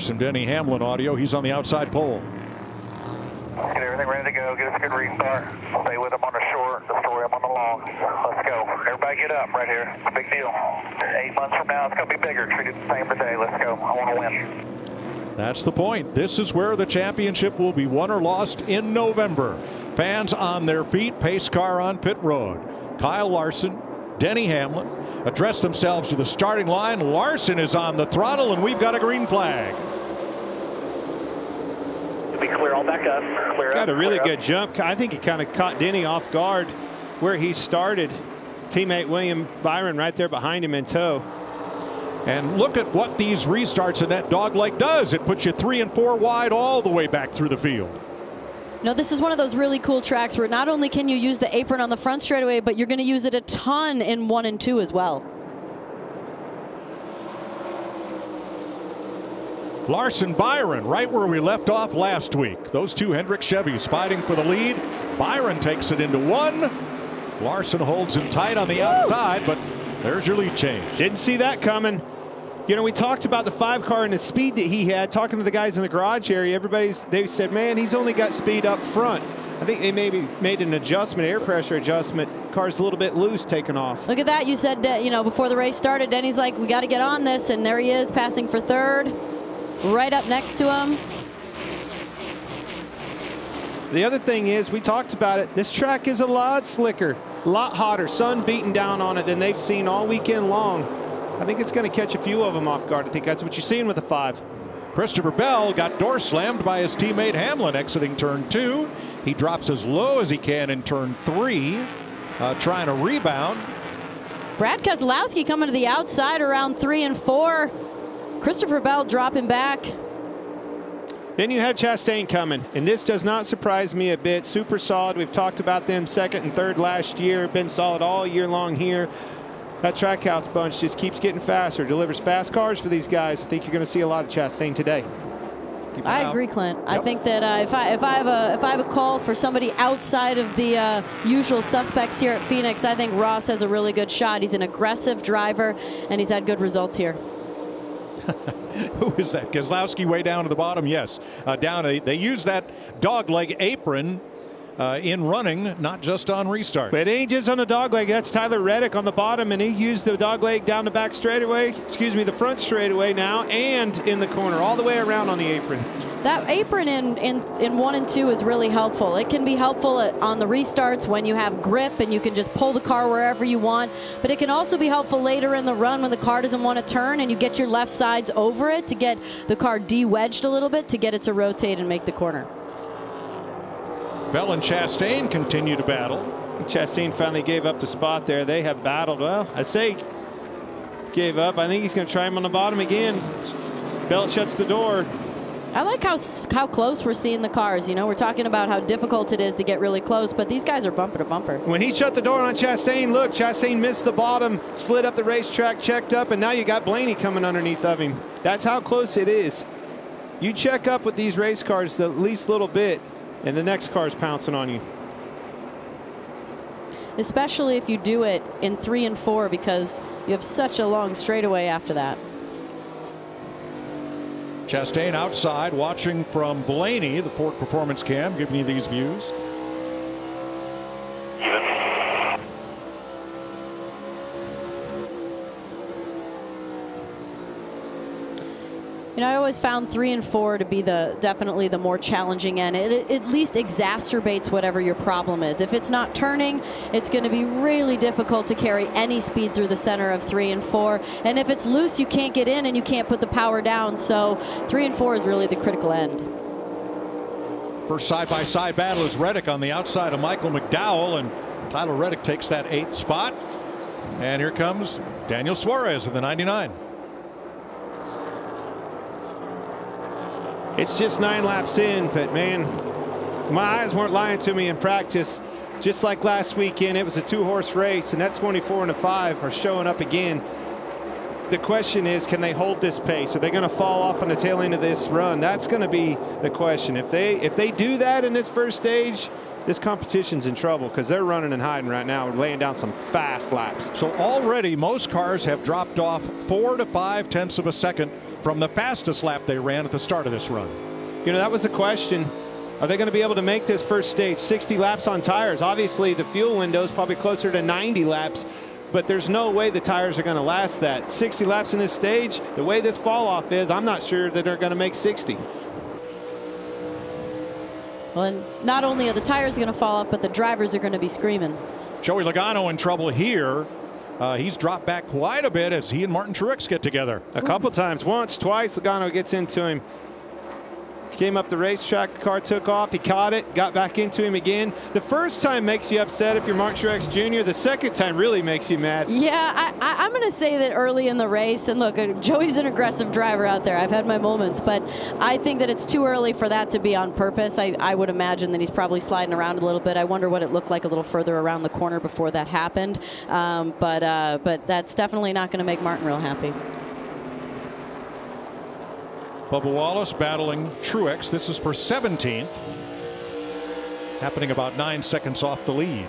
some Denny Hamlin audio. He's on the outside pole. Get everything ready to go. Get us a good restart. Stay with them on the short. Destroy them on the long. Let's go. Everybody get up right here. It's a big deal. 8 months from now, it's going to be bigger. Treat it the same today. Let's go. I want to win. That's the point. This is where the championship will be won or lost in November. Fans on their feet, pace car on pit road. Kyle Larson, Denny Hamlin address themselves to the starting line. Larson is on the throttle, and we've got a green flag. Be clear, all back up. Clear Got up, a really clear good up. jump. I think he kind of caught Denny off guard where he started. Teammate William Byron right there behind him in tow. And look at what these restarts in that dogleg does. It puts you 3 and 4 wide all the way back through the field. No, this is one of those really cool tracks where not only can you use the apron on the front straightaway, but you're going to use it a ton in 1 and 2 as well. Larson, Byron, right where we left off last week. Those two Hendrick Chevys fighting for the lead. Byron takes it into 1. Larson holds him tight on the outside, but there's your lead change. Didn't see that coming. You know, we talked about the 5 car and the speed that he had. Talking to the guys in the garage area, they said, man, he's only got speed up front. I think they maybe made an adjustment, air pressure adjustment. Car's a little bit loose taking off. Look at that. You said, you know, before the race started, Denny's like, we got to get on this. And there he is passing for 3rd. Right up next to him. The other thing is, we talked about it, this track is a lot slicker, a lot hotter, sun beating down on it than they've seen all weekend long. I think it's going to catch a few of them off guard. I think that's what you're seeing with the 5. Christopher Bell got door slammed by his teammate Hamlin exiting turn 2. He drops as low as he can in turn 3, trying to rebound. Brad Keselowski coming to the outside around 3 and 4. Christopher Bell dropping back. Then you had Chastain coming, and this does not surprise me a bit. Super solid. We've talked about them 2nd and 3rd last year. Been solid all year long here. That Trackhouse bunch just keeps getting faster. Delivers fast cars for these guys. I think you're going to see a lot of Chastain today. I agree, Clint. Yep. I think that if I have a call for somebody outside of the usual suspects here at Phoenix, I think Ross has a really good shot. He's an aggressive driver, and he's had good results here. Who is that? Keselowski way down to the bottom? Yes. They use that dogleg apron in running, not just on restart. But it ain't just on the dogleg. That's Tyler Reddick on the bottom, and he used the dogleg down the back straightaway, the front straightaway now, and in the corner, all the way around on the apron. That apron in 1 and 2 is really helpful. It can be helpful on the restarts when you have grip and you can just pull the car wherever you want. But it can also be helpful later in the run when the car doesn't want to turn and you get your left sides over it to get the car de-wedged a little bit to get it to rotate and make the corner. Bell and Chastain continue to battle. Chastain finally gave up the spot there. They have battled. Well, I say gave up. I think he's going to try him on the bottom again. Bell shuts the door. I like how close we're seeing the cars. You know, we're talking about how difficult it is to get really close, but these guys are bumper to bumper. When he shut the door on Chastain, look, Chastain missed the bottom, slid up the racetrack, checked up, and now you got Blaney coming underneath of him. That's how close it is. You check up with these race cars the least little bit, and the next car's pouncing on you. Especially if you do it in 3 and 4 because you have such a long straightaway after that. Chastain outside watching from Blaney, the Ford Performance Cam, giving you these views. You know, I always found 3 and 4 to be definitely the more challenging end. It at least exacerbates whatever your problem is. If it's not turning, it's going to be really difficult to carry any speed through the center of 3 and 4. And if it's loose, you can't get in and you can't put the power down. So 3 and 4 is really the critical end. First side-by-side battle is Reddick on the outside of Michael McDowell, and Tyler Reddick takes that 8th spot. And here comes Daniel Suarez in the 99. It's just 9 laps in, but man, my eyes weren't lying to me in practice. Just like last weekend, it was a 2-horse race, and that 24 and a 5 are showing up again. The question is, can they hold this pace? Are they going to fall off on the tail end of this run? That's going to be the question. If they do that in this first stage, this competition's in trouble because they're running and hiding right now. We're laying down some fast laps. So already most cars have dropped off 4 to 5 tenths of a second from the fastest lap they ran at the start of this run. You know, that was the question. Are they going to be able to make this first stage 60 laps on tires? Obviously, the fuel window is probably closer to 90 laps, but there's no way the tires are going to last that. 60 laps in this stage, the way this fall off is, I'm not sure that they're going to make 60. Well, and not only are the tires going to fall off, but the drivers are going to be screaming. Joey Logano in trouble here. He's dropped back quite a bit as he and Martin Truex get together. A couple times, once, twice, Logano gets into him. Came up the racetrack, the car took off, he caught it, got back into him again. The first time makes you upset if you're Martin Truex Jr. The second time really makes you mad. Yeah, I'm going to say that early in the race, and look, Joey's an aggressive driver out there. I've had my moments, but I think that it's too early for that to be on purpose. I would imagine that he's probably sliding around a little bit. I wonder what it looked like a little further around the corner before that happened. But that's definitely not going to make Martin real happy. Bubba Wallace battling Truex. This is for 17th. Happening about 9 seconds off the lead.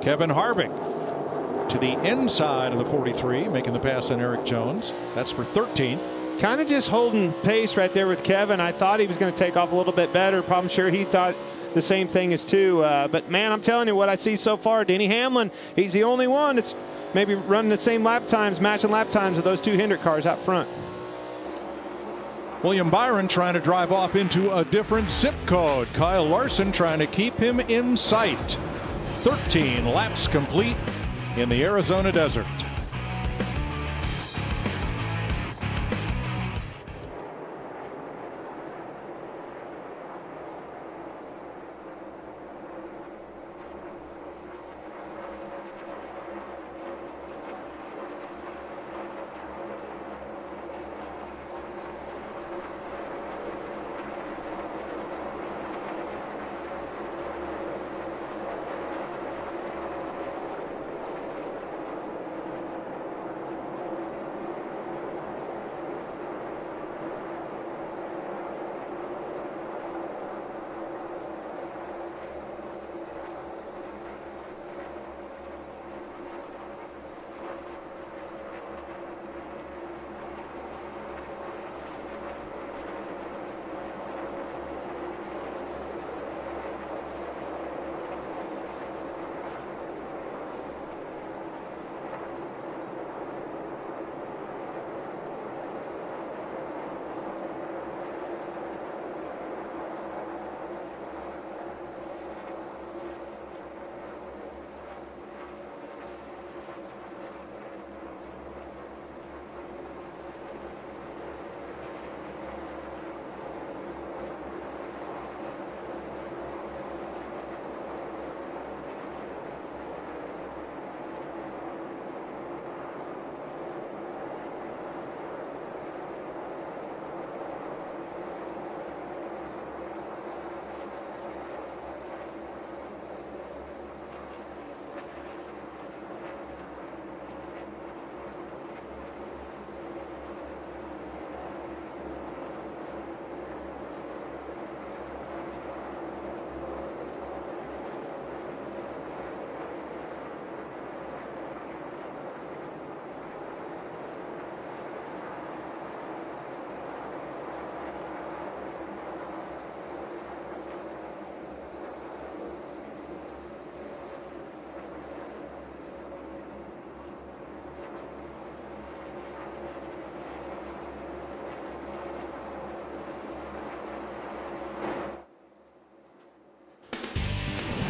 Kevin Harvick to the inside of the 43, making the pass on Eric Jones. That's for 13th. Kind of just holding pace right there with Kevin. I thought he was going to take off a little bit better. I'm sure he thought the same thing as too. But man, I'm telling you what I see so far. Denny Hamlin, he's the only one that's maybe running the same lap times, matching lap times of those two Hendrick cars out front. William Byron trying to drive off into a different zip code. Kyle Larson trying to keep him in sight. 13 laps complete in the Arizona desert.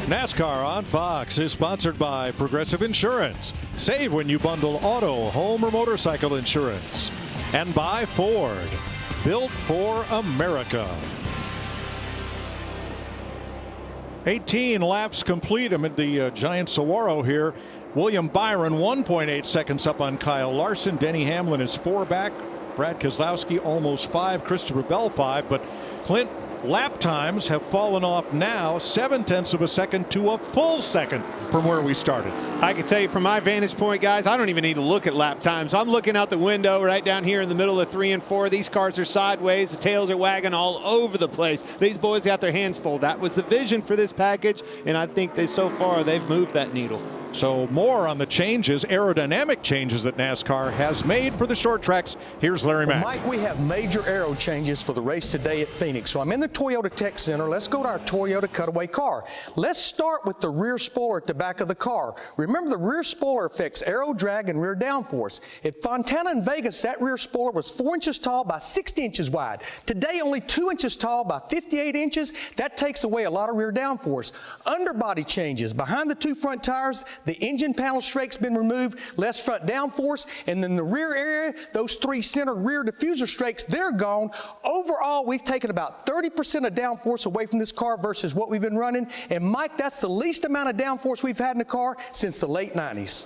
NASCAR on Fox is sponsored by Progressive Insurance. Save when you bundle auto, home, or motorcycle insurance. And by Ford, built for America. 18 laps complete amid the giant Saguaro here. William Byron 1.8 seconds up on Kyle Larson. Denny Hamlin is 4 back. Brad Keselowski almost 5. Christopher Bell 5. But Clint, Lap times have fallen off now 0.7 of a second to a full second from where we started. I can tell you from my vantage point, guys, I don't even need to look at lap times. I'm looking out the window right down here in the middle of 3 and 4. These cars are sideways. The tails are wagging all over the place. These boys got their hands full. That was the vision for this package, and I think so far they've moved that needle. So more on the changes, aerodynamic changes that NASCAR has made for the short tracks. Here's Larry Mack. Mike, we have major aero changes for the race today at Phoenix. So I'm in the Toyota Tech Center. Let's go to our Toyota cutaway car. Let's start with the rear spoiler at the back of the car. Remember, the rear spoiler affects aero drag and rear downforce. At Fontana in Vegas, that rear spoiler was 4 inches tall by 60 inches wide. Today, only 2 inches tall by 58 inches. That takes away a lot of rear downforce. Underbody changes. Behind the 2 front tires, the engine panel strake's been removed, less front downforce, and then the rear area, those 3 center rear diffuser strakes, they're gone. Overall, we've taken about 30% of downforce away from this car versus what we've been running. And Mike, that's the least amount of downforce we've had in the car since the late 90s.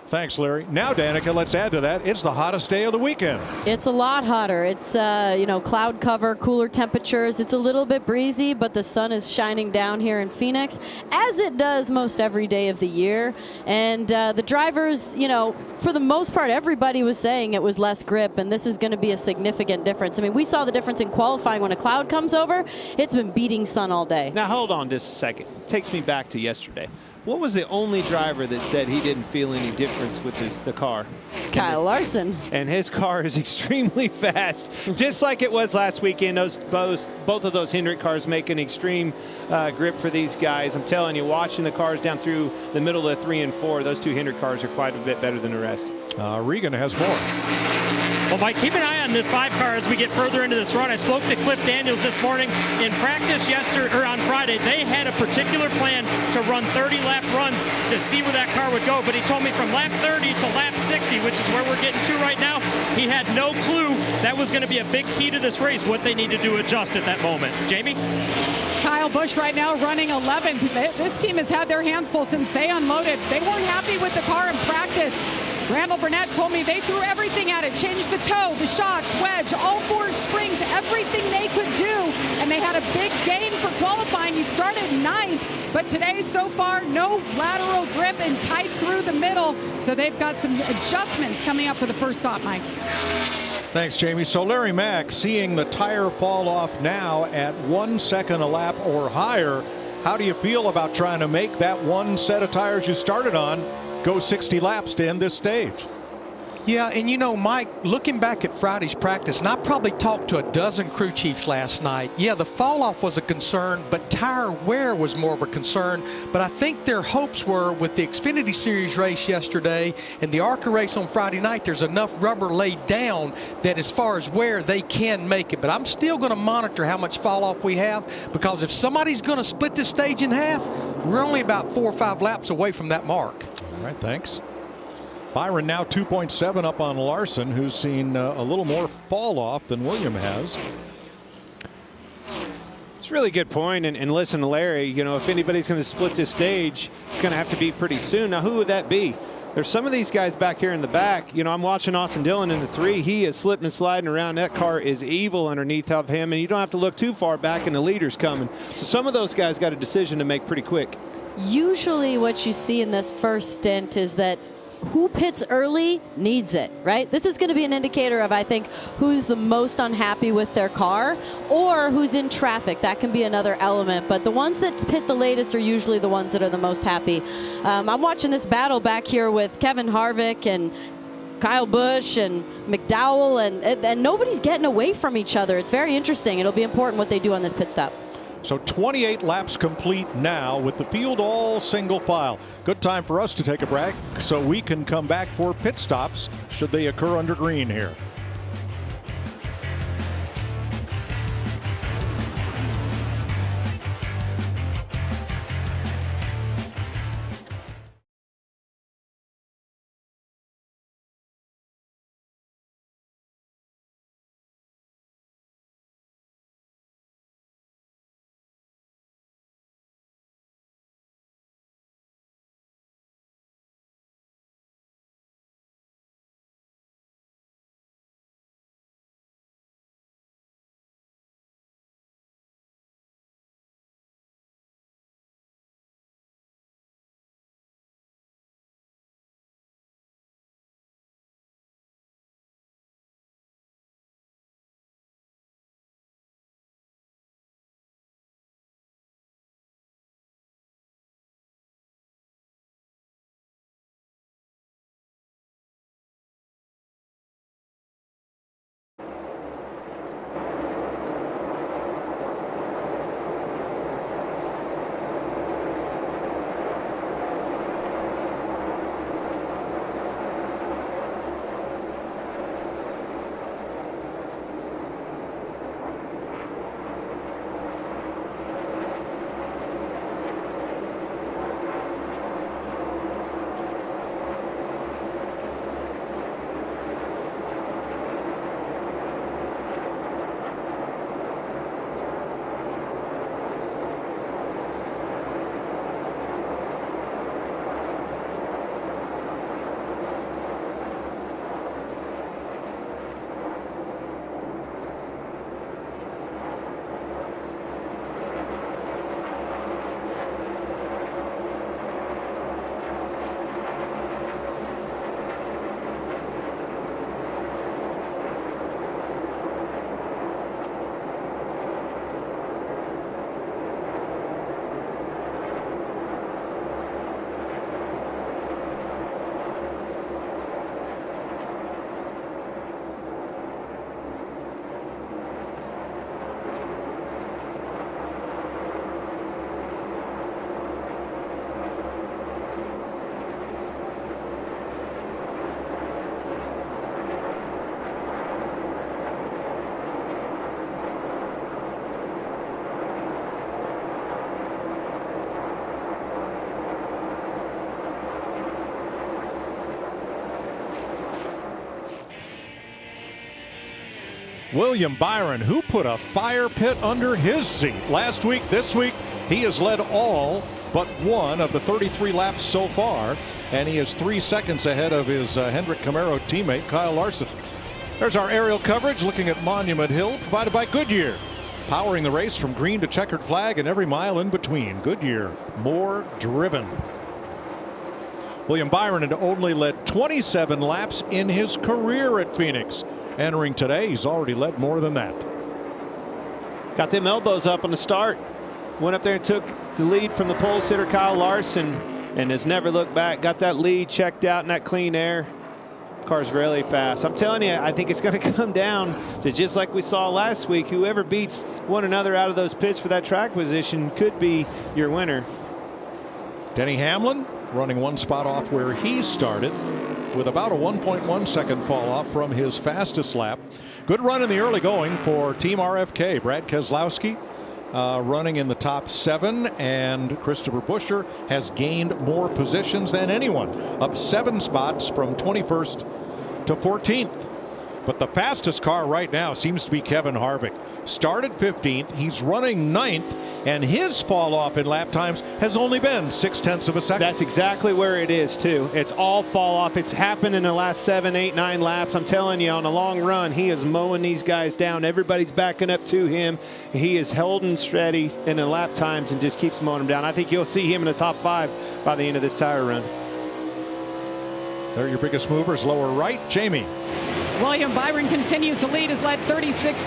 Thanks, Larry. Now, Danica, let's add to that. It's the hottest day of the weekend. It's a lot hotter. It's, cloud cover, cooler temperatures. It's a little bit breezy, but the sun is shining down here in Phoenix, as it does most every day of the year. And the drivers, for the most part, everybody was saying it was less grip, and this is going to be a significant difference. I mean, we saw the difference in qualifying when a cloud comes over. It's been beating sun all day. Now, hold on just a second. Takes me back to yesterday. What was the only driver that said he didn't feel any difference with the car? Kyle Larson. And his car is extremely fast, just like it was last weekend. Both of those Hendrick cars make an extreme grip for these guys. I'm telling you, watching the cars down through the middle of 3 and 4, those 2 Hendrick cars are quite a bit better than the rest. Regan has more. Well, Mike, keep an eye on this 5 car as we get further into this run. I spoke to Cliff Daniels this morning. In practice on Friday, they had a particular plan to run 30-lap runs to see where that car would go. But he told me from lap 30 to lap 60, which is where we're getting to right now, he had no clue that was going to be a big key to this race, what they needed to adjust at that moment. Jamie? Kyle Busch right now running 11. This team has had their hands full since they unloaded. They weren't happy with the car in practice. Randall Burnett told me they threw everything at it, changed the toe, the shocks, wedge, all 4 springs, everything they could do, and they had a big gain for qualifying. He started 9th, but today so far, no lateral grip and tight through the middle, so they've got some adjustments coming up for the first stop, Mike. Thanks, Jamie. So Larry Mack, seeing the tire fall off now at 1 second a lap or higher, how do you feel about trying to make that one set of tires you started on go 60 laps to end this stage? Yeah, and Mike, looking back at Friday's practice, and I probably talked to a dozen crew chiefs last night. Yeah, the fall off was a concern, but tire wear was more of a concern. But I think their hopes were with the Xfinity Series race yesterday and the ARCA race on Friday night, there's enough rubber laid down that as far as wear, they can make it. But I'm still going to monitor how much fall off we have, because if somebody's going to split this stage in half, we're only about 4 or 5 laps away from that mark. All right, thanks. Byron now 2.7 up on Larson, who's seen a little more fall off than William has. It's a really good point. And listen to Larry, if anybody's going to split this stage, it's going to have to be pretty soon. Now, who would that be? There's some of these guys back here in the back. I'm watching Austin Dillon in the 3. He is slipping and sliding around. That car is evil underneath of him, and you don't have to look too far back, and the leader's coming. So some of those guys got a decision to make pretty quick. Usually what you see in this first stint is that who pits early needs it, right? This is going to be an indicator of, I think, who's the most unhappy with their car or who's in traffic. That can be another element, but the ones that pit the latest are usually the ones that are the most happy. I'm watching this battle back here with Kevin Harvick and Kyle Busch and McDowell, and nobody's getting away from each other. It's very interesting. It'll be important what they do on this pit stop. So 28 laps complete now with the field all single file. Good time for us to take a break so we can come back for pit stops should they occur under green here. William Byron, who put a fire pit under his seat last week. This week, he has led all but one of the 33 laps so far, and he is 3 seconds ahead of his Hendrick Camaro teammate, Kyle Larson. There's our aerial coverage looking at Monument Hill, provided by Goodyear, powering the race from green to checkered flag and every mile in between. Goodyear, more driven. William Byron had only led 27 laps in his career at Phoenix. Entering today, he's already led more than that. Got them elbows up on the start. Went up there and took the lead from the pole sitter Kyle Larson and has never looked back. Got that lead checked out in that clean air. Car's really fast. I'm telling you, I think it's going to come down to just like we saw last week. Whoever beats one another out of those pits for that track position could be your winner. Denny Hamlin running one spot off where he started with about a 1.1 second fall off from his fastest lap. Good run in the early going for Team RFK. Brad Keselowski running in the top 7, and Christopher Buescher has gained more positions than anyone, up 7 spots from 21st to 14th. But the fastest car right now seems to be Kevin Harvick. Started 15th, he's running 9th, and his fall off in lap times has only been 0.6 of a second. That's exactly where it is too. It's all fall off. It's happened in the last 7, 8, 9 laps. I'm telling you, on a long run, he is mowing these guys down. Everybody's backing up to him. He is holding steady in the lap times and just keeps mowing them down. I think you'll see him in the top 5 by the end of this tire run. They're your biggest movers. Lower right, Jamie. William Byron continues to lead, has led 36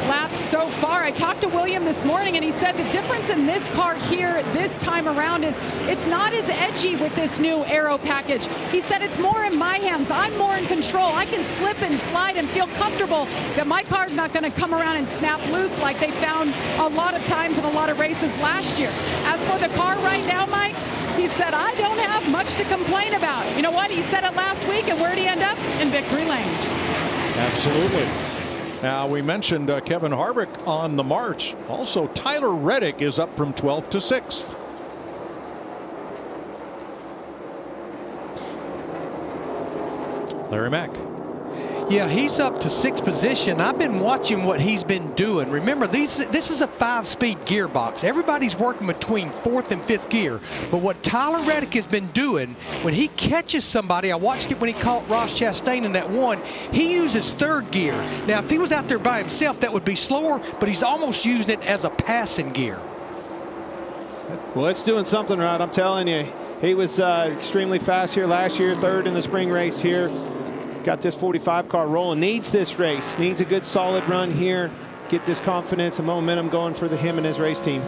laps so far. I talked to William this morning and he said the difference in this car here this time around is it's not as edgy with this new aero package. He said it's more in my hands. I'm more in control. I can slip and slide and feel comfortable that my car's not going to come around and snap loose like they found a lot of times in a lot of races last year. As for the car right now, Mike, he said, I don't have much to complain about. You know what? He said it last week, and where'd he end up? In victory lane. Absolutely. Now, we mentioned Kevin Harvick on the march. Also, Tyler Reddick is up from 12th to 6th. Larry Mack. Yeah, he's up to 6th position. I've been watching what he's been doing. Remember, this is a 5-speed gearbox. Everybody's working between 4th and 5th gear. But what Tyler Reddick has been doing, when he catches somebody, I watched it when he caught Ross Chastain in that one, he uses 3rd gear. Now, if he was out there by himself, that would be slower, but he's almost using it as a passing gear. Well, it's doing something right, I'm telling you. He was extremely fast here last year, 3rd in the spring race here. Got this 45 car rolling. Needs this race. Needs a good solid run here. Get this confidence and momentum going for him and his race team.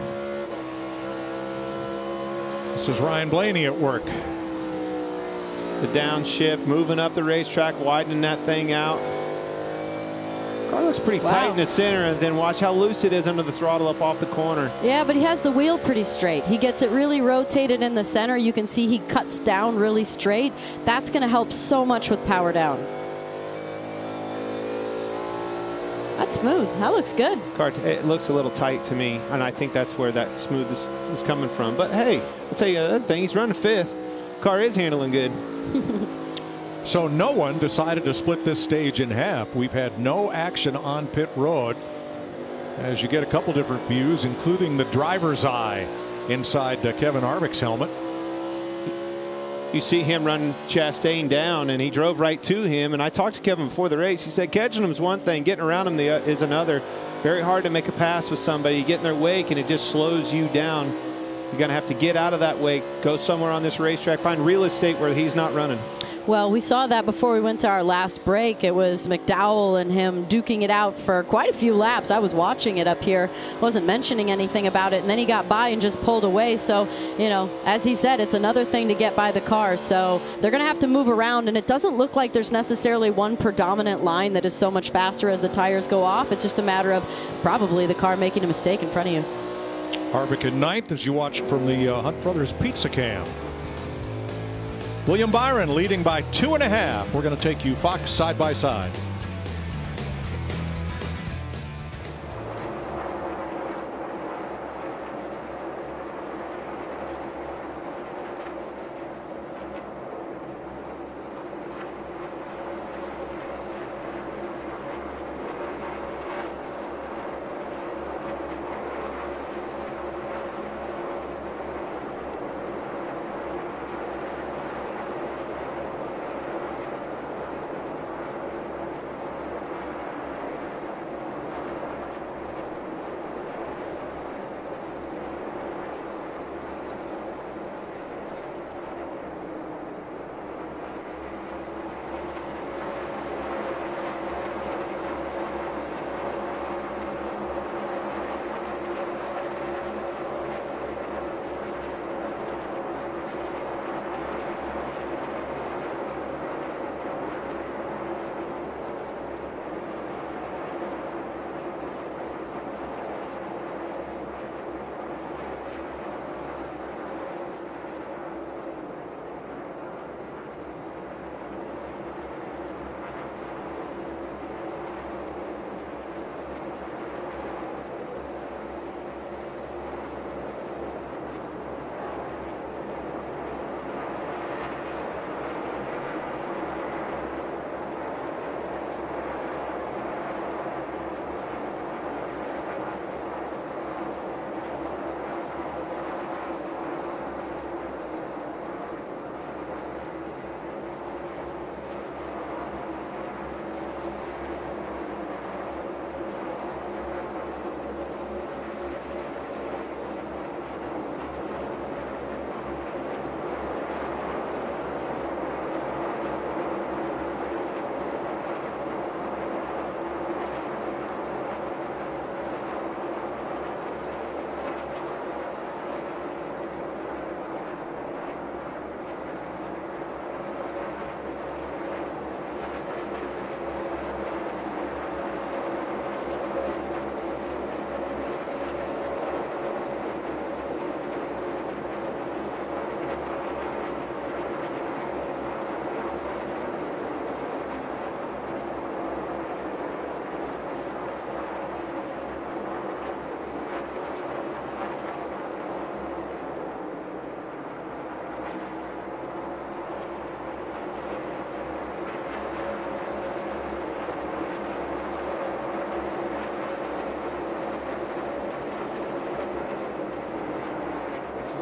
This is Ryan Blaney at work. The downshift, moving up the racetrack, widening that thing out. Car looks pretty tight in the center, and then watch how loose it is under the throttle up off the corner. Yeah, but he has the wheel pretty straight. He gets it really rotated in the center. You can see he cuts down really straight. That's going to help so much with power down. That's smooth. That looks good. Car, it looks a little tight to me, and I think that's where that smoothness is coming from. But hey, I'll tell you another thing. He's running 5th. Car is handling good. So no one decided to split this stage in half. We've had no action on pit road, as you get a couple different views, including the driver's eye inside Kevin Harvick's helmet. You see him run Chastain down, and he drove right to him. And I talked to Kevin before the race. He said catching him is one thing, getting around him is another. Very hard to make a pass with somebody. You get in their wake, and it just slows you down. You're going to have to get out of that wake, go somewhere on this racetrack, find real estate where he's not running. Well, we saw that before we went to our last break. It was McDowell and him duking it out for quite a few laps. I was watching it up here, wasn't mentioning anything about it, and then he got by and just pulled away. So, you know, as he said, it's another thing to get by the car. So they're going to have to move around, and it doesn't look like there's necessarily one predominant line that is so much faster as the tires go off. It's just a matter of probably the car making a mistake in front of you. Harvick in 9th as you watch from the Hunt Brothers Pizza Cam. William Byron leading by 2.5. We're going to take you Fox side by side.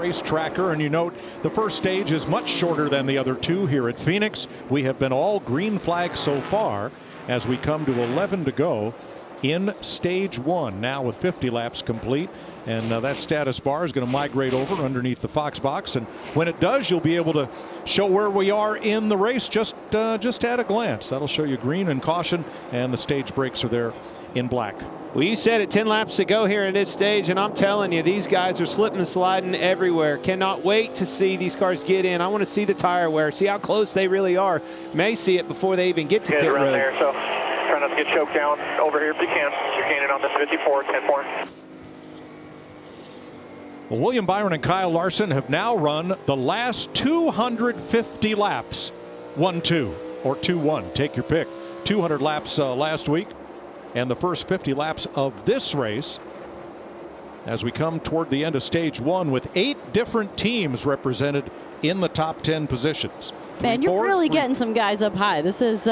race tracker, and you note the first stage is much shorter than the other two here at Phoenix. We have been all green flags so far as we come to 11 to go in stage 1 now with 50 laps complete, and that status bar is going to migrate over underneath the Fox box, and when it does, you'll be able to show where we are in the race just at a glance. That'll show you green and caution, and the stage brakes are there in black. Well, you said it, 10 laps to go here in this stage, and I'm telling you, these guys are slipping and sliding everywhere. Cannot wait to see these cars get in. I want to see the tire wear, see how close they really are. May see it before they even get to pit road. There, so try not to get choked down over here if you can. You're gaining on this 54, 10-4. Well, William Byron and Kyle Larson have now run the last 250 laps. 1-2 or 2-1, take your pick. 200 laps last week, and the first 50 laps of this race as we come toward the end of stage 1 with 8 different teams represented in the top 10 positions. Man, you're really getting some guys up high. This is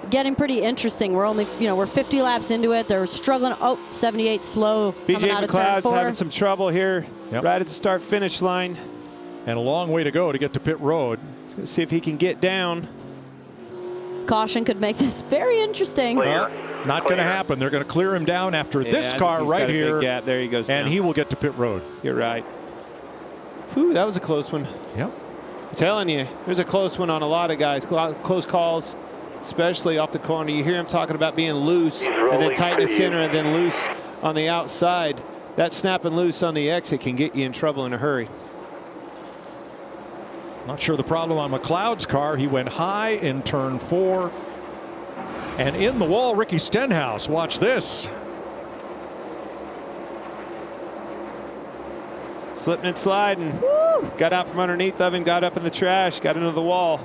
getting pretty interesting. We're only, we're 50 laps into it. They're struggling. Oh, 78 slow coming out of turn 4. Having some trouble here right at the start-finish line. And a long way to go to get to pit road. Let's see if he can get down. Caution could make this very interesting. Not going to happen. They're going to clear him down after this car right here. Gap. There he goes down. And he will get to pit road. You're right. Whew, that was a close one. Yep. I'm telling you, there's a close one on a lot of guys. Close calls, especially off the corner. You hear him talking about being loose and then tight in the center and then loose on the outside. That snapping loose on the exit can get you in trouble in a hurry. Not sure the problem on McLeod's car. He went high in turn 4. And in the wall, Ricky Stenhouse. Watch this. Slipping and sliding. Woo! Got out from underneath of him, got up in the trash, got into the wall.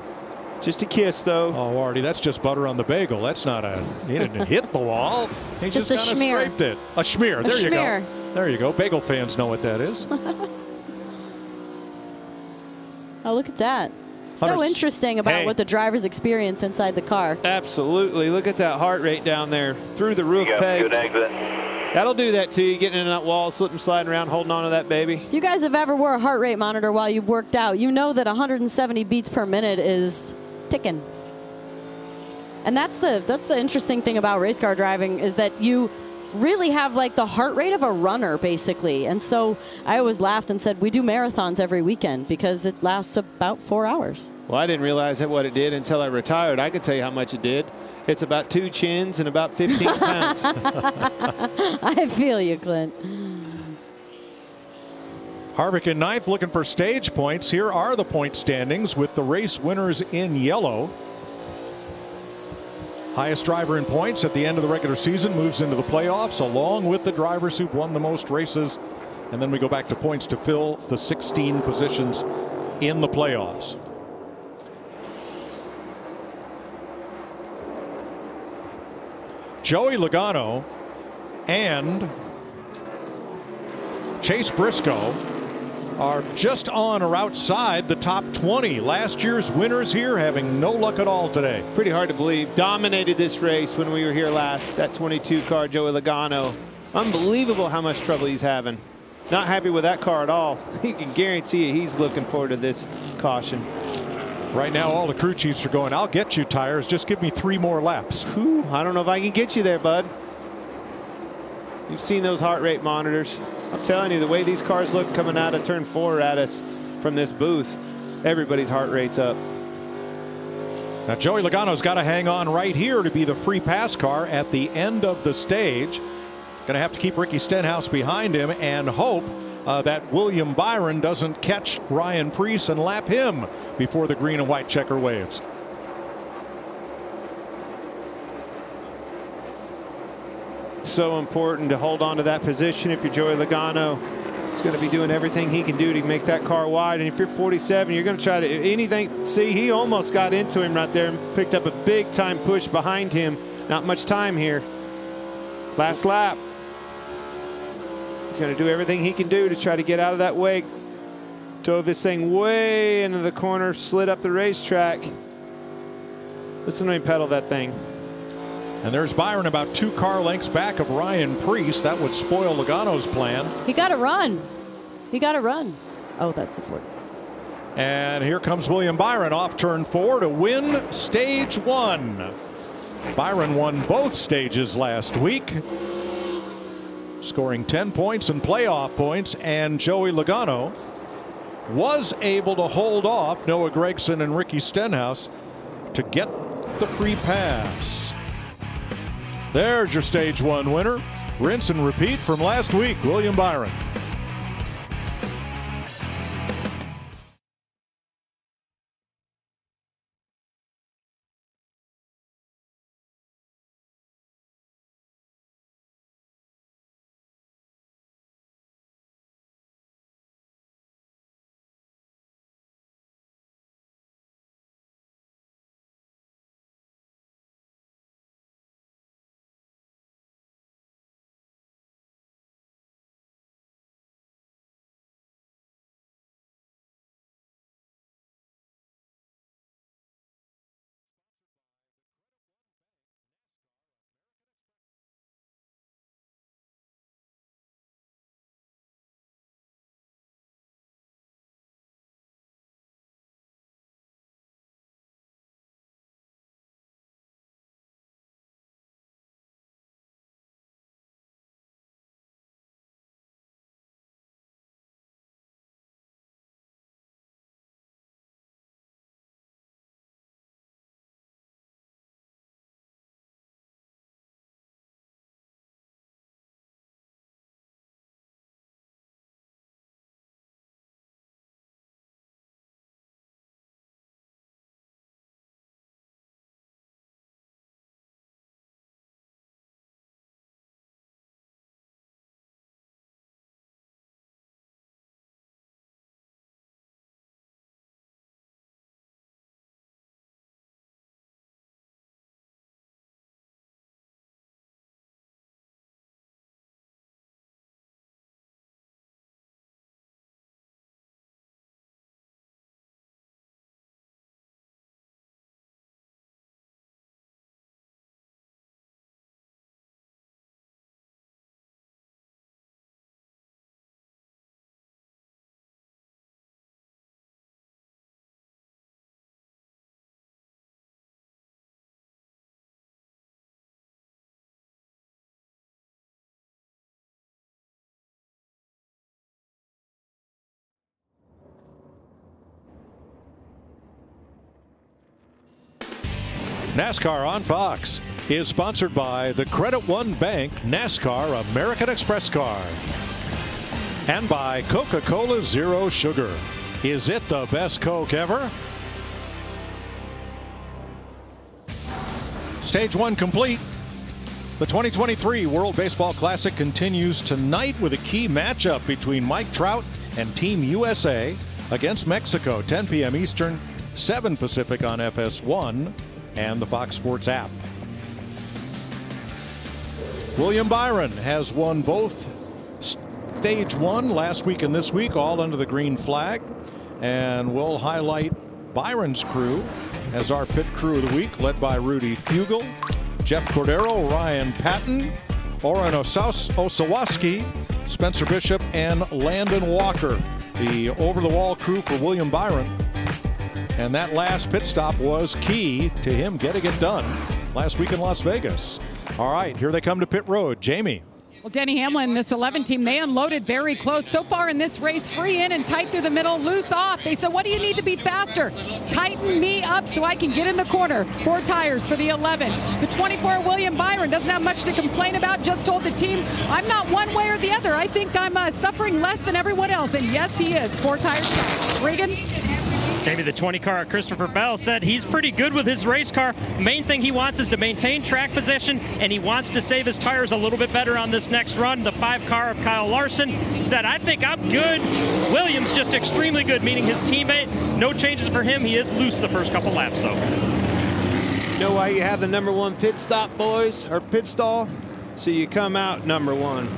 Just a kiss, though. Oh, Artie, that's just butter on the bagel. That's not a, he didn't hit the wall. He just kind of scraped it. A schmear. There you go. There you go. Bagel fans know what that is. Oh, look at that. So interesting about what the drivers experience inside the car. Absolutely. Look at that heart rate down there. Through the roof peg. Good exit. That'll do that to you, getting in that wall, slipping, sliding around, holding on to that baby. If you guys have ever wore a heart rate monitor while you've worked out, you know that 170 beats per minute is ticking. And that's the interesting thing about race car driving, is that you really have like the heart rate of a runner, basically. And so I always laughed and said, we do marathons every weekend because it lasts about 4 hours. Well, I didn't realize what it did until I retired. I could tell you how much it did. It's about 2 chins and about 15 pounds. I feel you, Clint. Harvick in 9th, looking for stage points. Here are the point standings with the race winners in yellow. Highest driver in points at the end of the regular season moves into the playoffs, along with the drivers who've won the most races. And then we go back to points to fill the 16 positions in the playoffs. Joey Logano and Chase Briscoe are just on or outside the top 20. Last year's winners here having no luck at all today. Pretty hard to believe. Dominated this race when we were here last. That 22 car, Joey Logano. Unbelievable how much trouble he's having. Not happy with that car at all. You can guarantee you he's looking forward to this caution. Right now, all the crew chiefs are going, I'll get you, tires. Just give me 3 more laps. Whew, I don't know if I can get you there, bud. You've seen those heart rate monitors. I'm telling you, the way these cars look coming out of turn 4 at us from this booth, everybody's heart rate's up. Now, Joey Logano's got to hang on right here to be the free pass car at the end of the stage. Going to have to keep Ricky Stenhouse behind him and hope that William Byron doesn't catch Ryan Preece and lap him before the green and white checker waves. So important to hold on to that position if you're Joey Logano. He's going to be doing everything he can do to make that car wide. And if you're 47, you're going to try to anything. See, he almost got into him right there and picked up a big time push behind him. Not much time here. Last lap. He's going to do everything he can do to try to get out of that way. Drove this thing way into the corner, slid up the racetrack. Listen to him pedal that thing. And there's Byron about 2 car lengths back of Ryan Preece. That would spoil Logano's plan. He got to run. He got to run. Oh, that's the 40. And here comes William Byron off turn 4 to win stage 1. Byron won both stages last week, scoring 10 points in playoff points, and Joey Logano was able to hold off Noah Gragson and Ricky Stenhouse to get the free pass. There's your stage 1 winner. Rinse and repeat from last week, William Byron. NASCAR on Fox is sponsored by the Credit One Bank NASCAR American Express Card and by Coca-Cola Zero Sugar. Is it the best Coke ever? Stage 1 complete. The 2023 World Baseball Classic continues tonight with a key matchup between Mike Trout and Team USA against Mexico, 10 p.m. Eastern, 7 Pacific on FS1 and the Fox Sports app. William Byron has won both stage 1 last week and this week, all under the green flag. And we'll highlight Byron's crew as our pit crew of the week, led by Rudy Fugel, Jeff Cordero, Ryan Patton, Oren Osawaski, Spencer Bishop, and Landon Walker. The over-the-wall crew for William Byron. And that last pit stop was key to him getting it done last week in Las Vegas. All right, here they come to pit road. Jamie. Well, Denny Hamlin, this 11 team, they unloaded very close. So far in this race, free in and tight through the middle, loose off. They said, what do you need to be faster? Tighten me up so I can get in the corner. 4 tires for the 11. The 24 William Byron doesn't have much to complain about. Just told the team, I'm not one way or the other. I think I'm suffering less than everyone else. And yes, he is. 4 tires. Regan. Maybe the 20 car, Christopher Bell, said he's pretty good with his race car. Main thing he wants is to maintain track position, and he wants to save his tires a little bit better on this next run. The 5 car of Kyle Larson said, I think I'm good. Williams just extremely good, meaning his teammate. No changes for him. He is loose the first couple laps, though. You know why you have the #1 pit stop, boys, or pit stall? So you come out #1.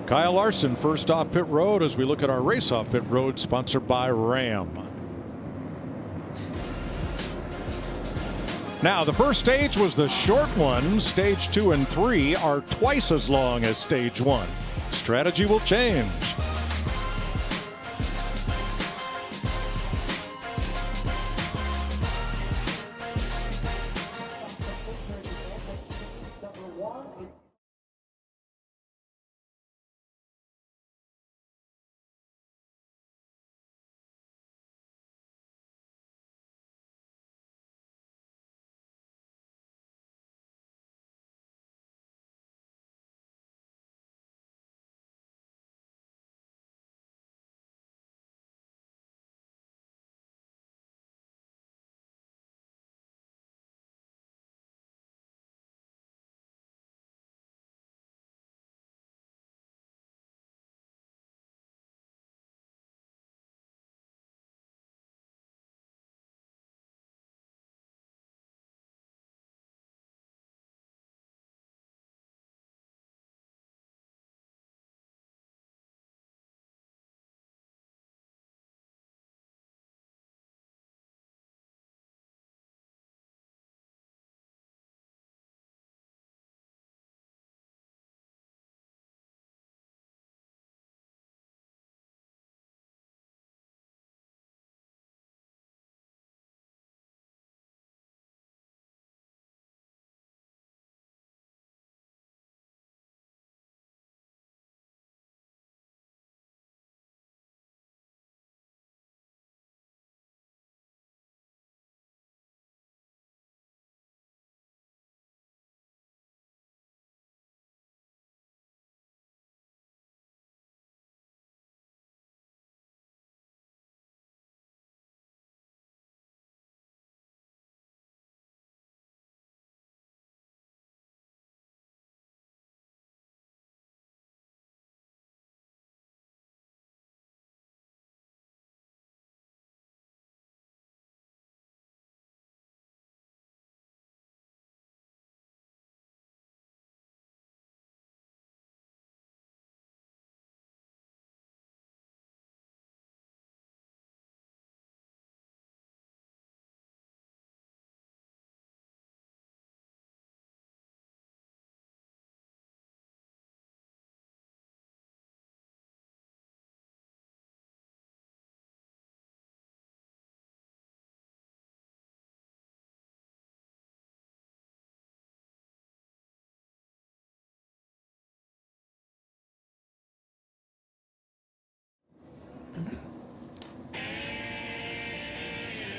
Kyle Larson first off pit road as we look at our race off pit road, sponsored by Ram. Now the first stage was the short one. Stage 2 and 3 are twice as long as stage 1. Strategy will change.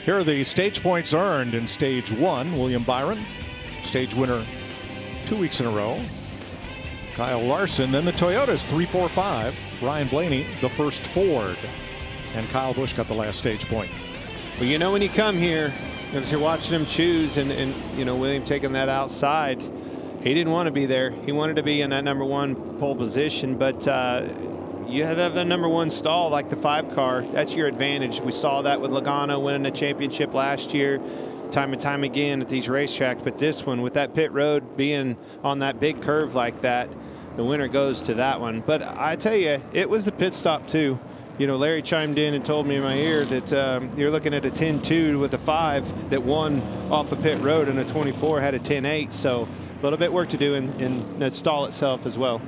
Here are the stage points earned in stage 1. William Byron, stage winner 2 weeks in a row. Kyle Larson, then the Toyotas 3, 4, 5. Ryan Blaney, the first Ford. And Kyle Busch got the last stage point. Well, you know, when you come here, as you're watching him choose, and you know, William taking that outside, he didn't want to be there. He wanted to be in that #1 pole position, but you have the #1 stall like the 5 car. That's your advantage. We saw that with Logano winning the championship last year, time and time again at these racetracks. But this one, with that pit road being on that big curve like that, the winner goes to that one. But I tell you, it was the pit stop too. You know, Larry chimed in and told me in my ear that you're looking at a 10.2 with a 5 that won off a pit road, and a 24 had a 10.8. So a little bit work to do in the stall itself as well.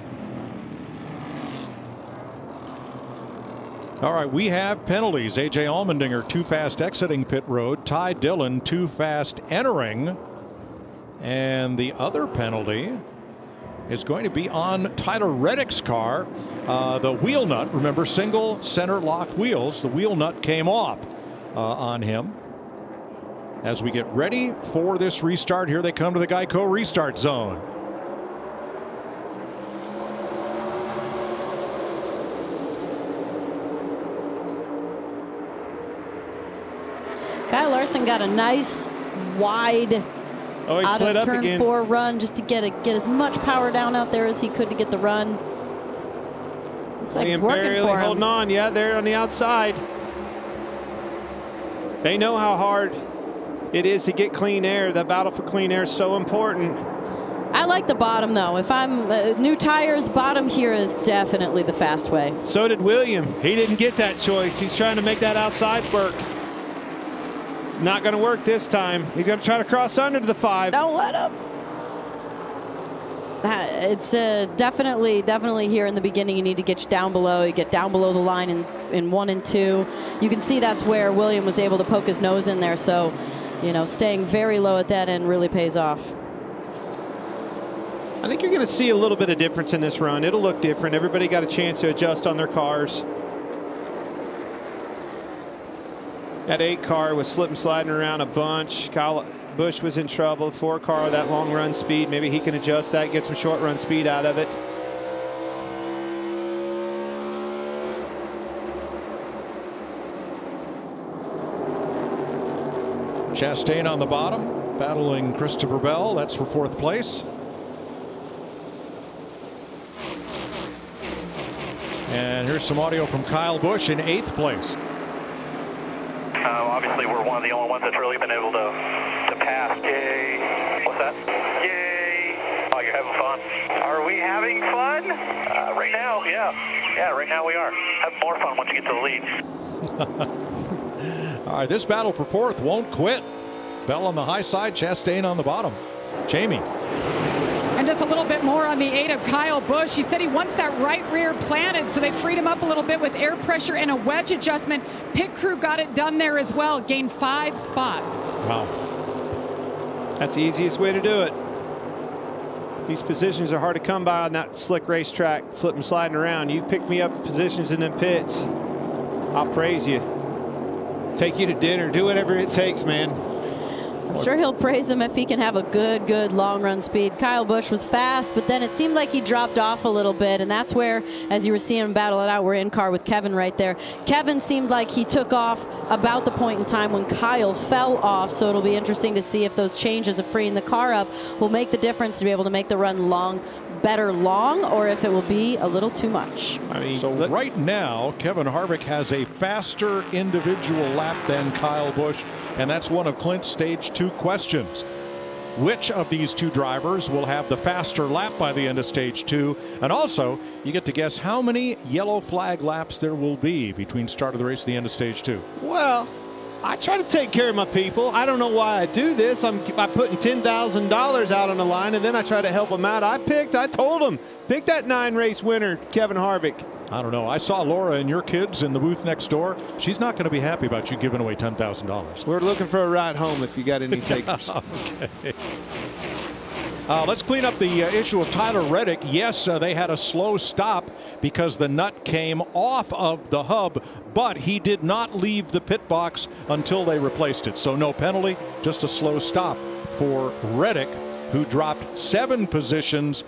All right, we have penalties. A.J. Allmendinger too fast exiting pit road. Ty Dillon too fast entering. And the other penalty is going to be on Tyler Reddick's car. The wheel nut, remember, single center lock wheels. The wheel nut came off on him. As we get ready for this restart, here they come to the Geico restart zone. Kyle Larson got a nice wide out of turn 4 run just to get as much power down out there as he could to get the run. Looks like it's working for him. Holding on, yeah, there on the outside. They know how hard it is to get clean air. The battle for clean air is so important. I like the bottom though. If I'm new tires, bottom here is definitely the fast way. So did William. He didn't get that choice. He's trying to make that outside work. Not going to work this time. He's going to try to cross under to the 5. Don't let him. It's definitely here in the beginning. You need to get you down below. You get down below the line in 1 and 2. You can see that's where William was able to poke his nose in there. So, you know, staying very low at that end really pays off. I think you're going to see a little bit of difference in this run. It'll look different. Everybody got a chance to adjust on their cars. That 8 car was slipping sliding around a bunch. Kyle Busch was in trouble. 4 car, that long run speed. Maybe he can adjust that, get some short run speed out of it. Chastain on the bottom, battling Christopher Bell. That's for 4th place. And here's some audio from Kyle Busch in 8th place. Obviously, we're one of the only ones that's really been able to pass. Yay. What's that? Yay. Oh, you're having fun. Are we having fun? Right now, yeah. Yeah, right now we are. Have more fun once you get to the lead. All right, this battle for 4th won't quit. Bell on the high side, Chastain on the bottom. Jamie. And just a little bit more on the 8 of Kyle Busch. He said he wants that right rear planted, so they freed him up a little bit with air pressure and a wedge adjustment. Pit crew got it done there as well, gained 5 spots. Wow. That's the easiest way to do it. These positions are hard to come by on that slick racetrack, slipping sliding around. You pick me up positions in them pits, I'll praise you. Take you to dinner, do whatever it takes, man. I'm sure he'll praise him if he can have a good long run speed. Kyle Busch was fast, but then it seemed like he dropped off a little bit, and that's where, as you were seeing him battle it out, we're in car with Kevin right there. Kevin seemed like he took off about the point in time when Kyle fell off, so it'll be interesting to see if those changes of freeing the car up will make the difference to be able to make the run better long, or if it will be a little too much. I mean, so right now, Kevin Harvick has a faster individual lap than Kyle Busch, and that's one of Clint's stage 2 questions. Which of these 2 drivers will have the faster lap by the end of stage 2? And also, you get to guess how many yellow flag laps there will be between start of the race and the end of stage 2. Well, I try to take care of my people. I don't know why I do this. I'm putting $10,000 out on the line, and then I try to help them out. I told them, pick that 9 race winner, Kevin Harvick. I don't know. I saw Laura and your kids in the booth next door. She's not going to be happy about you giving away $10,000. We're looking for a ride home if you got any takers. Okay. Let's clean up the issue of Tyler Reddick. Yes, they had a slow stop because the nut came off of the hub, but he did not leave the pit box until they replaced it. So no penalty, just a slow stop for Reddick, who dropped 7 positions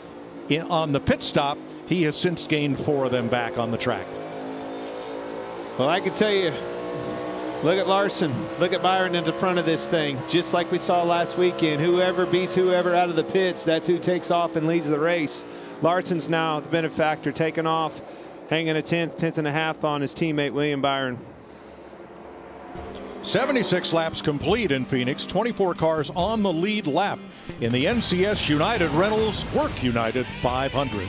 on the pit stop. He has since gained 4 of them back on the track. Well, I can tell you, look at Larson, look at Byron in the front of this thing. Just like we saw last weekend, whoever beats whoever out of the pits, that's who takes off and leads the race. Larson's now the benefactor, taking off, hanging a 10th and a half on his teammate William Byron. 76 laps complete in Phoenix, 24 cars on the lead lap in the NCS United Rentals Work United 500.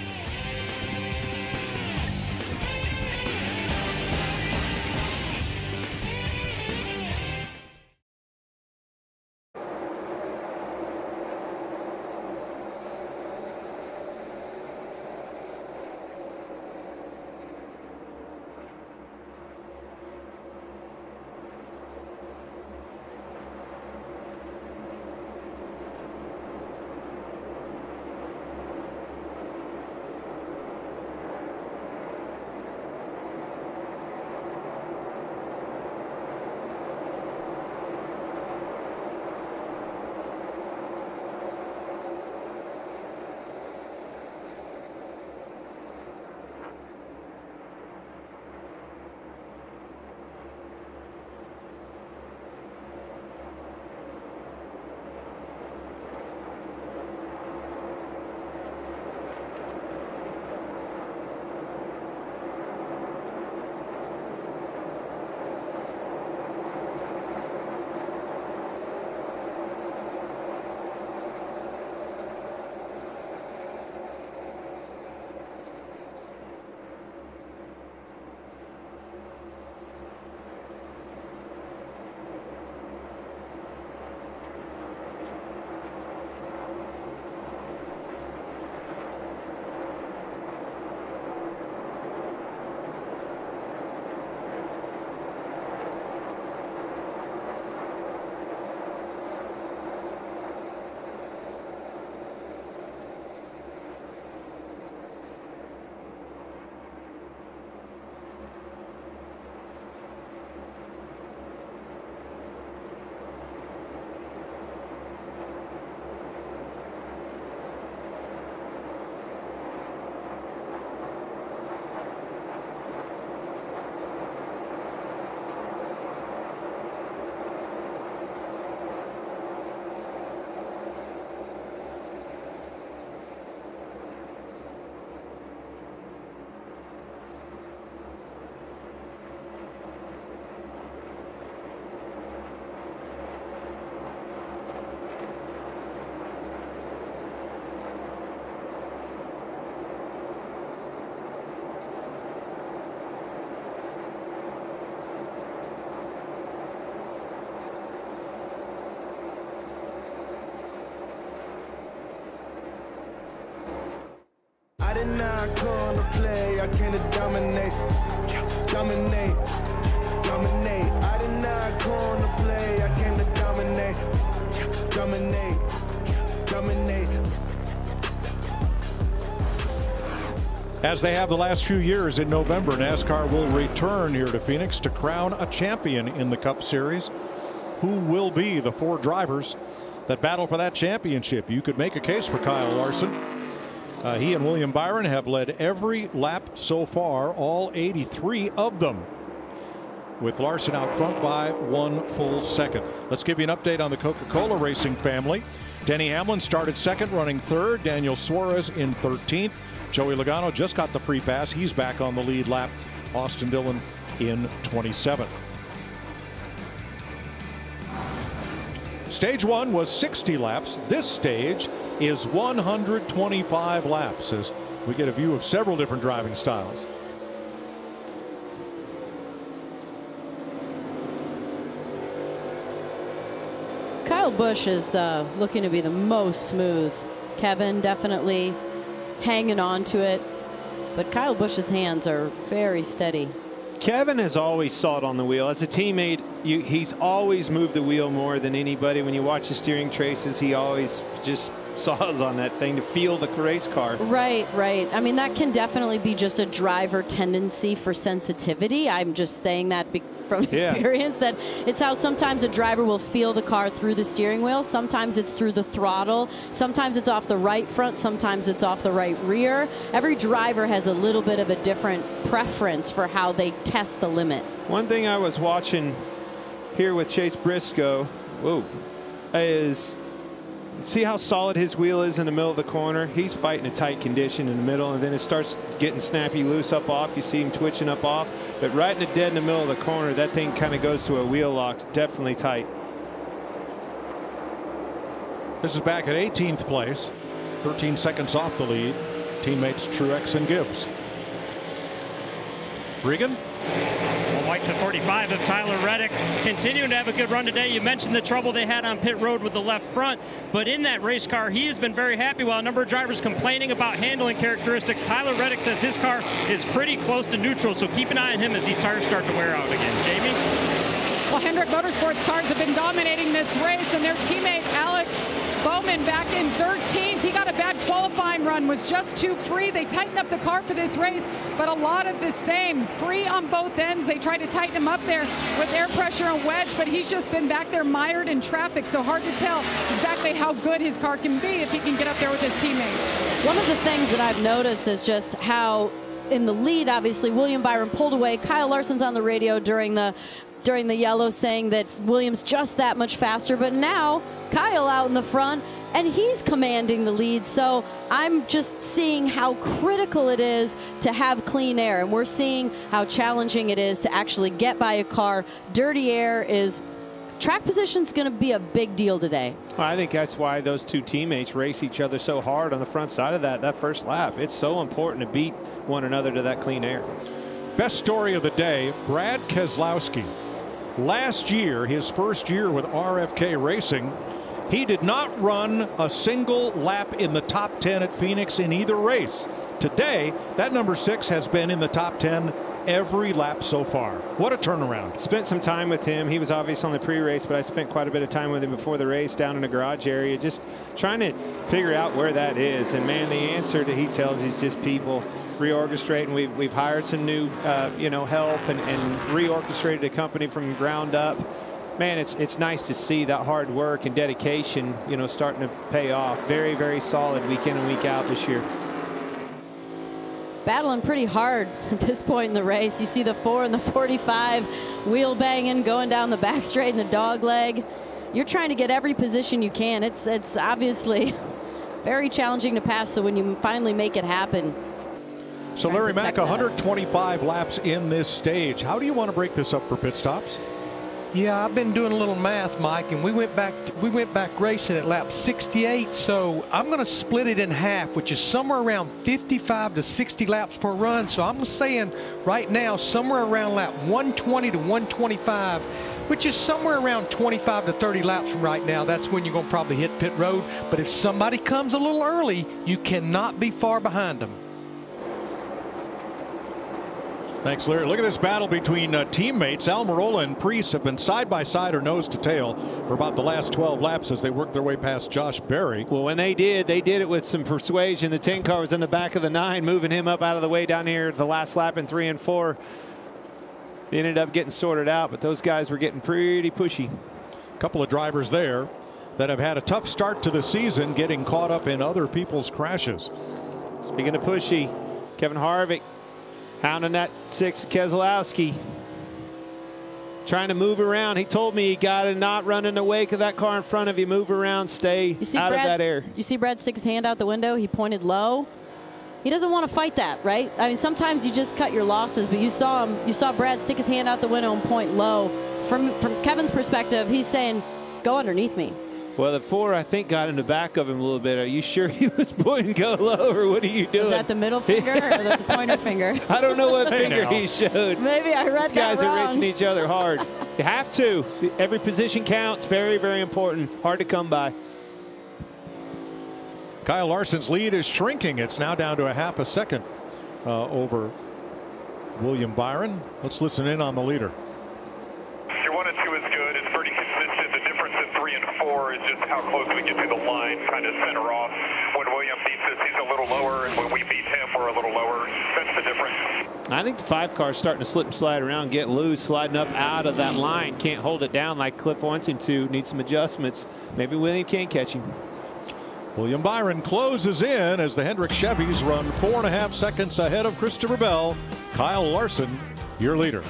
I did not come to play, I came to dominate. Dominate, dominate. I did not come to play, I came to dominate. Dominate, dominate. As they have the last few years, in November, NASCAR will return here to Phoenix to crown a champion in the Cup Series. Who will be the 4 drivers that battle for that championship? You could make a case for Kyle Larson. He and William Byron have led every lap so far, all 83 of them, with Larson out front by 1 full second. Let's give you an update on the Coca-Cola Racing family. Denny Hamlin started second, running third. Daniel Suarez in 13th. Joey Logano just got the free pass. He's back on the lead lap. Austin Dillon in 27th. Stage 1 was 60 laps. This stage is 125 laps as we get a view of several different driving styles. Kyle Busch is looking to be the most smooth. Kevin definitely hanging on to it, but Kyle Busch's hands are very steady. Kevin has always sawed on the wheel. As a teammate, he's always moved the wheel more than anybody. When you watch the steering traces, he always just saws on that thing to feel the race car. Right, right. I mean, that can definitely be just a driver tendency for sensitivity. I'm just saying that from experience, that it's how sometimes a driver will feel the car through the steering wheel. Sometimes it's through the throttle. Sometimes it's off the right front. Sometimes it's off the right rear. Every driver has a little bit of a different preference for how they test the limit. One thing I was watching here with Chase Briscoe, is see how solid his wheel is in the middle of the corner. He's fighting a tight condition in the middle, and then it starts getting snappy loose up off. You see him twitching up off, but right in the dead in the middle of the corner, that thing kind of goes to a wheel lock. Definitely tight. This is back at 18th place, 13 seconds off the lead. Teammates Truex and Gibbs. Regan. Well, Mike, the 45 of Tyler Reddick continuing to have a good run today. You mentioned the trouble they had on pit road with the left front, but in that race car, he has been very happy. While a number of drivers complaining about handling characteristics, Tyler Reddick says his car is pretty close to neutral, so keep an eye on him as these tires start to wear out again. Jamie? Well, Hendrick Motorsports cars have been dominating this race, and their teammate Alex Bowman back in 13th. He got a bad qualifying run, was just too free. They tightened up the car for this race, but a lot of the same. Free on both ends. They tried to tighten him up there with air pressure and wedge, but he's just been back there mired in traffic, so hard to tell exactly how good his car can be if he can get up there with his teammates. One of the things that I've noticed is just how in the lead, obviously, William Byron pulled away. Kyle Larson's on the radio during the yellow saying that Williams just that much faster, but now Kyle out in the front and he's commanding the lead. So I'm just seeing how critical it is to have clean air, and we're seeing how challenging it is to actually get by a car. Dirty air is track position's going to be a big deal today. Well, I think that's why those two teammates race each other so hard on the front side of that first lap. It's so important to beat one another to that clean air. Best story of the day, Brad Keselowski. Last year, his first year with RFK Racing, he did not run a single lap in the top 10 at Phoenix in either race. Today, that number 6 has been in the top 10 every lap so far. What a turnaround. Spent some time with him. He was obvious on the pre-race, but I spent quite a bit of time with him before the race down in the garage area, just trying to figure out where that is. And man, the answer that he tells is just people reorchestrating. We've hired some new help and reorchestrated a company from the ground up. Man, it's nice to see that hard work and dedication, starting to pay off. Very, very solid week in and week out this year. Battling pretty hard at this point in the race. You see the 4 and the 45 wheel banging, going down the back straight in the dog leg. You're trying to get every position you can. It's obviously very challenging to pass, so when you finally make it happen. So Larry Mack, 125 laps in this stage. How do you want to break this up for pit stops? Yeah, I've been doing a little math, Mike, and we went back racing at lap 68. So I'm going to split it in half, which is somewhere around 55 to 60 laps per run. So I'm saying right now somewhere around lap 120 to 125, which is somewhere around 25 to 30 laps from right now. That's when you're going to probably hit pit road. But if somebody comes a little early, you cannot be far behind them. Thanks, Larry. Look at this battle between teammates. Almirola and Priest have been side by side or nose to tail for about the last 12 laps as they work their way past Josh Berry. Well, when they did it with some persuasion. The 10 car was in the back of the 9, moving him up out of the way down here the last lap in 3 and 4. They ended up getting sorted out, but those guys were getting pretty pushy. A couple of drivers there that have had a tough start to the season, getting caught up in other people's crashes. Speaking of pushy, Kevin Harvick hounding that 6 Keselowski, trying to move around. He told me you got to not run in the wake of that car in front of you. Move around, stay out of that air. You see Brad stick his hand out the window? He pointed low. He doesn't want to fight that, right? I mean, sometimes you just cut your losses, but you saw Brad stick his hand out the window and point low. From Kevin's perspective, he's saying, go underneath me. Well, the 4, I think, got in the back of him a little bit. Are you sure he was pointing go low, or what are you doing? Is that the middle finger or the pointer finger? I don't know what finger he showed. Maybe I read These guys that wrong. are racing each other hard. You have to. Every position counts. Very, very important. Hard to come by. Kyle Larson's lead is shrinking. It's now down to a half a second over William Byron. Let's listen in on the leader. Your 1 and 2 is good. It's pretty consistent. The difference in 3 and 4 is just how close we get to the line, kind of center off. When William beats us, he's a little lower, and when we beat him, we're a little lower. That's the difference. I think the 5 car is starting to slip and slide around, get loose, sliding up out of that line. Can't hold it down like Cliff wants him to. Needs some adjustments. Maybe William can catch him. William Byron closes in as the Hendrick Chevys run 4.5 seconds ahead of Christopher Bell. Kyle Larson, your leader.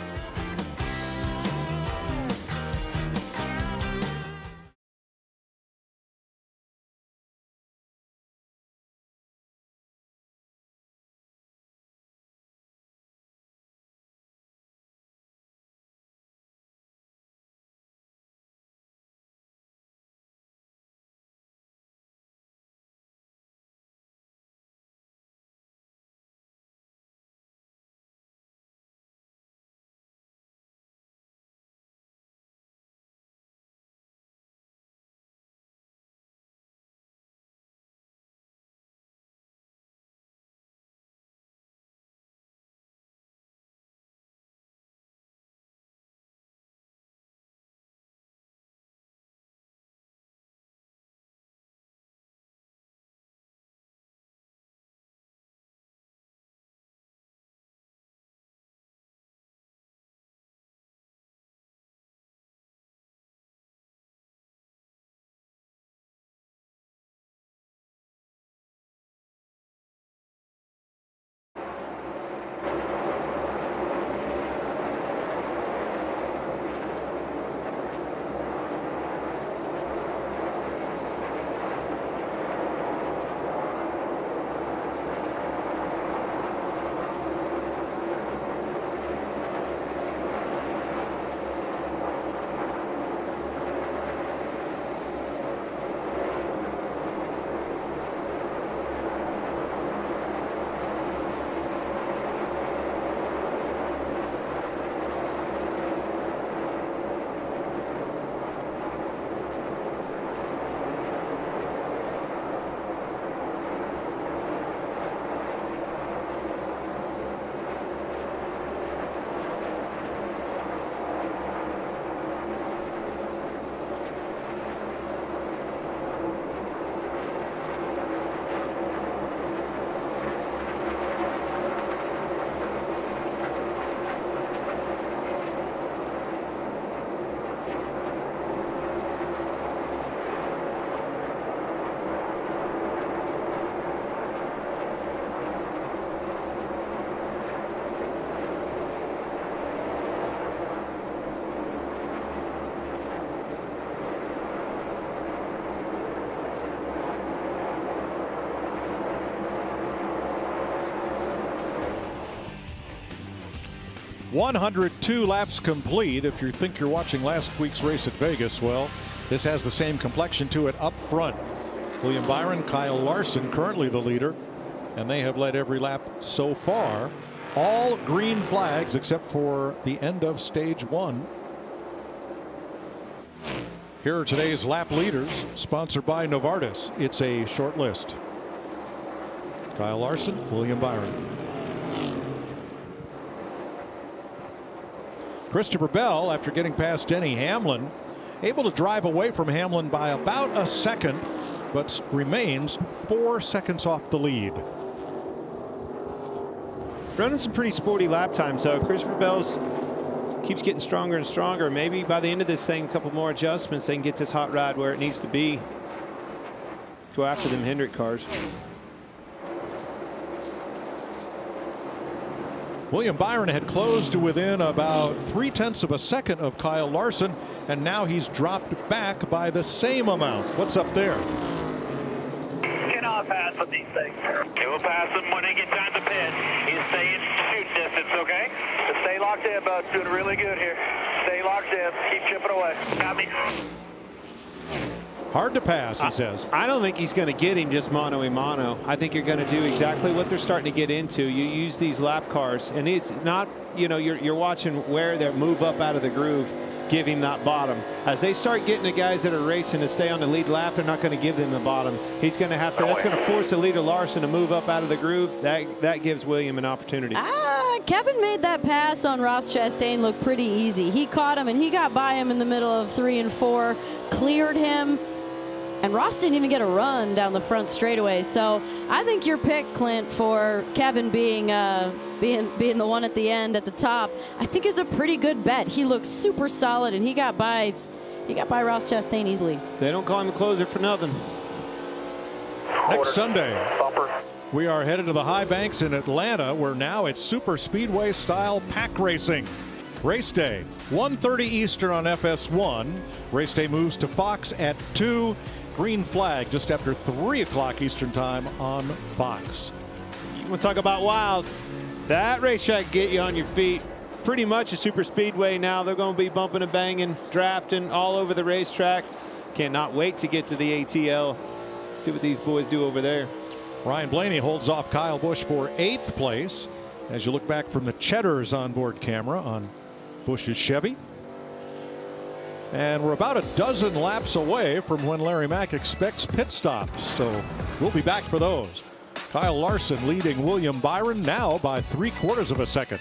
"102 laps complete." If you think you're watching last week's race at Vegas, well, this has the same complexion to it up front. William Byron, Kyle Larson currently the leader, and they have led every lap so far. All green flags except for the end of stage 1. Here are today's lap leaders, sponsored by Novartis. It's a short list. Kyle Larson, William Byron. Christopher Bell, after getting past Denny Hamlin, able to drive away from Hamlin by about a second, but remains 4 seconds off the lead. Running some pretty sporty lap times, though. Christopher Bell's keeps getting stronger and stronger. Maybe by the end of this thing, a couple more adjustments, they can get this hot rod where it needs to be. Go after them Hendrick cars. William Byron had closed to within about 0.3 of a second of Kyle Larson, and now he's dropped back by the same amount. What's up there? Cannot pass with these things. He will pass him when he gets down to pit. He's staying shoot distance, okay? Just stay locked in, bud. Doing really good here. Stay locked in. Keep chipping away. Got me. Hard to pass, he says. I don't think he's going to get him just mano-a-mano. I think you're going to do exactly what they're starting to get into. You use these lap cars, and it's not, you know, you're watching where they move up out of the groove, give him that bottom. As they start getting the guys that are racing to stay on the lead lap, they're not going to give them the bottom. He's going to have to, that's going to force the leader Larson to move up out of the groove. That gives William an opportunity. Kevin made that pass on Ross Chastain look pretty easy. He caught him, and he got by him in the middle of 3 and 4, cleared him. And Ross didn't even get a run down the front straightaway. So I think your pick, Clint, for Kevin being the one at the end at the top, I think is a pretty good bet. He looks super solid, and he got by Ross Chastain easily. They don't call him a closer for nothing. Next Sunday, we are headed to the high banks in Atlanta, where now it's super speedway style pack racing. Race day, 1:30 Eastern on FS1. Race day moves to Fox at 2. Green flag just after 3 o'clock Eastern time on Fox. You want to talk about wild? That racetrack get you on your feet. Pretty much a super speedway now. They're going to be bumping and banging, drafting all over the racetrack. Cannot wait to get to the ATL. See what these boys do over there. Ryan Blaney holds off Kyle Busch for 8th place. As you look back from the Cheddar's onboard camera on Busch's Chevy. And we're about a dozen laps away from when Larry Mack expects pit stops, so we'll be back for those. Kyle Larson leading William Byron now by 3/4 of a second.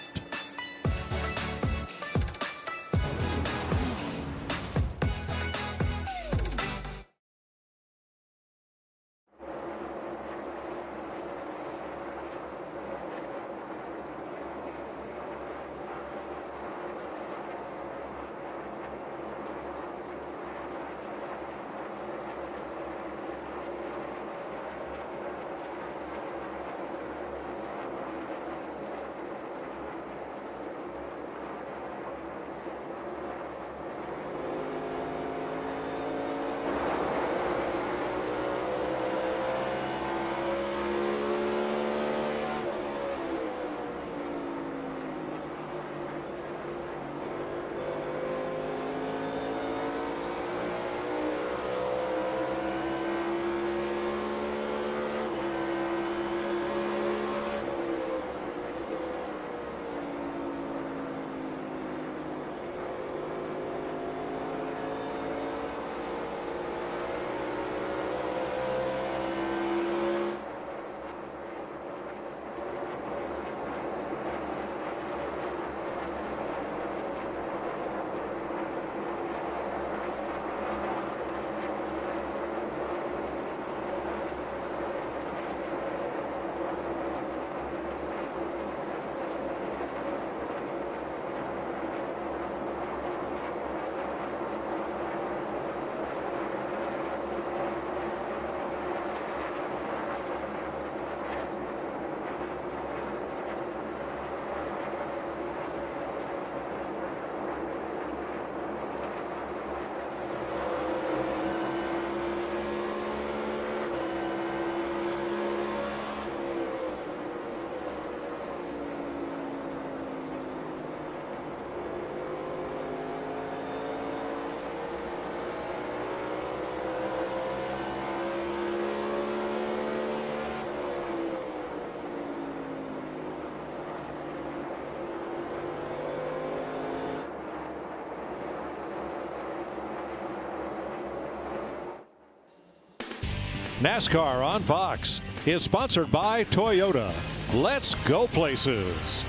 NASCAR on Fox is sponsored by Toyota. Let's go places.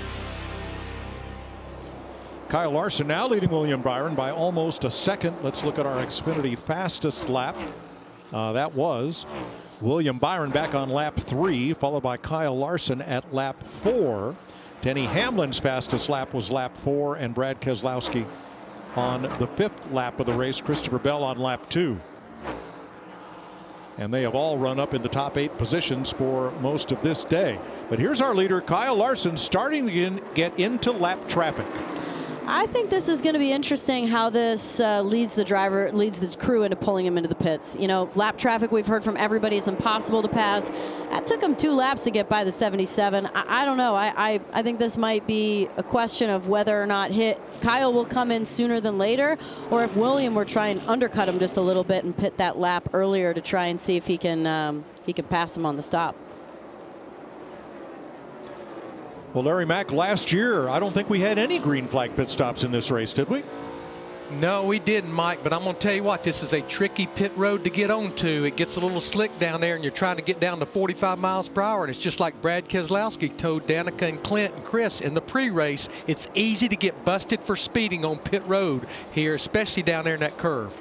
Kyle Larson now leading William Byron by almost a second. Let's look at our Xfinity fastest lap. That was William Byron back on lap 3, followed by Kyle Larson at lap 4. Denny Hamlin's fastest lap was lap 4, and Brad Keselowski on the 5th lap of the race. Christopher Bell on lap 2. And they have all run up in the top 8 positions for most of this day. But here's our leader, Kyle Larson, starting to get into lap traffic. I think this is going to be interesting how this leads the crew into pulling him into the pits. You know, lap traffic, we've heard from everybody, is impossible to pass. That took him 2 laps to get by the 77. I don't know. I think this might be a question of whether or not Kyle will come in sooner than later, or if William will try and undercut him just a little bit and pit that lap earlier to try and see if he can pass him on the stop. Well, Larry Mack, last year, I don't think we had any green flag pit stops in this race, did we? No, we didn't, Mike, but I'm going to tell you what, this is a tricky pit road to get onto. It gets a little slick down there, and you're trying to get down to 45 miles per hour, and it's just like Brad Keselowski told Danica and Clint and Chris in the pre-race. It's easy to get busted for speeding on pit road here, especially down there in that curve.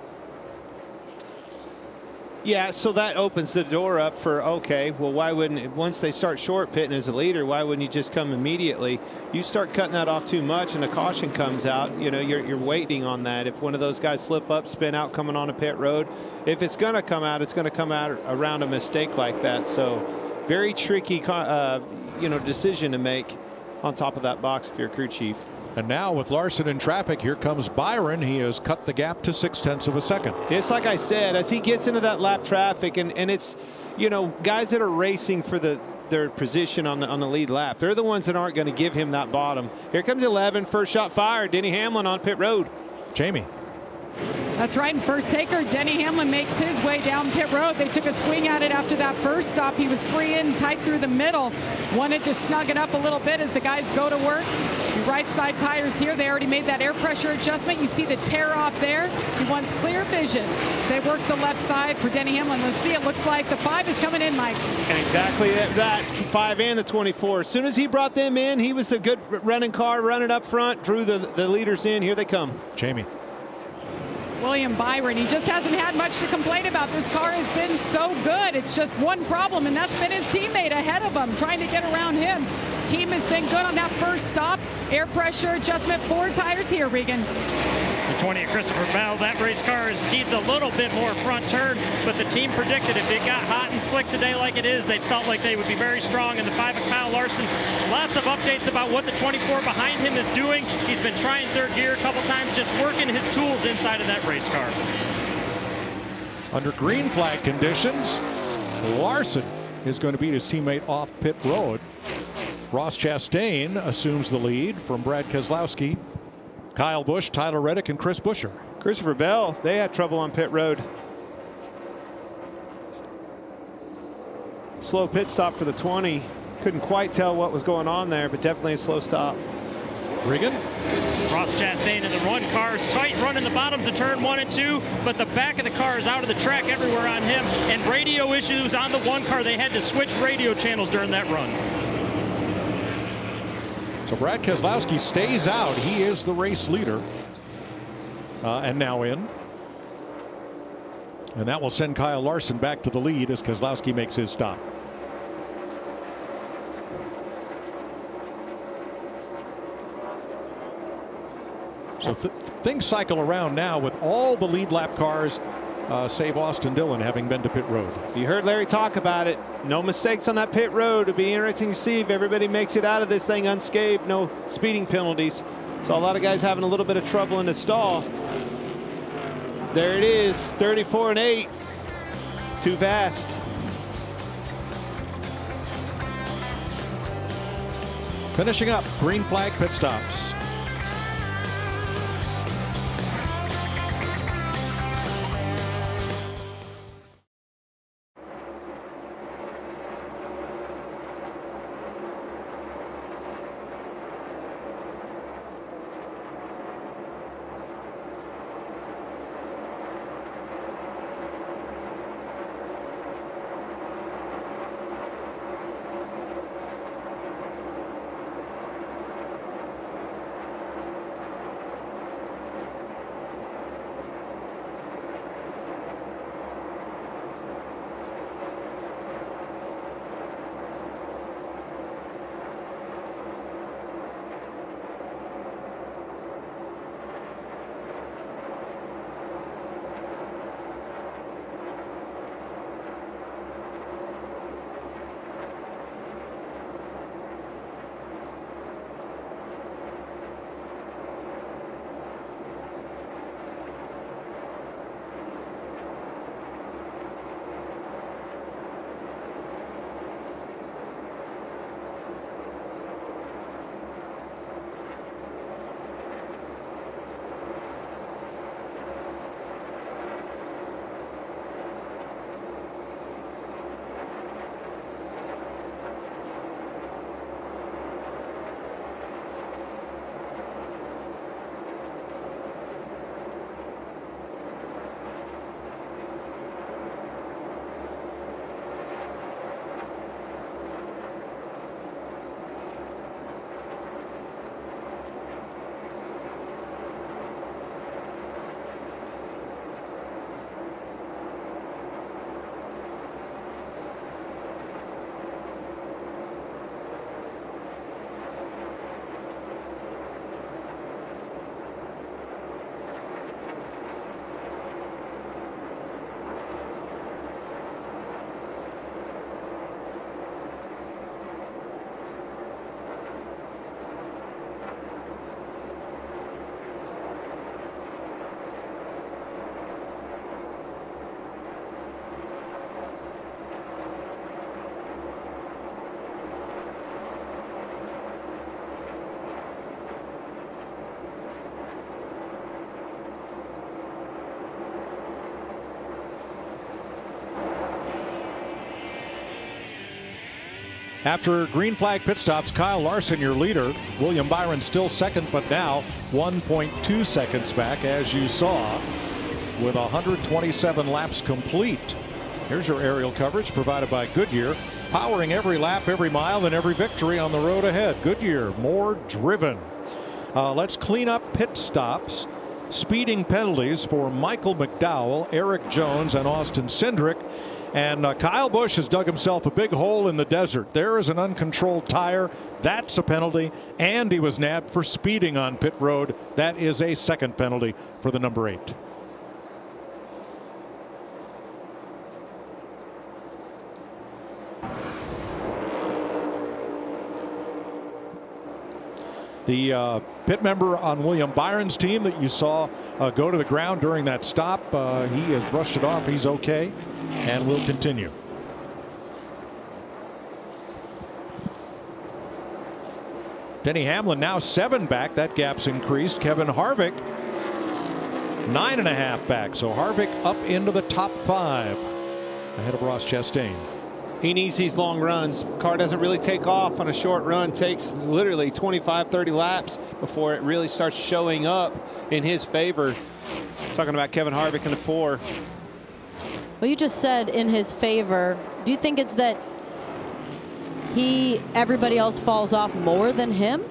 Yeah, so that opens the door up for, okay, well, why wouldn't, once they start short pitting as a leader, why wouldn't you just come immediately? You start cutting that off too much and a caution comes out, you know, you're waiting on that. If one of those guys slip up, spin out coming on a pit road, if it's going to come out, it's going to come out around a mistake like that. So very tricky, you know, decision to make on top of that box if you're a crew chief. And now with Larson in traffic, here comes Byron. He has cut the gap to 0.6 of a second. It's like I said, as he gets into that lap traffic, and it's, you know, guys that are racing for their position on the lead lap, they're the ones that aren't going to give him that bottom. Here comes 11, first shot fired. Denny Hamlin on pit road. Jamie. That's right, and first taker, Denny Hamlin makes his way down pit road. They took a swing at it after that first stop. He was free in tight through the middle. Wanted to snug it up a little bit as the guys go to work. The right side tires here, they already made that air pressure adjustment. You see the tear off there. He wants clear vision. They work the left side for Denny Hamlin. Let's see, it looks like the 5 is coming in, Mike. And exactly that 5 and the 24. As soon as he brought them in, he was the good running car, running up front, drew the leaders in. Here they come. Jamie. William Byron, he just hasn't had much to complain about. This car has been so good. It's just one problem, and that's been his teammate ahead of him, trying to get around him. Team has been good on that first stop. Air pressure adjustment, 4 tires here, Regan. The 20 of Christopher Bell, that race car needs a little bit more front turn, but the team predicted if it got hot and slick today like it is, they felt like they would be very strong. And the 5 of Kyle Larson, lots of updates about what the 24 behind him is doing. He's been trying third gear a couple times, just working his tools inside of that race car. Under green flag conditions, Larson is going to beat his teammate off pit road. Ross Chastain assumes the lead from Brad Keselowski, Kyle Busch, Tyler Reddick, and Chris Buescher. Christopher Bell, they had trouble on pit road. Slow pit stop for the 20. Couldn't quite tell what was going on there, but definitely a slow stop. Regan. Ross Chastain in the run car is tight, running the bottoms of turn 1 and 2, but the back of the car is out of the track everywhere on him, and radio issues on the 1 car. They had to switch radio channels during that run. So Brad Keselowski stays out. He is the race leader. And now in. And that will send Kyle Larson back to the lead as Keselowski makes his stop. So things cycle around now with all the lead lap cars, save Austin Dillon, having been to pit road. You heard Larry talk about it. No mistakes on that pit road. It'll be interesting to see if everybody makes it out of this thing unscathed. No speeding penalties. So a lot of guys having a little bit of trouble in the stall. There it is, 34 and 8. Too fast. Finishing up green flag pit stops. After green flag pit stops, Kyle Larson, your leader. William Byron still second, but now 1.2 seconds back, as you saw, with 127 laps complete. Here's your aerial coverage provided by Goodyear, powering every lap, every mile, and every victory on the road ahead. Goodyear, more driven. Let's clean up pit stops. Speeding penalties for Michael McDowell, Eric Jones, and Austin Hendrick. And Kyle Busch has dug himself a big hole in the desert. There is an uncontrolled tire. That's a penalty. And he was nabbed for speeding on pit road. That is a second penalty for the number 8. The pit member on William Byron's team that you saw go to the ground during that stop, he has brushed it off. He's okay and will continue. Denny Hamlin now 7 back. That gap's increased. Kevin Harvick 9.5 back. So Harvick up into the top 5 ahead of Ross Chastain. He needs these long runs. Car doesn't really take off on a short run. Takes literally 25, 30 laps before it really starts showing up in his favor. Talking about Kevin Harvick in the 4. Well, you just said in his favor. Do you think it's that everybody else falls off more than him?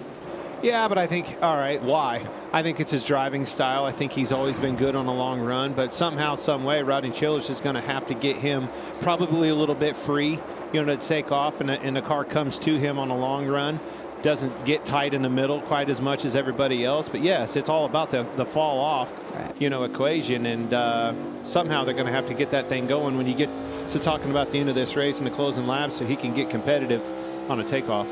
Yeah, but I think, all right, why? I think it's his driving style. I think he's always been good on a long run, but somehow, some way, Rodney Childers is going to have to get him probably a little bit free, to take off, and the car comes to him on a long run. Doesn't get tight in the middle quite as much as everybody else. But yes, it's all about the fall off, equation, and somehow they're going to have to get that thing going when you get to talking about the end of this race and the closing laps, so he can get competitive on a takeoff.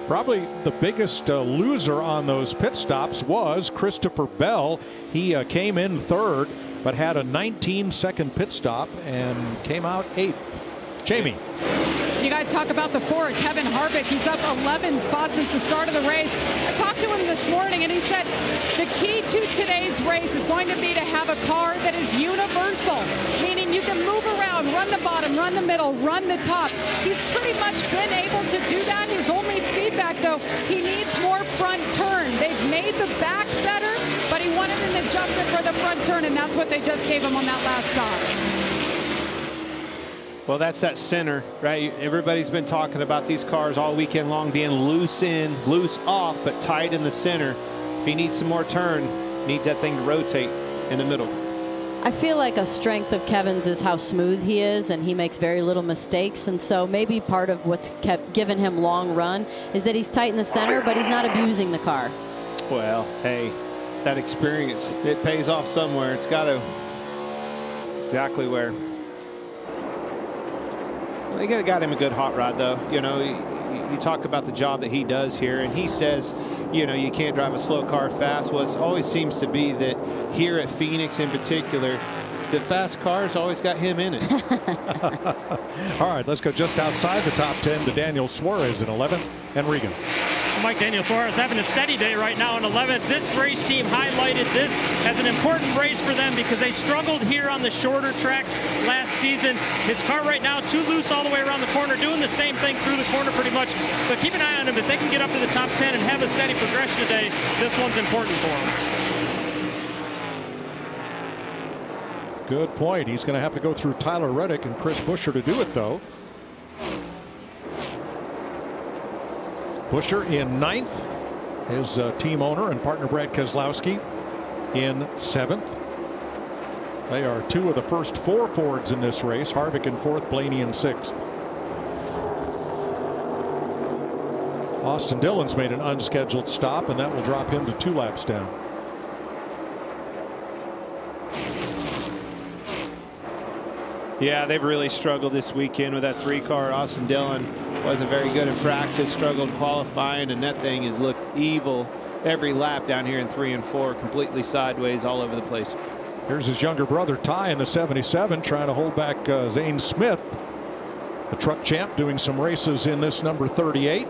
Probably the biggest loser on those pit stops was Christopher Bell. He came in 3rd, but had a 19-second pit stop and came out 8th. Jamie. You guys talk about the 4, Kevin Harvick. He's up 11 spots since the start of the race. I talked to him this morning, and he said the key to today's race is going to be to have a car that is universal, meaning you can move around, run the bottom, run the middle, run the top. He's pretty much been able to do that. His only feedback, though, he needs more front turn. They've made the back better, but he wanted an adjustment for the front turn, and that's what they just gave him on that last stop. Well, that's that center, right? Everybody's been talking about these cars all weekend long being loose in, loose off, but tight in the center. If he needs some more turn, needs that thing to rotate in the middle. I feel like a strength of Kevin's is how smooth he is, and he makes very little mistakes. And so maybe part of what's kept giving him long run is that he's tight in the center, but he's not abusing the car. Well, hey, that experience, it pays off somewhere. It's got to. Exactly where. They got him a good hot rod, though. You talk about the job that he does here, and he says, you can't drive a slow car fast. Well, it always seems to be that here at Phoenix in particular, the fast cars always got him in it. All right, let's go just outside the top 10 to Daniel Suarez in 11th and Regan. Mike, Daniel Suarez having a steady day right now in 11th. This race team highlighted this as an important race for them because they struggled here on the shorter tracks last season. His car right now too loose all the way around the corner, doing the same thing through the corner pretty much. But keep an eye on him. If they can get up to the top 10 and have a steady progression today, this one's important for him. Good point. He's going to have to go through Tyler Reddick and Chris Buescher to do it, though. Buescher in 9th. His team owner and partner Brad Keselowski in 7th. They are 2 of the first 4 Fords in this race. Harvick in 4th, Blaney in 6th. Austin Dillon's made an unscheduled stop, and that will drop him to 2 laps down. Yeah, they've really struggled this weekend with that 3-car. Austin Dillon wasn't very good in practice, struggled qualifying, and that thing has looked evil every lap down here in 3 and 4, completely sideways all over the place. Here's his younger brother Ty in the 77 trying to hold back Zane Smith, the truck champ, doing some races in this number 38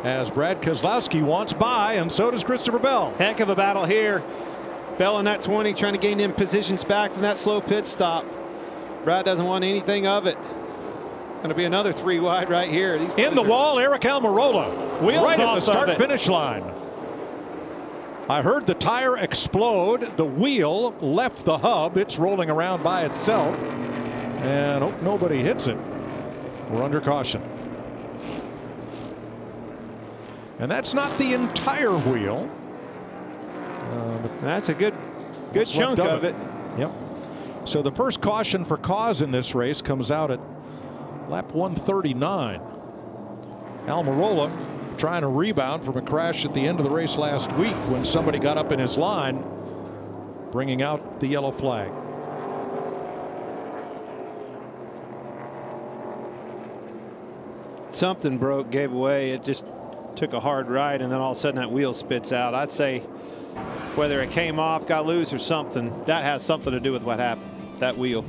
as Brad Keselowski wants by, and so does Christopher Bell. Heck of a battle here. Bell in that 20 trying to gain them positions back from that slow pit stop. Brad doesn't want anything of it. Going to be another 3 wide right here. In the wall, Eric Almirola. Right at the start-finish line. I heard the tire explode. The wheel left the hub. It's rolling around by itself. And hope nobody hits it. We're under caution. And that's not the entire wheel. That's a good chunk of it. Yep. So the first caution for cause in this race comes out at lap 139. Almirola trying to rebound from a crash at the end of the race last week when somebody got up in his line, bringing out the yellow flag. Something broke, gave away. It just took a hard ride, and then all of a sudden that wheel spits out. I'd say whether it came off, got loose, or something, that has something to do with what happened, that wheel.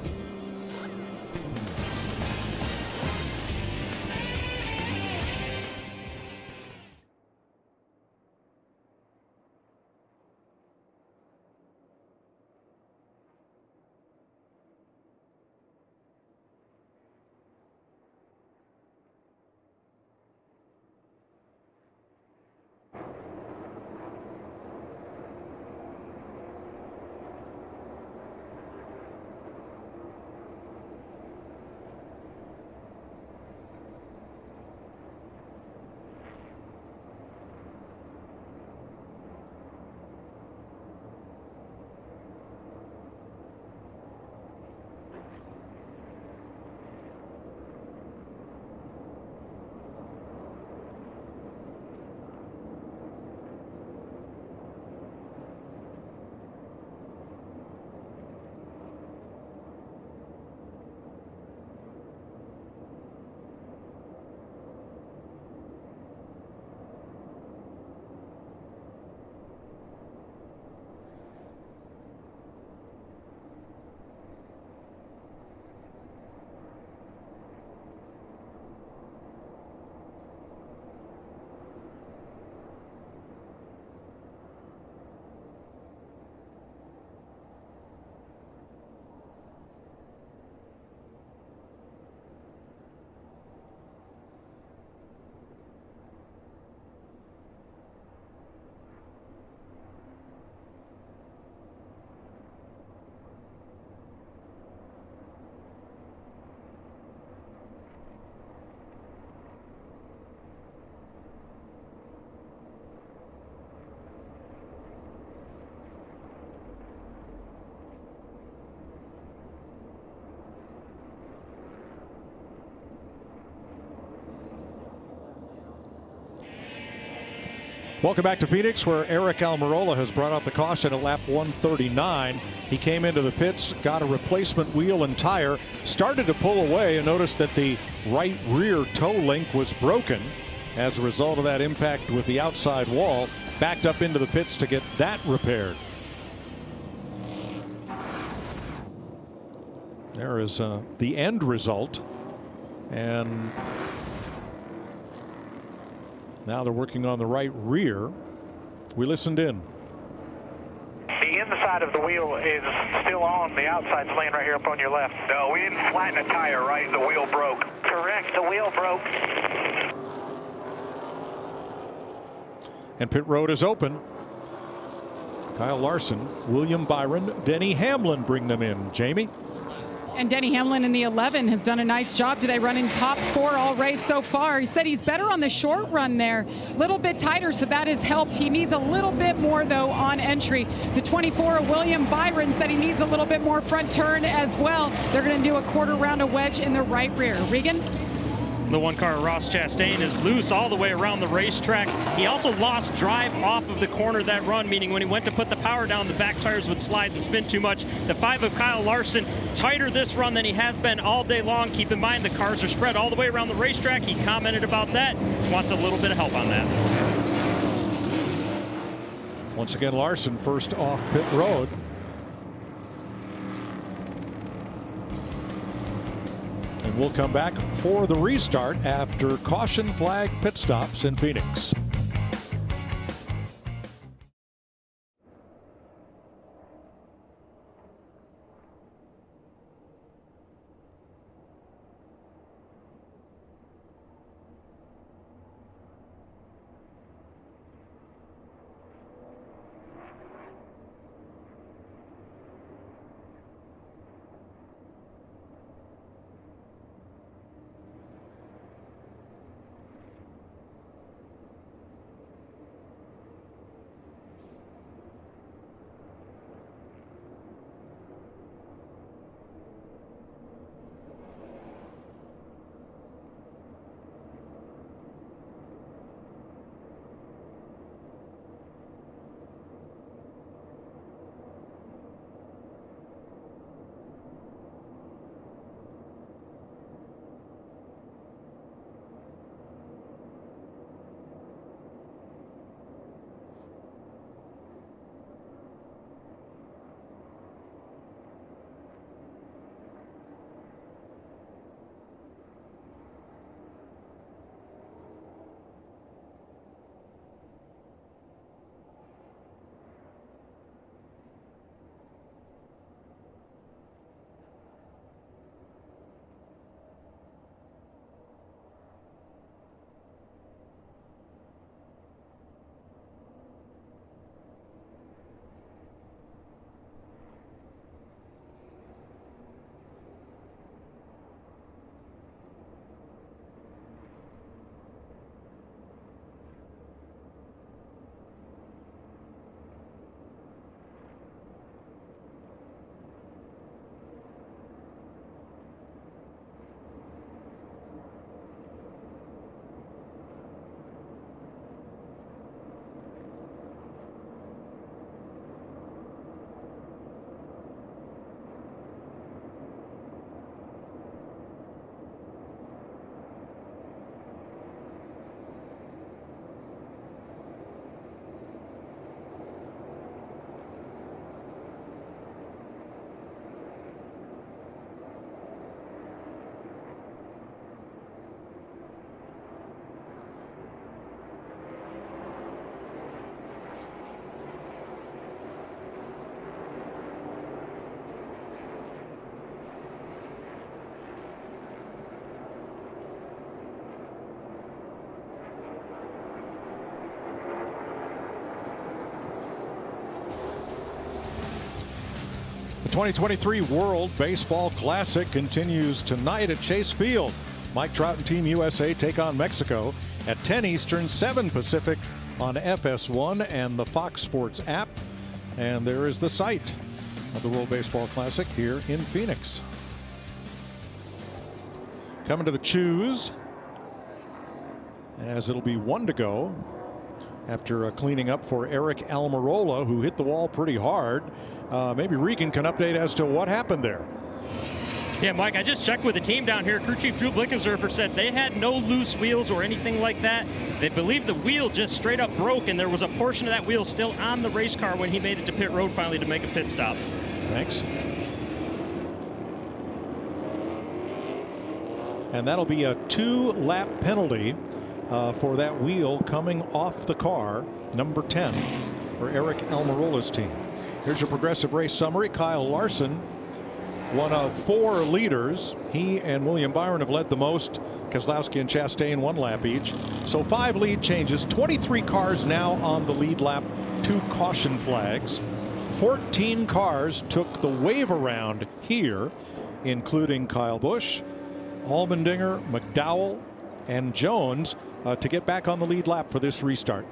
Welcome back to Phoenix, where Eric Almirola has brought out the caution at lap 139. He came into the pits, got a replacement wheel and tire, started to pull away, and noticed that the right rear toe link was broken as a result of that impact with the outside wall. Backed up into the pits to get that repaired. There is the end result. And now they're working on the right rear. We listened in. The inside of the wheel is still on. The outside's laying right here up on your left. No, we didn't flatten the tire, right? The wheel broke. Correct, the wheel broke. And pit road is open. Kyle Larson, William Byron, Denny Hamlin bring them in. Jamie? And Denny Hamlin in the 11 has done a nice job today, running top 4 all race so far. He said he's better on the short run there, a little bit tighter, so that has helped. He needs a little bit more, though, on entry. The 24, William Byron, said he needs a little bit more front turn as well. They're going to do a quarter round of wedge in the right rear. Regan? The one car, Ross Chastain, is loose all the way around the racetrack. He also lost drive off of the corner that run, meaning when he went to put the power down, the back tires would slide and spin too much. The 5 of Kyle Larson, tighter this run than he has been all day long. Keep in mind, the cars are spread all the way around the racetrack. He commented about that, wants a little bit of help on that. Once again, Larson first off pit road. And we'll come back for the restart after caution flag pit stops in Phoenix. 2023 World Baseball Classic continues tonight at Chase Field. Mike Trout and Team USA take on Mexico at 10 Eastern, 7 Pacific on FS1 and the Fox Sports app. And there is the site of the World Baseball Classic here in Phoenix. Coming to the choose, as it'll be 1 to go after cleaning up for Eric Almirola, who hit the wall pretty hard. Maybe Regan can update as to what happened there. Yeah, Mike, I just checked with the team down here. Crew Chief Drew Blickensderfer said they had no loose wheels or anything like that. They believe the wheel just straight up broke, and there was a portion of that wheel still on the race car when he made it to pit road finally to make a pit stop. Thanks. And that'll be a 2-lap penalty for that wheel coming off the car, number 10, for Eric Almirola's team. Here's your Progressive race summary. Kyle Larson, one of 4 leaders. He and William Byron have led the most. Keselowski and Chastain 1 lap each. So 5 lead changes. 23 cars now on the lead lap. 2 caution flags. 14 cars took the wave around here, including Kyle Busch, Allmendinger, McDowell, and Jones to get back on the lead lap for this restart.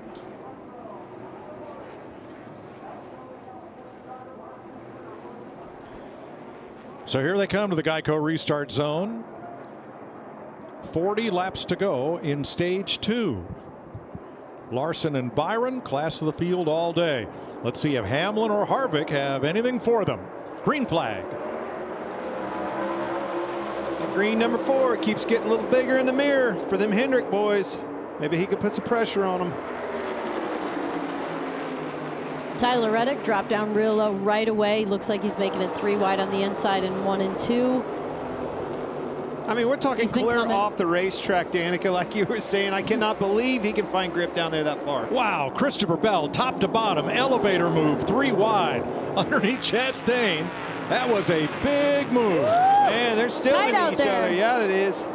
So here they come to the Geico restart zone. 40 laps to go in stage 2. Larson and Byron, class of the field all day. Let's see if Hamlin or Harvick have anything for them. Green flag. Green number 4 keeps getting a little bigger in the mirror for them Hendrick boys. Maybe he could put some pressure on them. Tyler Reddick dropped down real low right away. Looks like he's making it 3 wide on the inside and 1 and 2. I mean, we're talking clear off the racetrack, Danica, like you were saying. I cannot believe he can find grip down there that far. Wow, Christopher Bell, top to bottom, elevator move, 3 wide underneath Chastain. That was a big move. Woo! Man, they're still tight hitting out each there. other. Yeah, it is.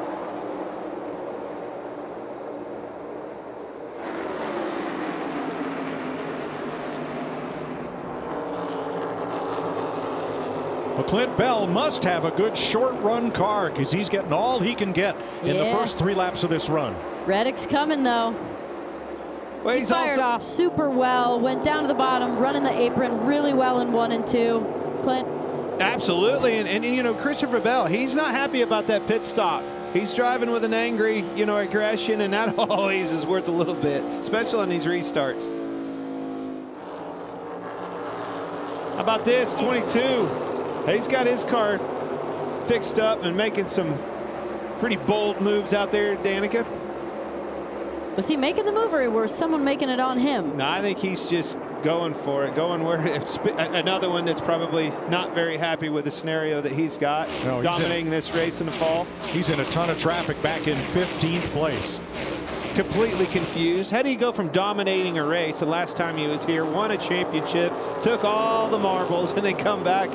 Well, Clint Bell must have a good short run car because he's getting all he can get in the first 3 laps of this run. Reddick's coming though. Well, he fired off super well, went down to the bottom, running the apron really well in 1 and 2. Clint. Absolutely, and you know, Christopher Bell, he's not happy about that pit stop. He's driving with an angry, you know, aggression, and that always is worth a little bit, especially on these restarts. How about this, 22? He's got his car fixed up and making some pretty bold moves out there, Danica. Was he making the move, or was someone making it on him? No, I think he's just going for it, going where it's another one that's probably not very happy with the scenario that he's got, dominating this race in the fall. He's in a ton of traffic back in 15th place. Completely confused. How do you go from dominating a race the last time he was here, won a championship, took all the marbles, and then come back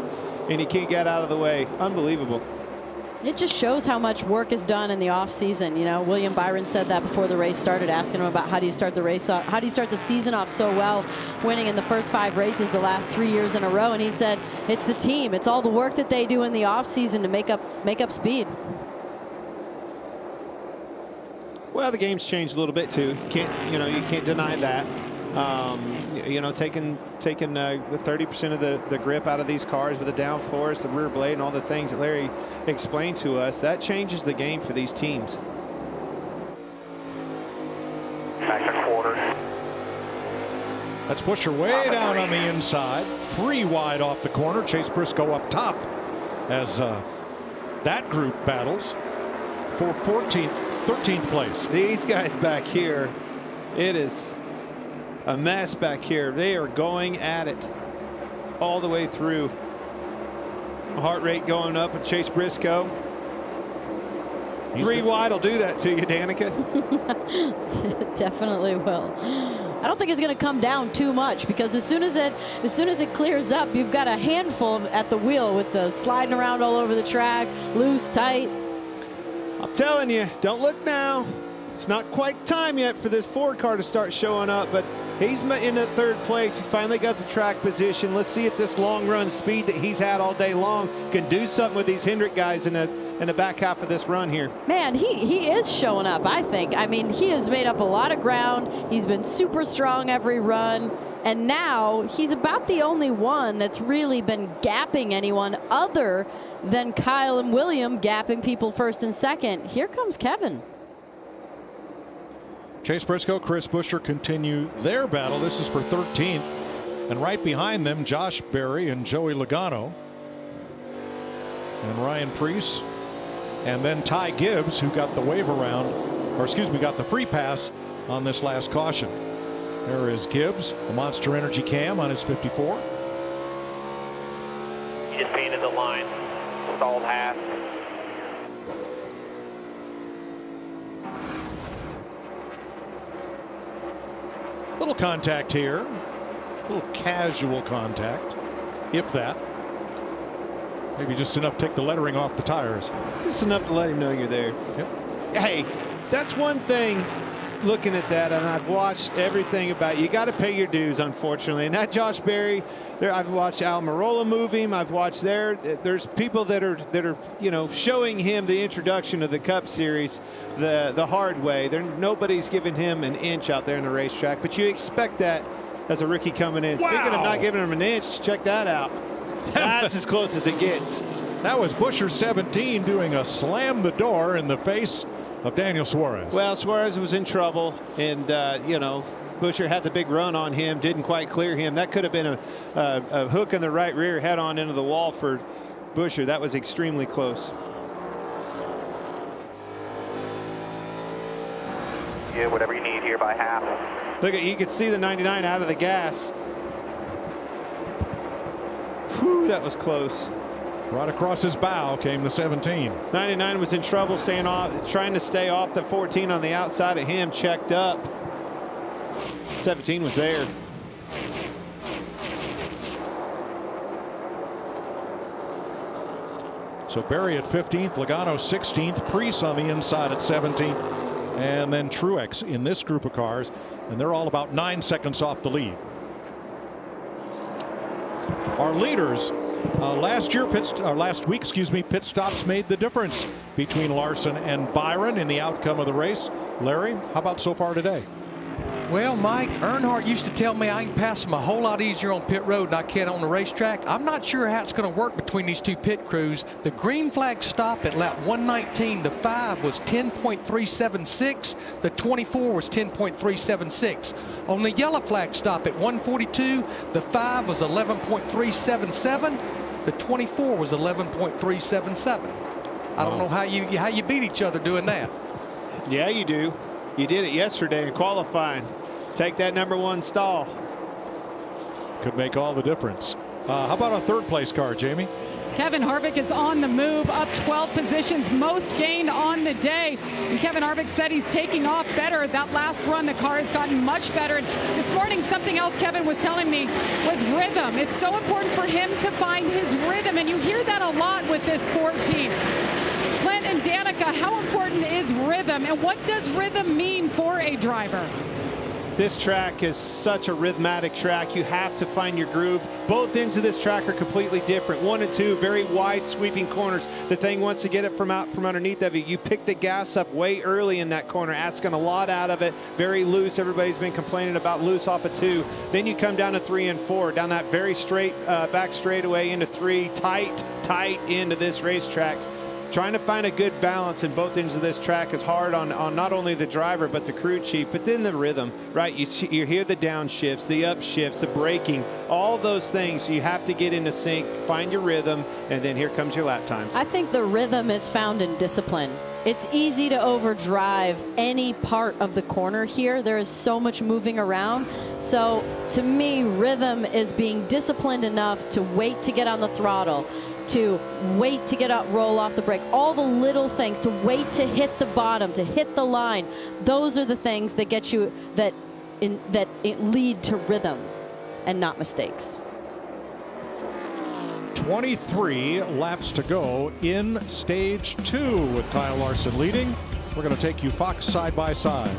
and he can't get out of the way? Unbelievable. It just shows how much work is done in the off season. You know, William Byron said that before the race started, asking him about how do you start the race off, how do you start the season off so well, winning in the first 5 races the last 3 years in a row. And he said it's the team, it's all the work that they do in the off season to make up speed. Well, the game's changed a little bit too. You can't deny that. You know, taking the 30% of the grip out of these cars with the downforce, the rear blade, and all the things that Larry explained to us, that changes the game for these teams. Back a quarter. Let's push her way down on the inside. 3 wide off the corner. Chase Briscoe up top as that group battles for 13th place. These guys back here, it is a mess back here. They are going at it all the way through. Heart rate going up with Chase Briscoe. 3 wide will do that to you, Danica. Definitely will. I don't think it's going to come down too much, because as soon as it clears up, you've got a handful at the wheel with the sliding around all over the track, loose, tight. I'm telling you, don't look now. It's not quite time yet for this Ford car to start showing up, but he's in the 3rd place. He's finally got the track position. Let's see if this long run speed that he's had all day long can do something with these Hendrick guys in the back half of this run here. Man, he is showing up, I think. I mean, he has made up a lot of ground. He's been super strong every run. And now he's about the only one that's really been gapping anyone other than Kyle and William gapping people 1st and 2nd. Here comes Kevin. Chase Briscoe, Chris Buescher continue their battle. This is for 13th. And right behind them, Josh Berry and Joey Logano. And Ryan Preece. And then Ty Gibbs, who got the wave around, or excuse me, got the free pass on this last caution. There is Gibbs, the Monster Energy cam on his 54. You just painted the line, stalled half. Little contact here, a little casual contact, if that. Maybe just enough to take the lettering off the tires. Just enough to let him know you're there. Yep. Hey, that's one thing. Looking at that, and I've watched everything about it. You got to pay your dues, unfortunately. And that Josh Berry, I've watched Almirola move him. I've watched there's people that are showing him the introduction of the Cup Series the hard way. Nobody's giving him an inch out there in the racetrack, but you expect that as a rookie coming in. Wow. Speaking of not giving him an inch, check that out. That's as close as it gets. That was Buescher 17 doing a slam the door in the face of Daniel Suarez. Well, Suarez was in trouble, and Buescher had the big run on him, didn't quite clear him. That could have been a hook in the right rear, head on into the wall for Buescher. That was extremely close. Yeah, whatever you need here by half. Look at, you could see the 99 out of the gas. Whew, that was close. Right across his bow came the 17. 99 was in trouble, trying to stay off the 14 on the outside of him, checked up. 17 was there. So Berry at 15th, Logano 16th, Preece on the inside at 17th, and then Truex in this group of cars, and they're all about 9 seconds off the lead. Our leaders last week, pit stops made the difference between Larson and Byron in the outcome of the race. Larry, how about so far today? Well, Mike, Earnhardt used to tell me I can pass them a whole lot easier on pit road than I can on the racetrack. I'm not sure how it's going to work between these two pit crews. The green flag stop at lap 119, the 5 was 10.376. The 24 was 10.376. On the yellow flag stop at 142, the 5 was 11.377. The 24 was 11.377. I don't know how you beat each other doing that. Yeah, you do. You did it yesterday in qualifying. Take that #1 stall. Could make all the difference. How about a 3rd place car, Jamie? Kevin Harvick is on the move, up 12 positions, most gained on the day. And Kevin Harvick said he's taking off better. That last run, the car has gotten much better. And this morning, something else Kevin was telling me was rhythm. It's so important for him to find his rhythm, and you hear that a lot with this Ford team. Clint and Danica, how important is rhythm, and what does rhythm mean for a driver? This track is such a rhythmatic track. You have to find your groove. Both ends of this track are completely different. 1 and 2, very wide sweeping corners. The thing wants to get it from underneath of you. You pick the gas up way early in that corner, asking a lot out of it. Very loose. Everybody's been complaining about loose off of 2. Then you come down to 3 and 4, down that very straight back straightaway into 3, tight into this racetrack. Trying to find a good balance in both ends of this track is hard on not only the driver but the crew chief, but then the rhythm, right? You hear the downshifts, the upshifts, the braking, all those things. You have to get into sync, find your rhythm, and then here comes your lap times. I think the rhythm is found in discipline. It's easy to overdrive any part of the corner here. There is so much moving around. So to me, rhythm is being disciplined enough to wait to get on the throttle, to wait to roll off the brake, all the little things, to wait to hit the bottom, to hit the line. Those are the things that get you that lead to rhythm and not mistakes. 23 laps to go in stage 2 with Kyle Larson leading. We're going to take you Fox side by side.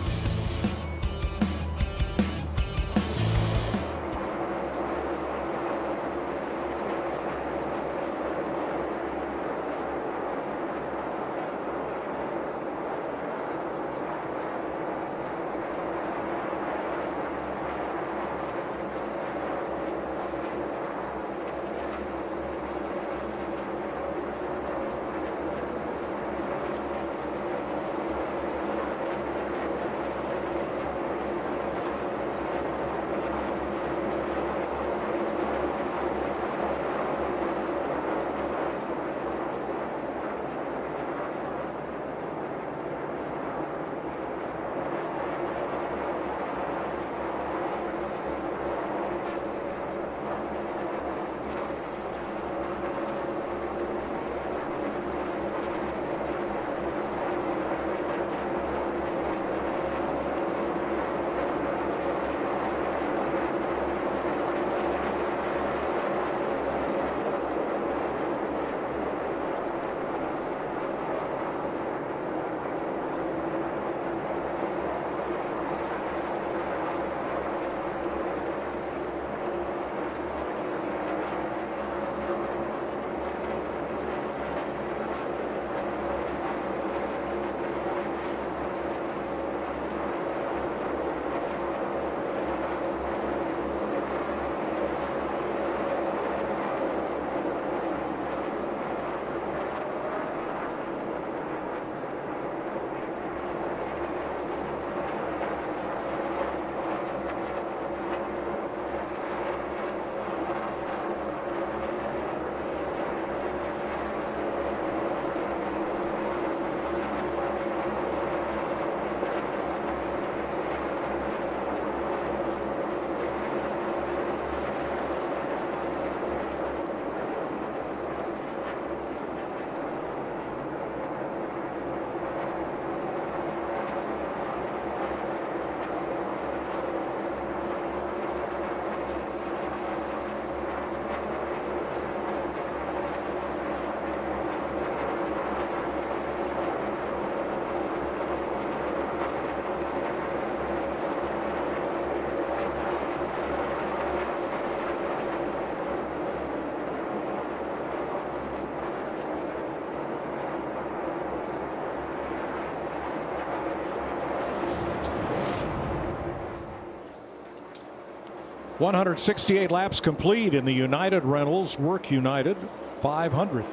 .168 laps complete in the United Rentals Work United 500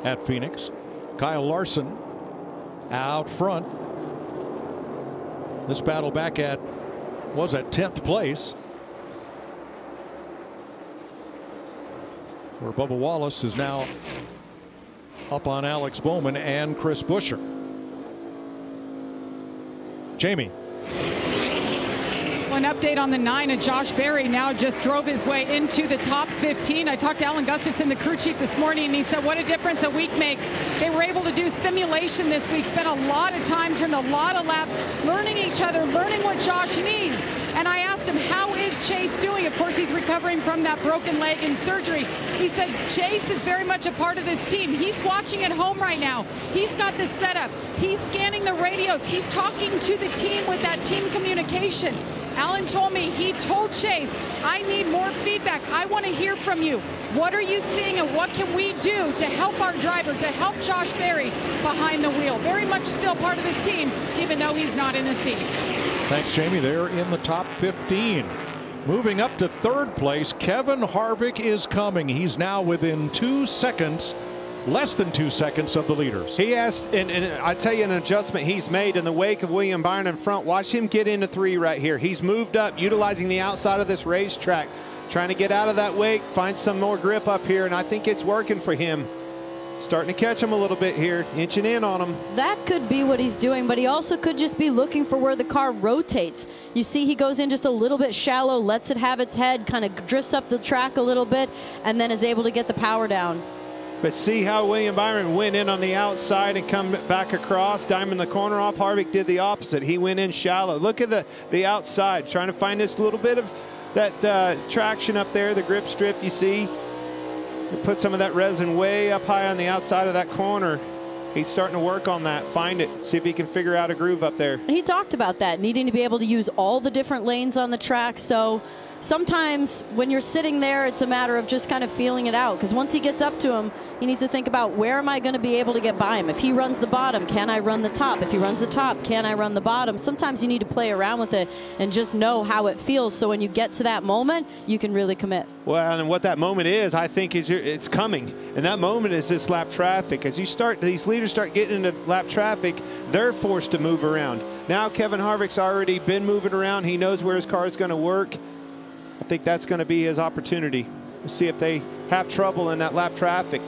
at Phoenix. Kyle Larson out front. This battle back at 10th place, where Bubba Wallace is now up on Alex Bowman and Chris Buescher. Jamie. An update on the 9 of Josh Berry now just drove his way into the top 15. I talked to Alan Gustafson, the crew chief, this morning, and he said what a difference a week makes. They were able to do simulation this week, spent a lot of time, turned a lot of laps, learning each other, learning what Josh needs. And I asked him, how is Chase doing? Of course, he's recovering from that broken leg and surgery. He said Chase is very much a part of this team. He's watching at home right now. He's got this set up. He's scanning the radios. He's talking to the team with that team communication. Alan told me, he told Chase, I need more feedback. I want to hear from you. What are you seeing and what can we do to help our driver, to help Josh Berry behind the wheel? Very much still part of this team, even though he's not in the seat. Thanks, Jamie. They're in the top 15. Moving up to third place, Kevin Harvick is coming. He's now within 2 seconds, less than 2 seconds of the leaders. He has, and I tell you, an adjustment he's made in the wake of William Byron in front. Watch him get into 3 right here. He's moved up, utilizing the outside of this racetrack, trying to get out of that wake, find some more grip up here, and I think it's working for him. Starting to catch him a little bit here, inching in on him. That could be what he's doing, but he also could just be looking for where the car rotates. You see he goes in just a little bit shallow, lets it have its head, kind of drifts up the track a little bit, and then is able to get the power down. But see how William Byron went in on the outside and come back across, diamond the corner off. Harvick did the opposite. He went in shallow. Look at the outside, trying to find this little bit of that traction up there, the grip strip you see. Put some of that resin way up high on the outside of that corner. He's starting to work on that, find it, see if he can figure out a groove up there. He talked about that, needing to be able to use all the different lanes on the track. So sometimes when you're sitting there, it's a matter of just kind of feeling it out. Because once he gets up to him, he needs to think about, where am I going to be able to get by him? If he runs the bottom, can I run the top? If he runs the top, can I run the bottom? Sometimes you need to play around with it and just know how it feels. So when you get to that moment, you can really commit. Well, and what that moment is, I think, is it's coming. And that moment is this lap traffic. As these leaders start getting into lap traffic, they're forced to move around. Now Kevin Harvick's already been moving around. He knows where his car is going to work. I think that's going to be his opportunity. We'll see if they have trouble in that lap traffic.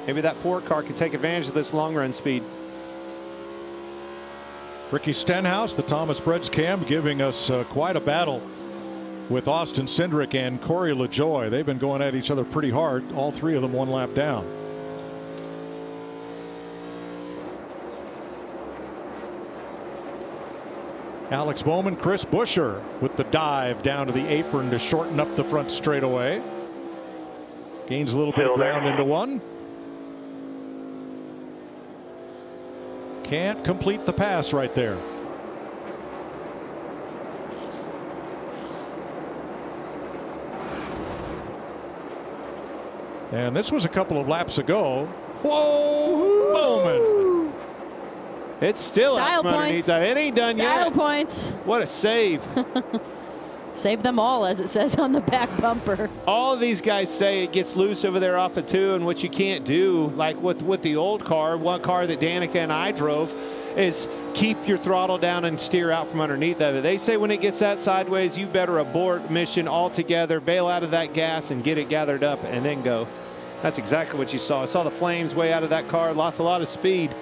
Maybe that Ford car can take advantage of this long run speed. Ricky Stenhouse, the Thomas Breads cam, giving us quite a battle with Austin Cindric and Corey LaJoie. They've been going at each other pretty hard. All three of them one lap down. Alex Bowman, Chris Buescher with the dive down to the apron to shorten up the front straightaway. Gains a little bit of ground into one. Can't complete the pass right there. And this was a couple of laps ago. Whoa, Bowman. It's still Style out from underneath that. It ain't done Style yet. points. What a save. Save them all, as it says on the back bumper. All of these guys say it gets loose over there off of 2, and what you can't do, like with the old car, one car that Danica and I drove, is keep your throttle down and steer out from underneath of it. They say when it gets that sideways, you better abort mission altogether, bail out of that gas and get it gathered up and then go. That's exactly what you saw. I saw the flames way out of that car, lost a lot of speed,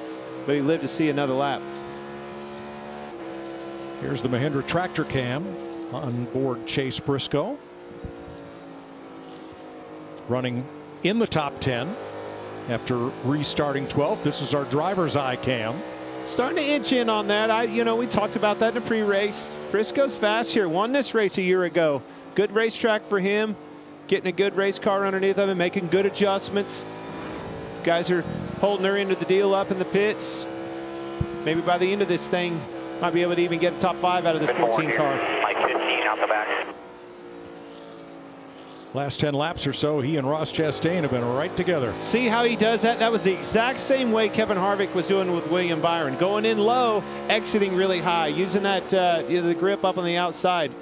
but he lived to see another lap. Here's the Mahindra tractor cam on board Chase Briscoe. Running in the top 10 after restarting 12th. This is our driver's eye cam. Starting to inch in on that. We talked about that in the pre-race. Briscoe's fast here. Won this race a year ago. Good racetrack for him. Getting a good race car underneath of him, making good adjustments. Guys are holding their end of the deal up in the pits. Maybe by the end of this thing, might be able to even get a top 5 out of this 14 car. Like 15 out the back. Last 10 laps or so, he and Ross Chastain have been right together. See how he does that? That was the exact same way Kevin Harvick was doing with William Byron. Going in low, exiting really high, using that the grip up on the outside.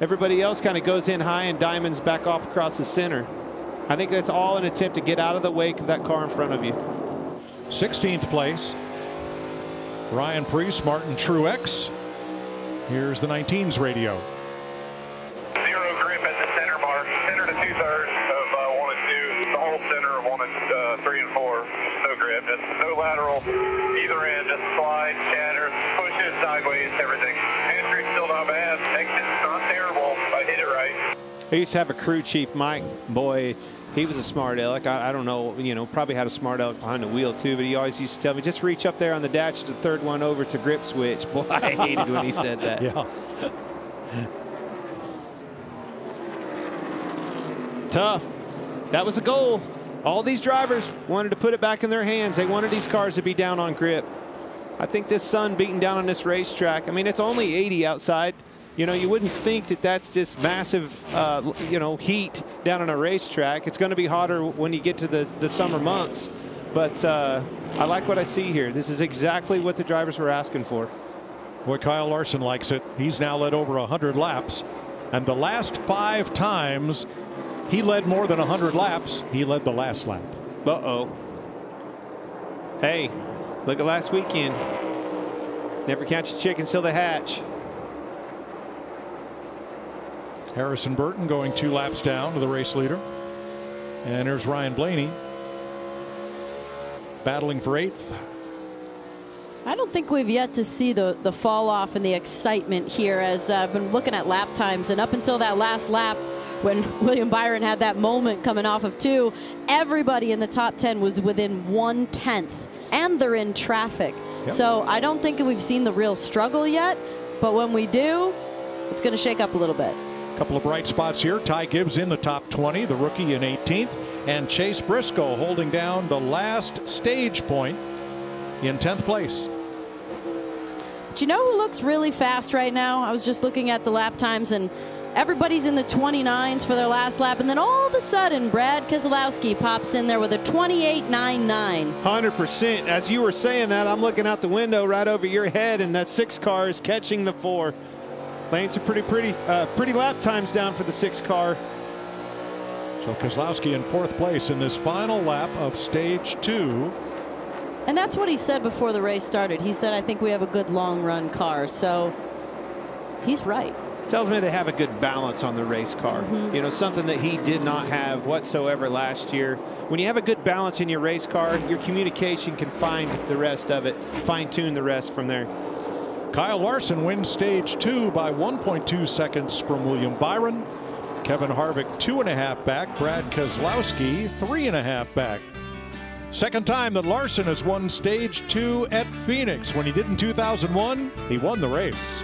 Everybody else kind of goes in high and diamonds back off across the center. I think that's all an attempt to get out of the wake of that car in front of you. 16th place. Ryan Preece, Martin Truex. Here's the 19's radio. Zero grip at the center mark. Center to 2/3 of 1 and 2. The whole center of 1 and 3 and 4. No grip. Just no lateral. Either end. Just slide, shatter, push it sideways, everything. Hendrick still not bad. Exit's not terrible. I hit it right. I used to have a crew chief, Mike. Boy, he was a smart aleck. I don't know, probably had a smart aleck behind the wheel too, but he always used to tell me, just reach up there on the dash, the third one over to grip switch. Boy, I hated when he said that. Yeah. Tough. That was the goal. All these drivers wanted to put it back in their hands. They wanted these cars to be down on grip. I think this sun beating down on this racetrack, I mean, it's only 80 outside. You wouldn't think that that's just massive, heat down on a racetrack. It's going to be hotter when you get to the summer months. But I like what I see here. This is exactly what the drivers were asking for. Boy, Kyle Larson likes it. He's now led over 100 laps. And the last 5 times he led more than 100 laps, he led the last lap. Uh-oh. Hey, look at last weekend. Never count your chickens till they hatch. Harrison Burton going 2 laps down to the race leader. And there's Ryan Blaney battling for 8th. I don't think we've yet to see the fall off and the excitement here, as I've been looking at lap times, and up until that last lap when William Byron had that moment coming off of 2, everybody in the top 10 was within 1/10, and they're in traffic. Yep. So I don't think we've seen the real struggle yet, but when we do, it's going to shake up a little bit. Couple of bright spots here. Ty Gibbs in the top 20, the rookie in 18th, and Chase Briscoe holding down the last stage point in 10th place. Do you know who looks really fast right now? I was just looking at the lap times, and everybody's in the 29s for their last lap, and then all of a sudden, Brad Keselowski pops in there with a 28.99. 100%. As you were saying that, I'm looking out the window right over your head, and that 6 car is catching the 4. Laying some pretty lap times down for the 6 car. So Keselowski in 4th place in this final lap of stage 2. And that's what he said before the race started. He said, I think we have a good long run car. So he's right. Tells me they have a good balance on the race car. You know, something that he did not have whatsoever last year. When you have a good balance in your race car, your communication can find the rest of it, fine-tune the rest from there. Kyle Larson wins stage 2 by 1.2 seconds from William Byron. Kevin Harvick 2.5 back. Brad Keselowski 3.5 back. Second time that Larson has won stage 2 at Phoenix. When he did in 2001, he won the race.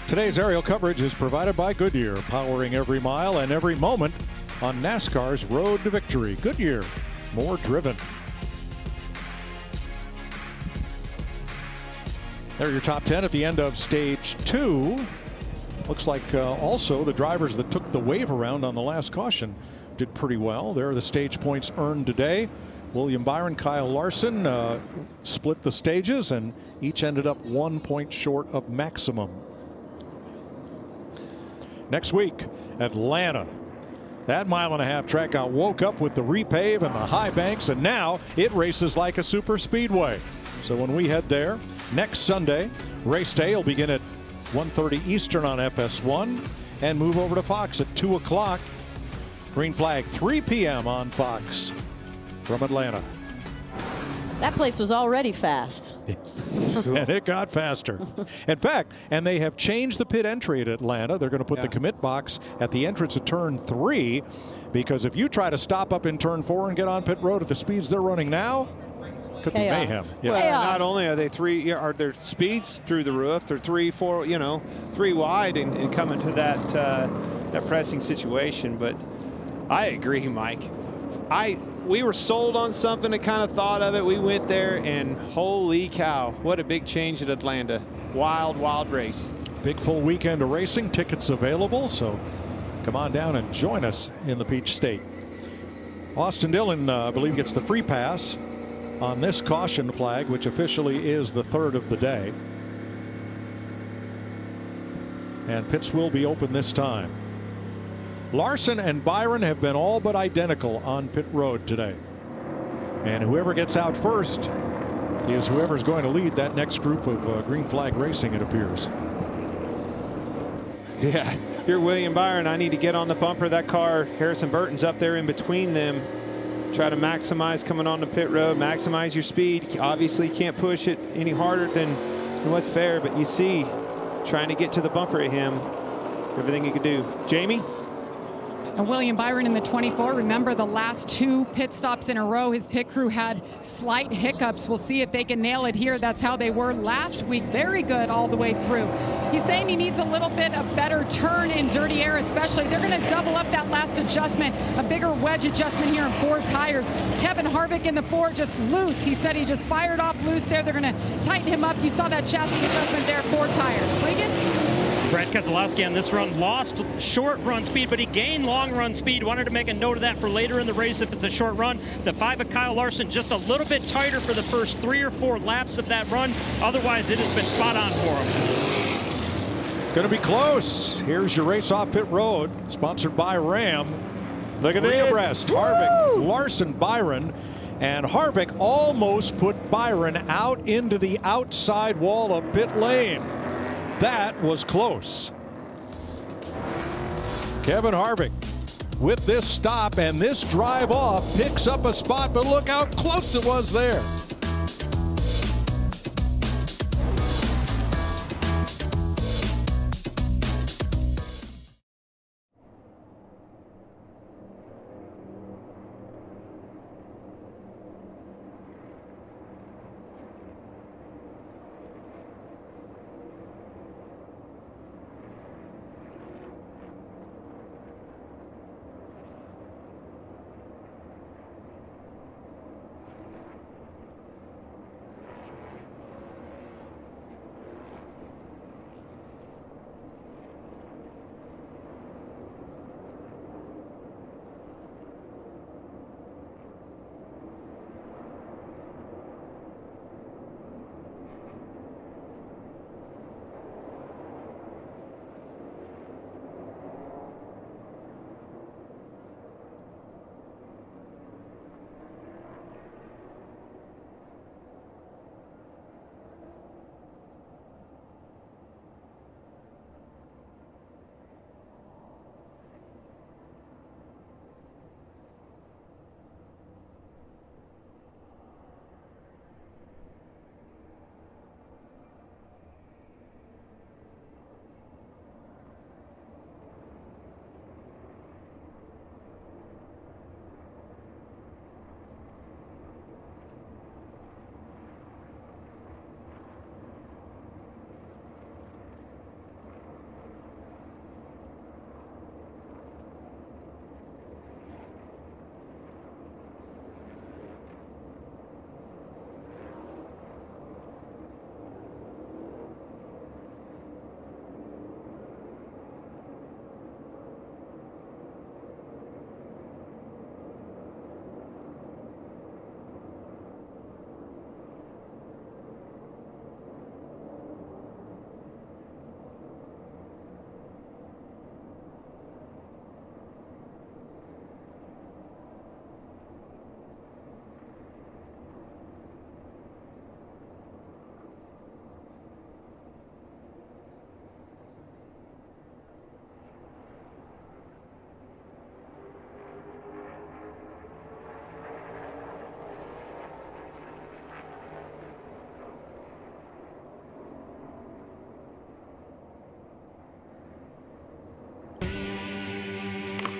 Today's aerial coverage is provided by Goodyear, powering every mile and every moment on NASCAR's road to victory. Goodyear, more driven. There are your top 10 at the end of stage 2. Looks like also the drivers that took the wave around on the last caution did pretty well. There are the stage points earned today. William Byron, Kyle Larson split the stages and each ended up 1 point short of maximum. Next week, Atlanta. That mile-and-a-half track got woke up with the repave and the high banks, and now it races like a super speedway. So when we head there next Sunday, race day will begin at 1:30 Eastern on FS1 and move over to Fox at 2 o'clock. Green flag 3 p.m. on Fox from Atlanta. That place was already fast. And it got faster. In fact, and they have changed the pit entry at Atlanta. They're going to put the commit box at the entrance of turn 3, because if you try to stop up in turn 4 and get on pit road at the speeds they're running now, could Chaos. be mayhem. Yeah. Well, not only are they are their speeds through the roof, they're 3, 4, 3 wide and coming to that that pressing situation. But I agree, Mike. We were sold on something and kind of thought of it. We went there, and holy cow, what a big change at Atlanta. Wild, wild race. Big full weekend of racing, tickets available, so come on down and join us in the Peach State. Austin Dillon, I believe, gets the free pass on this caution flag, which officially is the third of the day. And pits will be open this time. Larson and Byron have been all but identical on pit road today. And whoever gets out first is whoever's going to lead that next group of green flag racing, it appears. Yeah, if you're William Byron, I need to get on the bumper of that car. Harrison Burton's up there in between them. Try to maximize coming on the pit road, maximize your speed. Obviously, you can't push it any harder than what's fair, but you see, trying to get to the bumper of him, everything you could do. Jamie? And William Byron in the 24. Remember the last 2 pit stops in a row, his pit crew had slight hiccups. We'll see if they can nail it here. That's how they were last week. Very good all the way through. He's saying he needs a little bit of better turn in dirty air, especially. They're going to double up that last adjustment, a bigger wedge adjustment here in 4 tires. Kevin Harvick in the 4 just loose. He said he just fired off loose there. They're going to tighten him up. You saw that chassis adjustment there, 4 tires. Wiggins? Brad Keselowski on this run lost short run speed, but he gained long run speed. Wanted to make a note of that for later in the race if it's a short run. The 5 of Kyle Larson just a little bit tighter for the first 3 or 4 laps of that run. Otherwise, it has been spot on for him. Going to be close. Here's your race off pit road, sponsored by Ram. Look at this. Abreast, Harvick, Larson, Byron, and Harvick almost put Byron out into the outside wall of pit lane. That was close. Kevin Harvick with this stop and this drive off picks up a spot, but look how close it was there.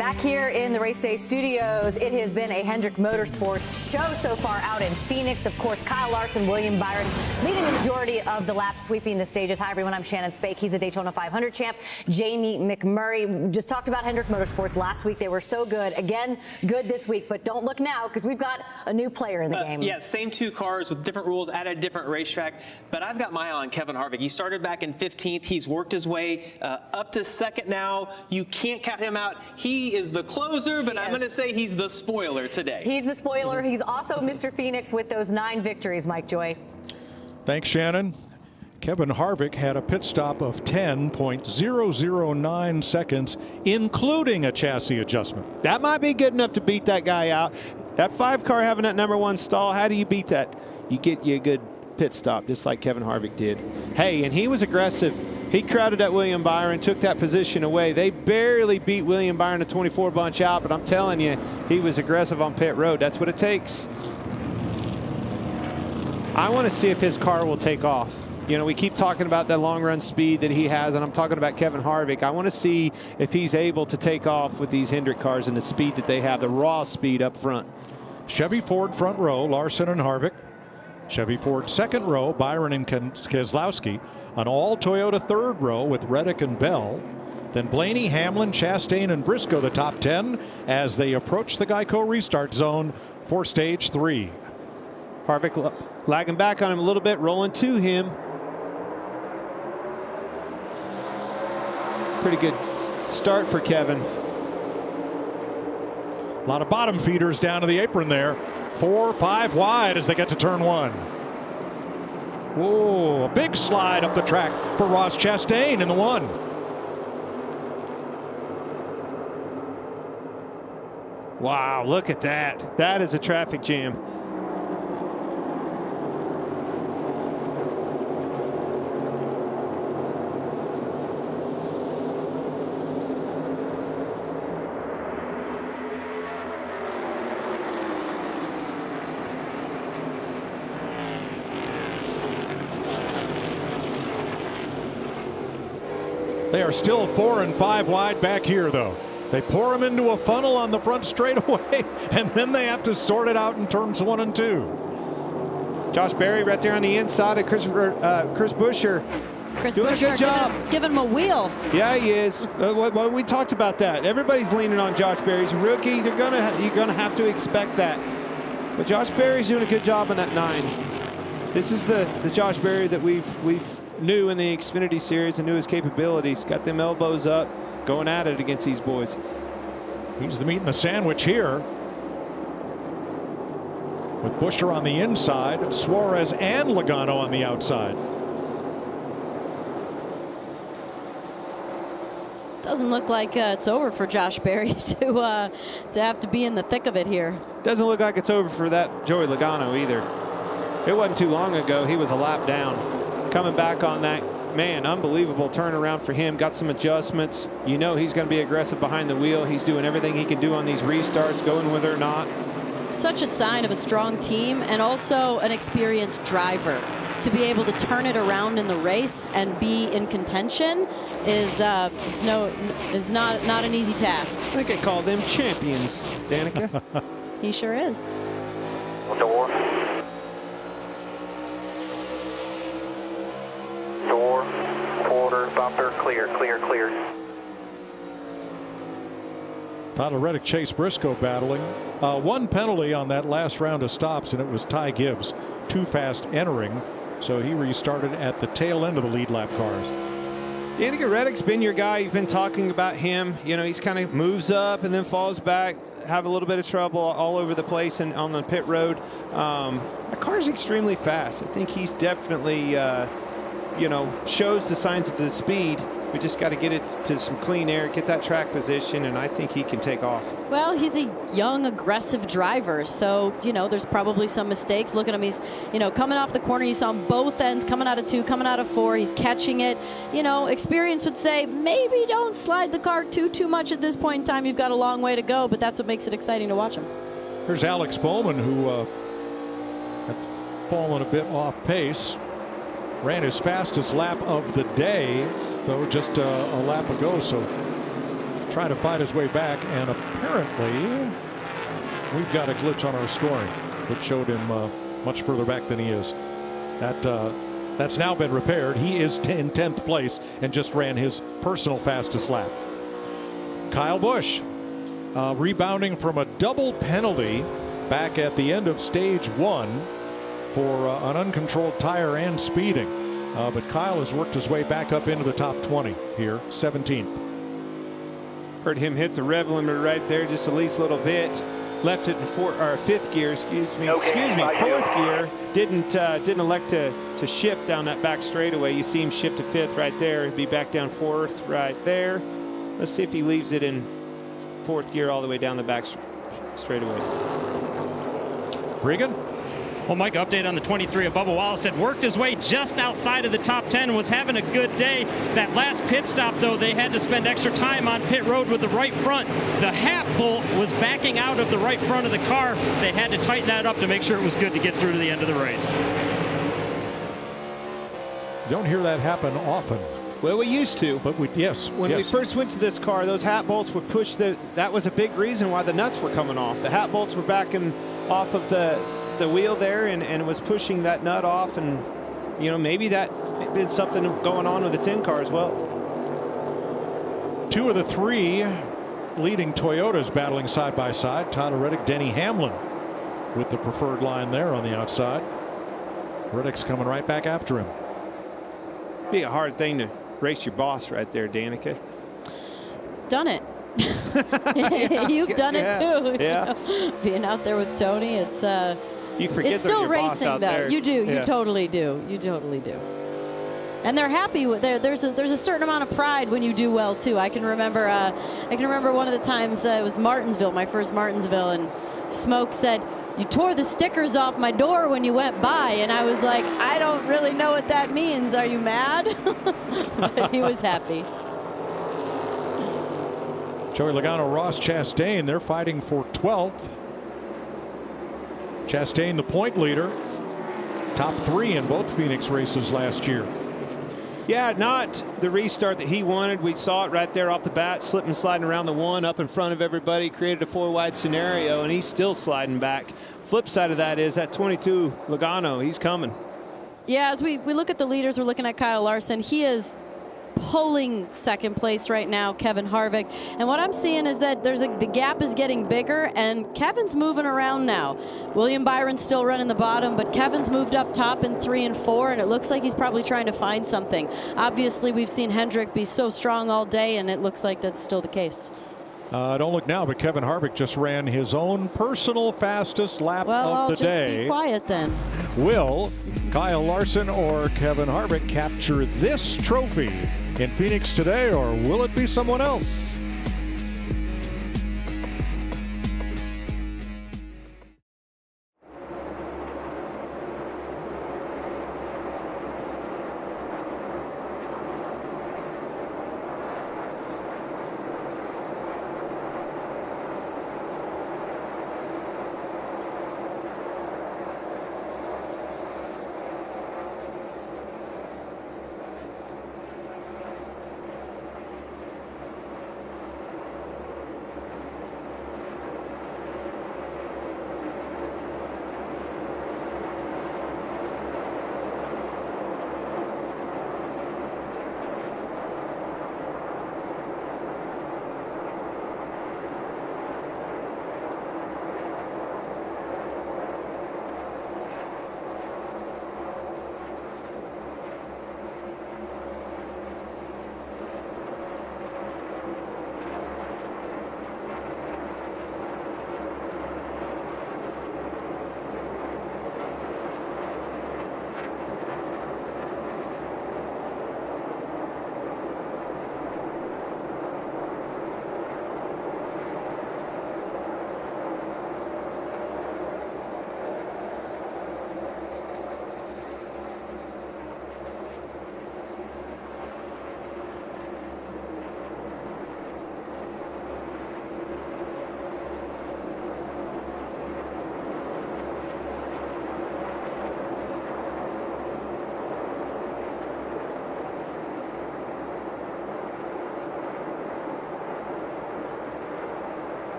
Back here in the Race Day studios, it has been a Hendrick Motorsports show so far out in Phoenix. Of course, Kyle Larson, William Byron leading the majority of the laps, sweeping the stages. Hi, everyone. I'm Shannon Spake. He's a Daytona 500 champ. Jamie McMurray. We just talked about Hendrick Motorsports last week. They were so good. Again, good this week. But don't look now, because we've got a new player in the game. Yeah, same two cars with different rules at a different racetrack. But I've got my eye on Kevin Harvick. He started back in 15th. He's worked his way up to second now. You can't count him out. He is the closer, but I'm going to say he's the spoiler today. He's the spoiler. He's also Mr. Phoenix with those 9 victories, Mike Joy. Thanks, Shannon. Kevin Harvick had a pit stop of 10.009 seconds, including a chassis adjustment. That might be good enough to beat that guy out. That 5 car having that #1 stall, how do you beat that? You get you a good pit stop, just like Kevin Harvick did. Hey, and he was aggressive. He crowded at William Byron, took that position away. They barely beat William Byron a 24 bunch out, but I'm telling you, he was aggressive on pit road. That's what it takes. I want to see if his car will take off. You know, we keep talking about that long run speed that he has, and I'm talking about Kevin Harvick. I want to see if he's able to take off with these Hendrick cars and the speed that they have, the raw speed up front. Chevy Ford front row, Larson and Harvick. Chevy Ford second row, Byron and Keselowski. An all Toyota third row with Reddick and Bell. Then Blaney, Hamlin, Chastain, and Briscoe, the top 10 as they approach the Geico restart zone for stage 3. Harvick lagging back on him a little bit, rolling to him. Pretty good start for Kevin. A lot of bottom feeders down to the apron there. 4, 5 wide as they get to turn 1. Whoa, a big slide up the track for Ross Chastain in the 1. Wow, look at that. That is a traffic jam. They are still 4 and 5 wide back here, though. They pour them into a funnel on the front straightaway, and then they have to sort it out in turns 1 and 2. Josh Berry right there on the inside of Chris Buescher. Doing a good job. Giving him a wheel. Yeah, he is. We talked about that. Everybody's leaning on Josh Berry. He's a rookie. You're gonna have to expect that. But Josh Berry's doing a good job on that 9. This is the Josh Berry that we've knew in the Xfinity Series and knew his capabilities. Got them elbows up, going at it against these boys. He's the meat in the sandwich here. With Buescher on the inside, Suarez and Logano on the outside. Doesn't look like it's over for Josh Berry to have to be in the thick of it here. Doesn't look like it's over for that Joey Logano either. It wasn't too long ago he was a lap down. Coming back on that, man, unbelievable turnaround for him. Got some adjustments. You know he's going to be aggressive behind the wheel. He's doing everything he can do on these restarts, going with it or not. Such a sign of a strong team and also an experienced driver. To be able to turn it around in the race and be in contention is not an easy task. I think I call them champions, Danica. He sure is. Door, quarter, bumper, clear. Tyler Reddick, Chase Briscoe battling. 1 penalty on that last round of stops, and it was Ty Gibbs too fast entering, so he restarted at the tail end of the lead lap cars. Danica Reddick's been your guy. You've been talking about him. You know, he's kind of moves up and then falls back, have a little bit of trouble all over the place and on the pit road. That car's extremely fast. I think he's definitely shows the signs of the speed. We just got to get it to some clean air, get that track position, and I think he can take off. Well, he's a young, aggressive driver, so, there's probably some mistakes. Look at him. He's, coming off the corner. You saw him both ends, coming out of 2, coming out of 4. He's catching it. Experience would say maybe don't slide the car too much at this point in time. You've got a long way to go, but that's what makes it exciting to watch him. Here's Alex Bowman, who had fallen a bit off pace. Ran his fastest lap of the day, though, just a lap ago. So trying to fight his way back, and apparently we've got a glitch on our scoring, which showed him much further back than he is. That's now been repaired. He is in 10th place and just ran his personal fastest lap. Kyle Busch rebounding from a double penalty back at the end of stage 1 for an uncontrolled tire and speeding. But Kyle has worked his way back up into the top 20 here, 17th. Heard him hit the rev limiter right there just the least little bit. Left it in fifth gear, fourth gear. Didn't elect to shift down that back straightaway. You see him shift to fifth right there. Be back down fourth right there. Let's see if he leaves it in fourth gear all the way down the back straightaway. Regan? Well, Mike, update on the 23 of Bubba Wallace had worked his way just outside of the top 10, was having a good day. That last pit stop, though, they had to spend extra time on pit road with the right front. The hat bolt was backing out of the right front of the car. They had to tighten that up to make sure it was good to get through to the end of the race. You don't hear that happen often. Well, we used to. But when we first went to this car, those hat bolts would push that was a big reason why the nuts were coming off. The hat bolts were backing off of the wheel there and it was pushing that nut off, and maybe that been something going on with the 10 car as well. 2 of the 3 leading Toyotas battling side by side. Tyler Reddick, Denny Hamlin with the preferred line there on the outside. Reddick's coming right back after him. Be a hard thing to race your boss right there, Danica. Done it. You've done it too. Yeah. Being out there with Tony, it's you forget it's still your racing boss out though. there. You do. Yeah. You totally do. You totally do. And they're happy with there's a certain amount of pride when you do well too. I can remember one of the times it was Martinsville, my first Martinsville, and Smoke said, "You tore the stickers off my door when you went by," and I was like, "I don't really know what that means. Are you mad?" But he was happy. Joey Logano, Ross Chastain, they're fighting for 12th. Chastain, the point leader, top 3 in both Phoenix races last year. Yeah, not the restart that he wanted. We saw it right there off the bat, slipping, sliding around the 1 up in front of everybody, created a 4-wide scenario, and he's still sliding back. Flip side of that is that 22 Logano, he's coming. Yeah, as we look at the leaders, we're looking at Kyle Larson. He is pulling second place right now, Kevin Harvick. And what I'm seeing is that the gap is getting bigger, and Kevin's moving around now. William Byron's still running the bottom, but Kevin's moved up top in 3 and 4, and it looks like he's probably trying to find something. Obviously, we've seen Hendrick be so strong all day, and it looks like that's still the case. Don't look now, but Kevin Harvick just ran his own personal fastest lap of the day. Well, just be quiet then. Will Kyle Larson or Kevin Harvick capture this trophy in Phoenix today, or will it be someone else?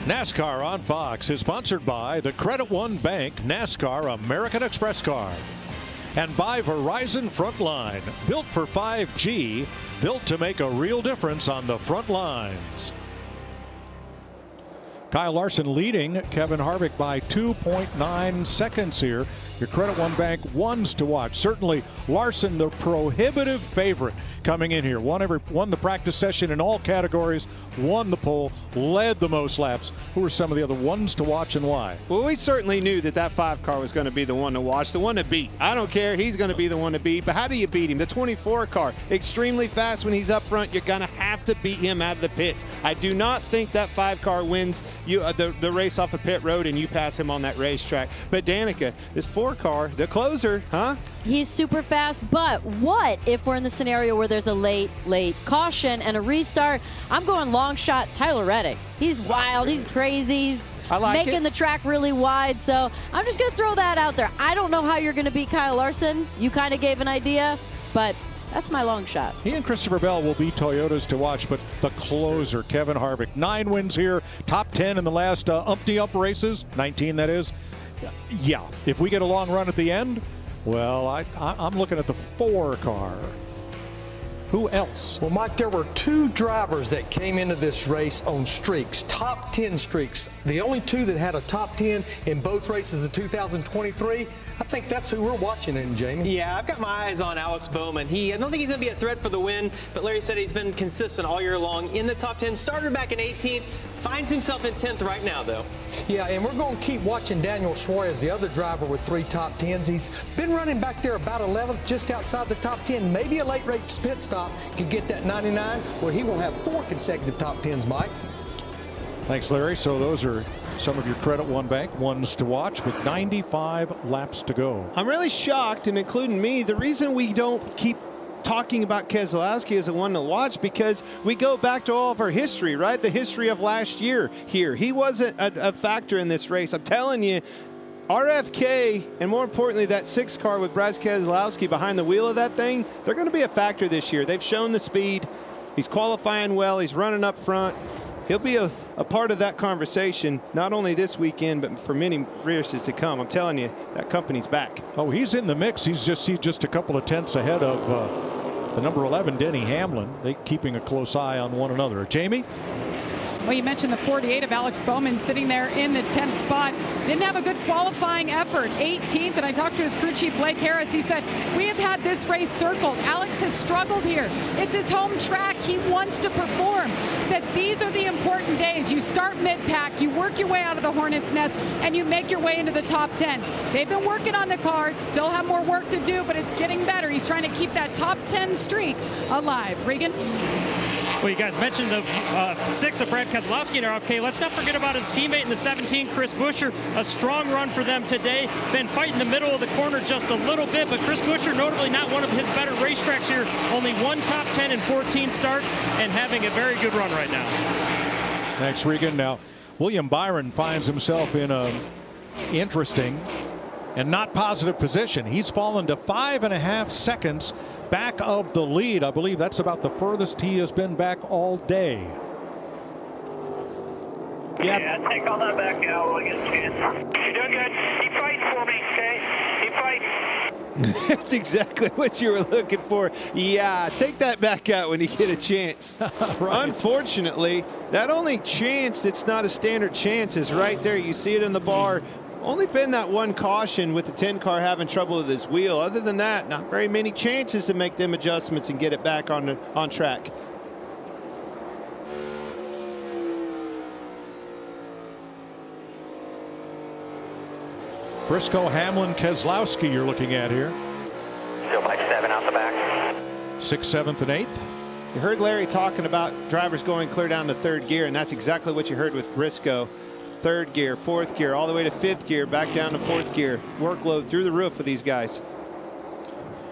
NASCAR on Fox is sponsored by the Credit One Bank NASCAR American Express card and by Verizon Frontline, built for 5G, built to make a real difference on the front lines. Kyle Larson leading Kevin Harvick by 2.9 seconds here. Your Credit One Bank ones to watch. Certainly Larson, the prohibitive favorite coming in here. Won the practice session in all categories, won the pole, led the most laps. Who are some of the other ones to watch and why? Well, we certainly knew that 5 car was going to be the one to watch, the one to beat. I don't care. He's going to be the one to beat. But how do you beat him? The 24 car, extremely fast when he's up front. You're going to have to beat him out of the pits. I do not think that 5 car wins you the race off of pit road and you pass him on that racetrack. But Danica, this 4 car, the closer, huh? He's super fast, but what if we're in the scenario where there's a late caution and a restart? I'm going long shot Tyler Reddick. He's wild, he's crazy, he's making the track really wide, so I'm just going to throw that out there. I don't know how you're going to beat Kyle Larson. You kind of gave an idea, but that's my long shot. He and Christopher Bell will be Toyotas to watch, but the closer, Kevin Harvick. 9 wins here, top 10 in the last umpty-ump races, 19 that is. Yeah, if we get a long run at the end, well, I'm looking at the 4 car. Who else? Well, Mike, there were 2 drivers that came into this race on streaks, top 10 streaks. The only 2 that had a top 10 in both races of 2023. I think that's who we're watching in, Jamie. Yeah, I've got my eyes on Alex Bowman. I don't think he's going to be a threat for the win, but Larry said he's been consistent all year long in the top 10. Started back in 18th, finds himself in 10th right now, though. Yeah, and we're going to keep watching Daniel Suarez, the other driver with 3 top 10s. He's been running back there about 11th, just outside the top 10. Maybe a late race pit stop can get that 99, where he will have 4 consecutive top 10s, Mike. Thanks, Larry. So those are some of your Credit One Bank ones to watch with 95 laps to go. I'm really shocked, and including me, the reason we don't keep talking about Keselowski as the one to watch, because we go back to all of our history, right? The history of last year here. He wasn't a factor in this race. I'm telling you, RFK, and more importantly, that 6 car with Brad Keselowski behind the wheel of that thing, they're going to be a factor this year. They've shown the speed. He's qualifying well. He's running up front. He'll be a part of that conversation, not only this weekend, but for many races to come. I'm telling you, that company's back. Oh, he's in the mix. He's just a couple of tenths ahead of the number 11, Denny Hamlin. They keeping a close eye on one another. Jamie? Well, you mentioned the 48 of Alex Bowman sitting there in the 10th spot. Didn't have a good qualifying effort. 18th, and I talked to his crew chief, Blake Harris. He said, we have had this race circled. Alex has struggled here. It's his home track. He wants to perform. Said these are the important days. You start mid-pack, you work your way out of the Hornet's Nest, and you make your way into the top 10. They've been working on the car, still have more work to do, but it's getting better. He's trying to keep that top 10 streak alive. Regan? Well, you guys mentioned the 6 of Brad Keselowski in RFK. Let's not forget about his teammate in the 17, Chris Buescher. A strong run for them today. Been fighting the middle of the corner just a little bit, but Chris Buescher, notably not one of his better racetracks here. Only 1 top 10 in 14 starts and having a very good run right now. Thanks, Regan. Now, William Byron finds himself in a interesting and not positive position. He's fallen to 5.5 seconds back of the lead. I believe that's about the furthest he has been back all day. Yeah, take all that back out while I get a chance. You're doing good. Keep fighting for me, okay? Keep fighting. That's exactly what you were looking for. Yeah, take that back out when you get a chance. Right. Unfortunately, that only chance that's not a standard chance is right there. You see it in the bar. Only been that 1 caution with the 10 car having trouble with his wheel. Other than that, not very many chances to make them adjustments and get it back on track. Briscoe, Hamlin, Keselowski you're looking at here. Still by 7 out the back. 6th, 7th, and 8th. You heard Larry talking about drivers going clear down to 3rd gear, and that's exactly what you heard with Briscoe. 3rd gear, 4th gear, all the way to 5th gear, back down to 4th gear. Workload through the roof for these guys.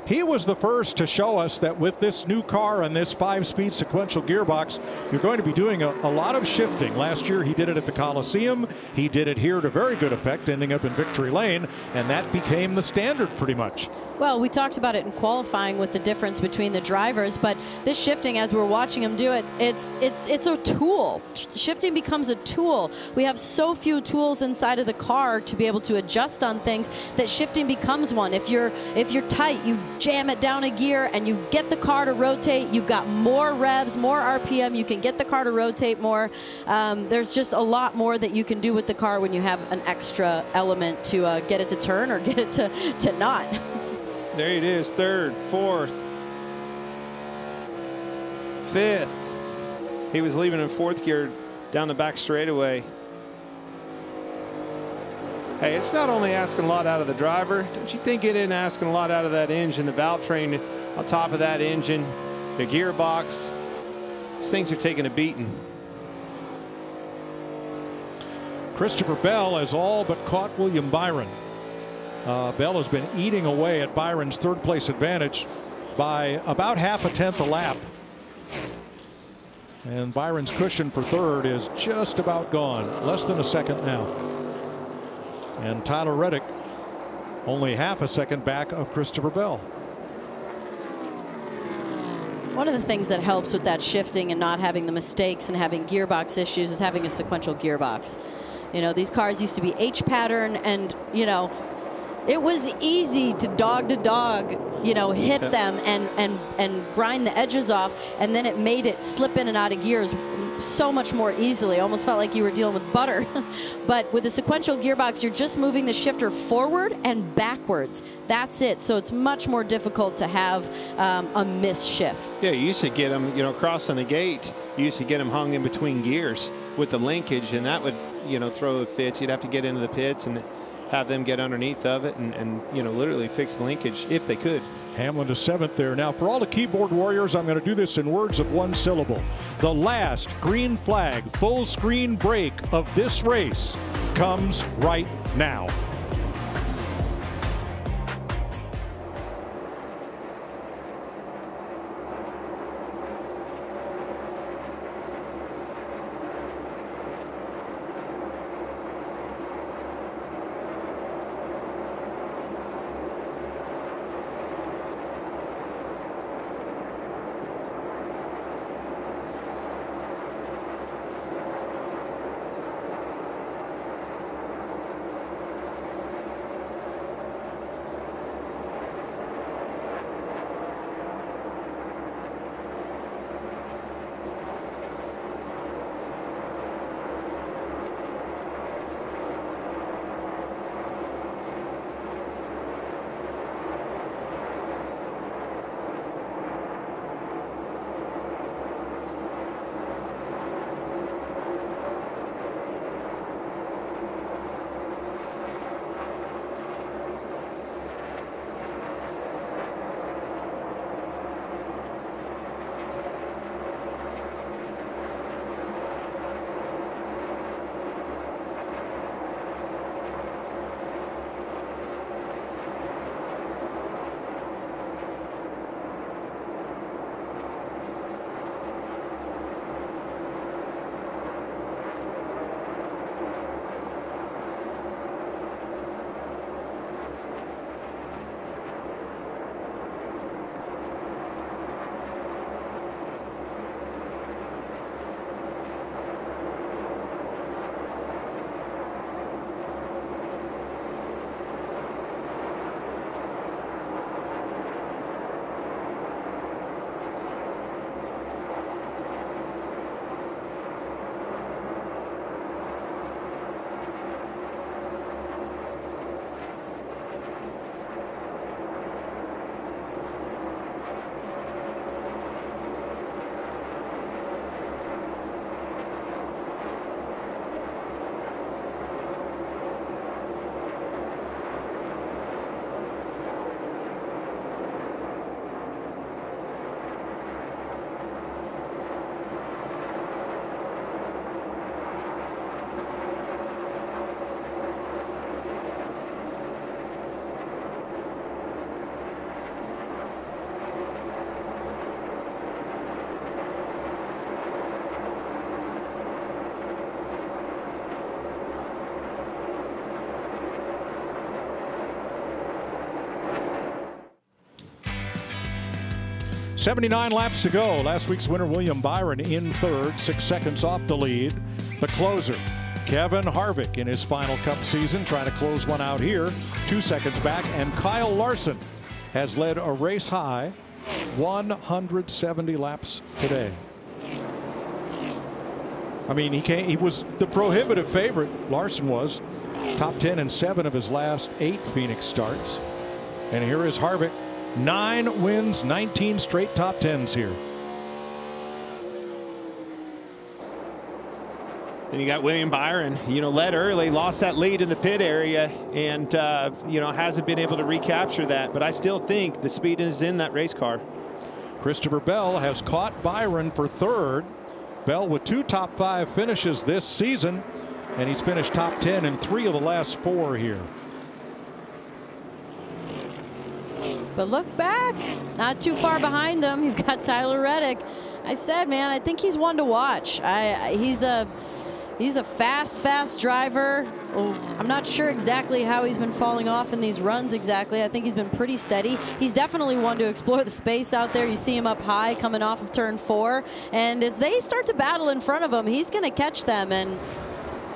He was the first to show us that with this new car and this 5-speed sequential gearbox, you're going to be doing a lot of shifting. Last year he did it at the Coliseum. He did it here to very good effect, ending up in victory lane, and that became the standard pretty much. Well, we talked about it in qualifying with the difference between the drivers, but this shifting, as we're watching him do it, it's a tool. Shifting becomes a tool. We have so few tools inside of the car to be able to adjust on things that shifting becomes one. If you're tight, you jam it down a gear and you get the car to rotate. You've got more revs, more RPM. You can get the car to rotate more. There's just a lot more that you can do with the car when you have an extra element to get it to turn or get it to not. There it is, third, fourth, fifth. He was leaving in fourth gear down the back straightaway. Hey, it's not only asking a lot out of the driver. Don't you think it isn't asking a lot out of that engine, the valve train on top of that engine, the gearbox? These things are taking a beating. Christopher Bell has all but caught William Byron. Bell has been eating away at Byron's third place advantage by about half a tenth a lap. And Byron's cushion for third is just about gone, less than a second now. And Tyler Reddick only half a second back of Christopher Bell. One of the things that helps with that shifting and not having the mistakes and having gearbox issues is having a sequential gearbox. You know, these cars used to be H pattern, and, you know, it was easy to dog, you know, hit them and grind the edges off, and then it made it slip in and out of gears so much more easily. Almost felt like you were dealing with butter. But with the sequential gearbox, you're just moving the shifter forward and backwards. That's it. So it's much more difficult to have a miss shift. Yeah, you used to get them, you know, crossing the gate. You used to get them hung in between gears with the linkage, and that would, you know, throw fits. You'd have to get into the pits and have them get underneath of it and you know, literally fix the linkage if they could. Hamlin to 7th there. Now, for all the keyboard warriors, I'm going to do this in words of one syllable. The last green flag full screen break of this race comes right now. 79 laps to go. Last week's winner, William Byron, in third, 6 seconds off the lead. The closer, Kevin Harvick, in his final Cup season, trying to close one out here, 2 seconds back. And Kyle Larson has led a race high 170 laps today. I mean, he was the prohibitive favorite. Larson was top 10 in 7 of his last 8 Phoenix starts. And here is Harvick, 9 wins, 19 straight top 10s here. And you got William Byron, led early, lost that lead in the pit area, and hasn't been able to recapture that. But I still think the speed is in that race car. Christopher Bell has caught Byron for third. Bell with 2 top 5 finishes this season, and he's finished top 10 in 3 of the last 4 here. But look back, not too far behind them. You've got Tyler Reddick. I said, man, I think he's one to watch. He's a fast driver. I'm not sure exactly how he's been falling off in these runs exactly. I think he's been pretty steady. He's definitely one to explore the space out there. You see him up high coming off of turn 4. And as they start to battle in front of him, he's going to catch them, and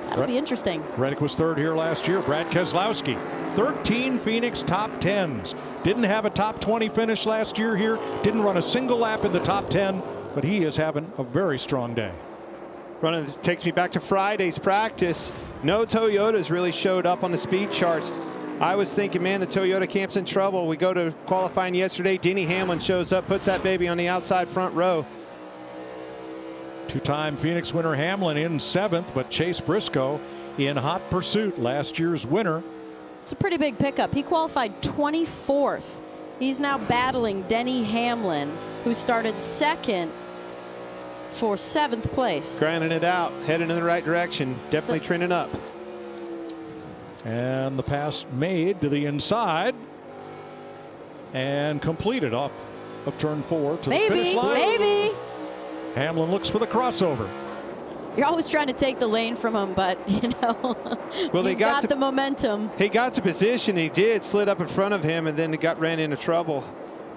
that'll be interesting. Reddick was third here last year. Brad Keselowski, 13 Phoenix top 10s. Didn't have a top 20 finish last year here. Didn't run a single lap in the top 10, but he is having a very strong day. Running takes me back to Friday's practice. No Toyotas really showed up on the speed charts. I was thinking, man, the Toyota camp's in trouble. We go to qualifying yesterday. Denny Hamlin shows up, puts that baby on the outside front row. 2-time Phoenix winner Hamlin in 7th, but Chase Briscoe in hot pursuit, last year's winner. It's a pretty big pickup. He qualified 24th. He's now battling Denny Hamlin, who started 2nd for 7th place. Grinding it out, heading in the right direction, definitely trending up. And the pass made to the inside and completed off of turn 4 to the finish line. Maybe. Hamlin looks for the crossover. You're always trying to take the lane from him, but well, they got the momentum. He got the position. He did, slid up in front of him, and then ran into trouble.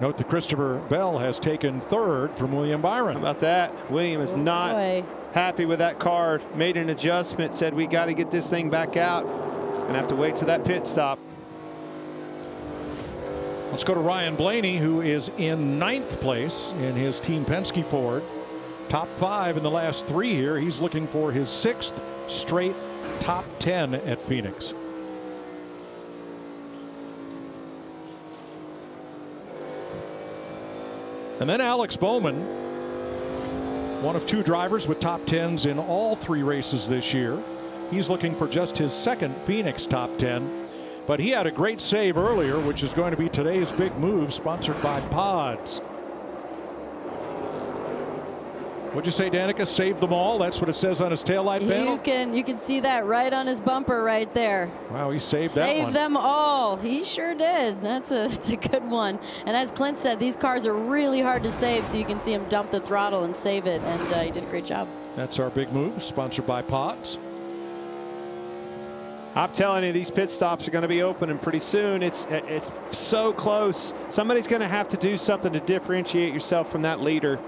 Note that Christopher Bell has taken 3rd from William Byron. How about that? William is not happy with that car. Made an adjustment, said we got to get this thing back out and have to wait till that pit stop. Let's go to Ryan Blaney, who is in 9th place in his Team Penske Ford. Top 5 in the last 3 here. He's looking for his 6th straight top 10 at Phoenix. And then Alex Bowman, one of 2 drivers with top 10s in all 3 races this year. He's looking for just his 2nd Phoenix top 10. But he had a great save earlier, which is going to be today's big move, sponsored by Pods. What'd you say, Danica? Save them all? That's what it says on his taillight panel? You can see that right on his bumper right there. Wow, he saved that one. Save them all. He sure did. It's a good one. And as Clint said, these cars are really hard to save, so you can see him dump the throttle and save it, and he did a great job. That's our big move, sponsored by Pods. I'm telling you, these pit stops are going to be opening pretty soon. It's so close. Somebody's going to have to do something to differentiate yourself from that leader.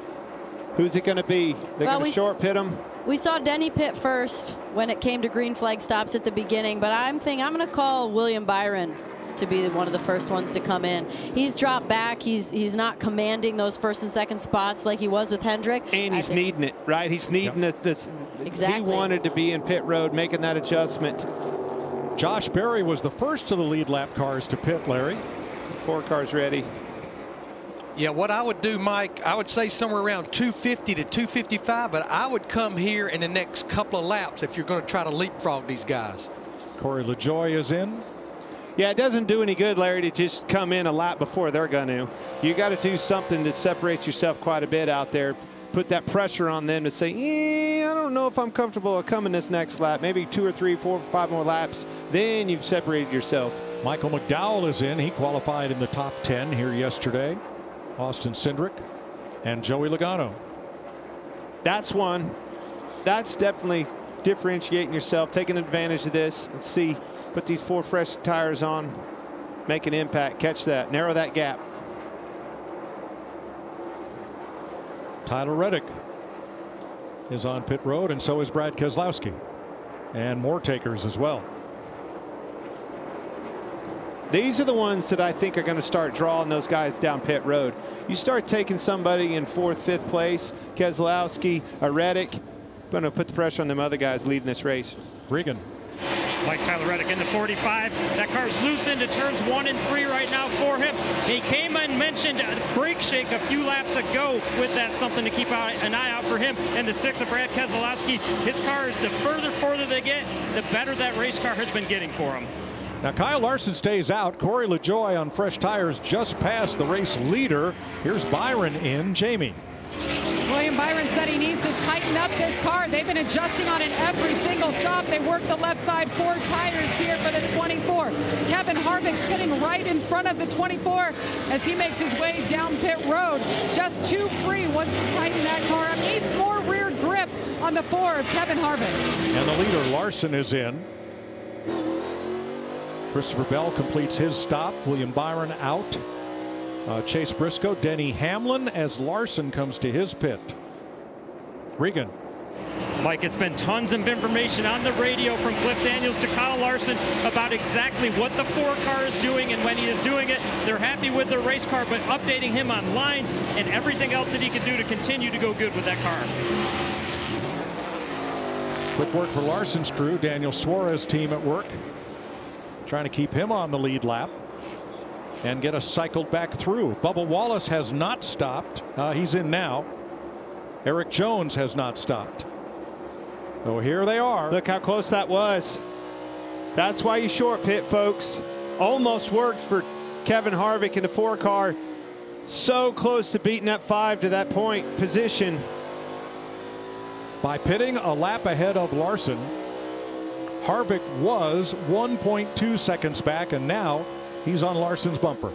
Who's it going to be? They're going to short pit him? We saw Denny pit first when it came to green flag stops at the beginning, but I'm going to call William Byron to be one of the first ones to come in. He's dropped back. He's not commanding those 1st and 2nd spots like he was with Hendrick. And he's needing it, right? He's needing this. Exactly. He wanted to be in pit road, making that adjustment. Josh Berry was the first of the lead lap cars to pit, Larry. 4 cars ready. Yeah, what I would do, Mike, I would say somewhere around 250 to 255, but I would come here in the next couple of laps if you're going to try to leapfrog these guys. Corey LaJoie is in. Yeah, it doesn't do any good, Larry, to just come in a lap before they're going to. You got to do something that separates yourself quite a bit out there. Put that pressure on them to say, I don't know if I'm comfortable coming this next lap. Maybe 2 or 3, 4, 5 more laps. Then you've separated yourself. Michael McDowell is in. He qualified in the top 10 here yesterday. Austin Cindric and Joey Logano. That's one. That's definitely differentiating yourself, taking advantage of this. Let's see. Put these 4 fresh tires on. Make an impact. Catch that. Narrow that gap. Tyler Reddick is on pit road, and so is Brad Keselowski, and more takers as well. These are the ones that I think are going to start drawing those guys down pit road. You start taking somebody in 4th, 5th place, Keselowski, a Reddick, going to put the pressure on them other guys leading this race. Regan. Like Tyler Reddick in the 45. That car's loose into turns 1 and 3 right now for him. He came and mentioned a brake shake a few laps ago with that, something to keep an eye out for him. And the 6 of Brad Keselowski, his car, the further they get, the better that race car has been getting for him. Now Kyle Larson stays out. Corey LaJoie on fresh tires just passed the race leader. Here's Byron in. Jamie. William Byron said he needs to tighten up this car. They've been adjusting on it every single stop. They worked the left side 4 tires here for the 24. Kevin Harvick's getting right in front of the 24 as he makes his way down pit road. Just too free, wants to tighten that car up. Needs more rear grip on the 4 of Kevin Harvick. And the leader Larson is in. Christopher Bell completes his stop. William Byron out. Chase Briscoe, Denny Hamlin as Larson comes to his pit. Regan. Mike, it's been tons of information on the radio from Cliff Daniels to Kyle Larson about exactly what the 4 car is doing and when he is doing it. They're happy with their race car, but updating him on lines and everything else that he can do to continue to go good with that car. Quick work for Larson's crew. Daniel Suarez team at work, trying to keep him on the lead lap and get us cycled back through. Bubba Wallace has not stopped. He's in now. Eric Jones has not stopped. So here they are. Look how close that was. That's why you short pit, folks. Almost worked for Kevin Harvick in the 4 car. So close to beating that 5 to that point position. By pitting a lap ahead of Larson, Harvick was 1.2 seconds back, and now he's on Larson's bumper.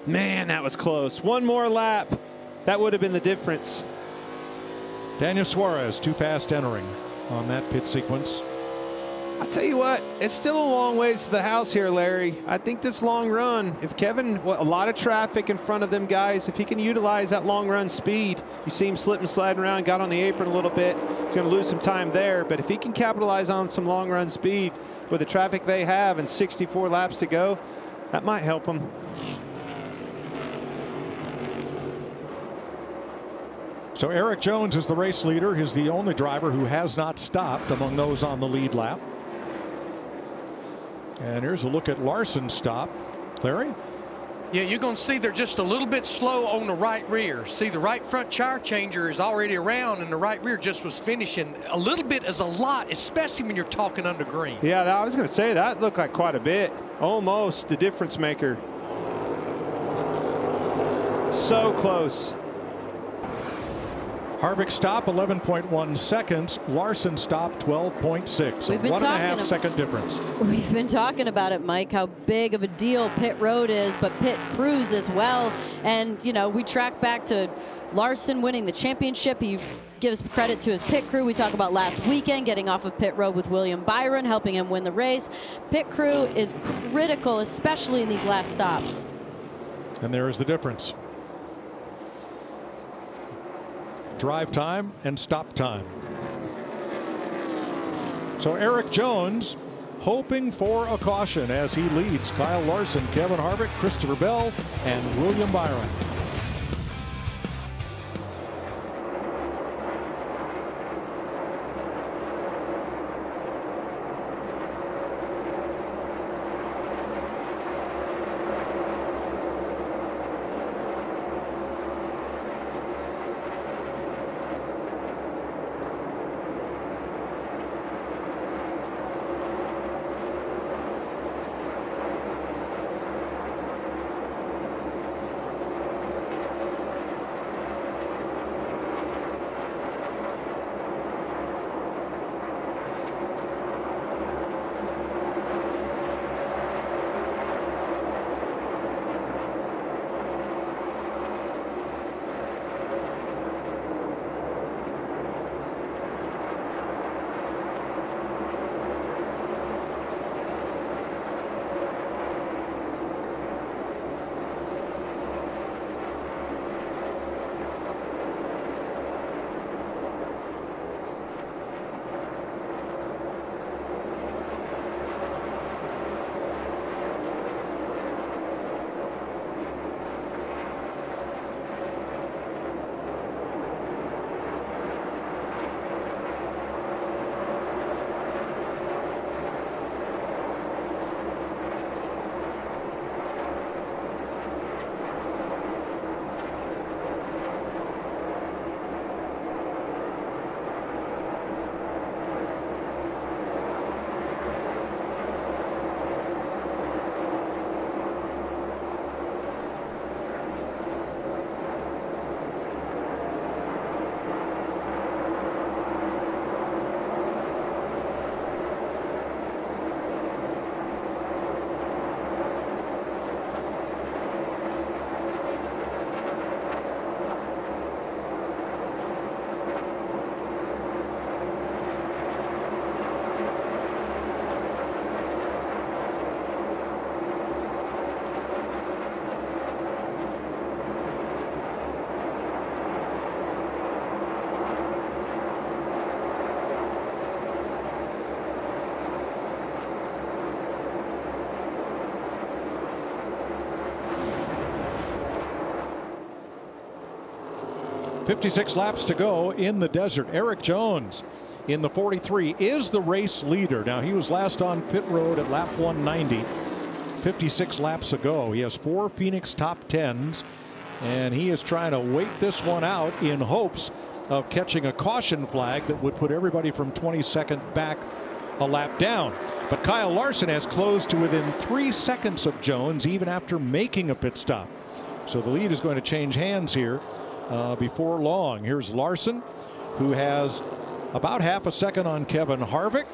Man, that was close. One more lap. That would have been the difference. Daniel Suarez too fast entering on that pit sequence. I tell you what, it's still a long ways to the house here, Larry. I think this long run, if Kevin, a lot of traffic in front of them guys, if he can utilize that long run speed, you see him slipping, sliding around, got on the apron a little bit. He's going to lose some time there, but if he can capitalize on some long run speed with the traffic they have and 64 laps to go, that might help him. So Eric Jones is the race leader. He's the only driver who has not stopped among those on the lead lap. And here's a look at Larson's stop. Larry? Yeah, you're going to see they're just a little bit slow on the right rear. See, the right front tire changer is already around, and the right rear just was finishing. A little bit is a lot, especially when you're talking under green. Yeah, I was going to say that looked like quite a bit. Almost the difference maker. So close. Harvick stop 11.1 seconds. Larson stop 12.6. So 1.5 second difference. We've been talking about it, Mike, how big of a deal pit road is, but pit crews as well. And, you know, we track back to Larson winning the championship. He gives credit to his pit crew. We talk about last weekend getting off of pit road with William Byron, helping him win the race. Pit crew is critical, especially in these last stops. And there is the difference. Drive time and stop time. So Eric Jones hoping for a caution as he leads Kyle Larson, Kevin Harvick, Christopher Bell, and William Byron. 56 laps to go in the desert. Erik Jones in the 43 is the race leader. Now, he was last on pit road at lap 190 56 laps ago. He has 4 Phoenix top 10s, and he is trying to wait this one out in hopes of catching a caution flag that would put everybody from 22nd back a lap down. But Kyle Larson has closed to within 3 seconds of Jones even after making a pit stop. So the lead is going to change hands here before long. Here's Larson, who has about half a second on Kevin Harvick.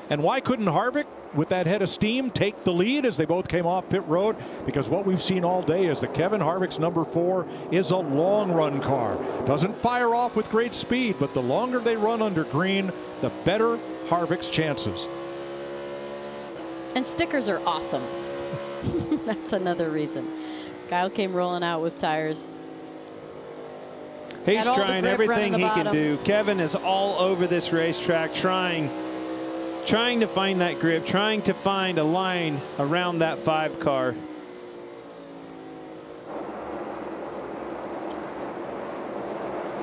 And why couldn't Harvick, with that head of steam, take the lead as they both came off pit road? Because what we've seen all day is that Kevin Harvick's number 4 is a long run car. Doesn't fire off with great speed, but the longer they run under green, the better Harvick's chances. And stickers are awesome. That's another reason. Kyle came rolling out with tires. He's trying everything he can do. Kevin is all over this racetrack trying to find that grip, trying to find a line around that 5 car.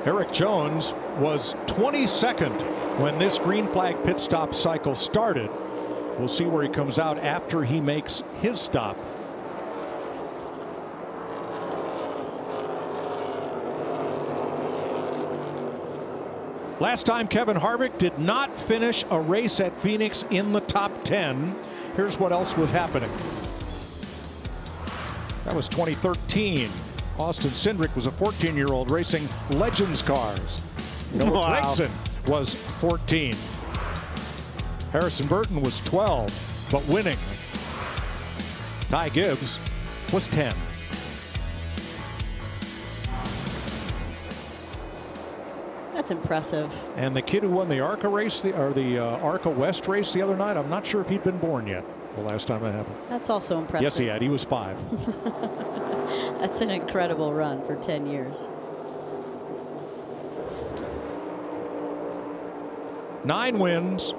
Erik Jones was 22nd when this green flag pit stop cycle started. We'll see where he comes out after he makes his stop. Last time Kevin Harvick did not finish a race at Phoenix in the top 10. Here's what else was happening. That was 2013. Austin Cindric was a 14-year-old racing Legends cars. Noah Gragson was 14. Harrison Burton was 12, but winning. Ty Gibbs was 10. That's impressive. And the kid who won the ARCA race, the ARCA West race the other night, I'm not sure if he'd been born yet the last time that happened. That's also impressive. Yes, he had. He was 5. That's an incredible run for 10 years. 9 wins,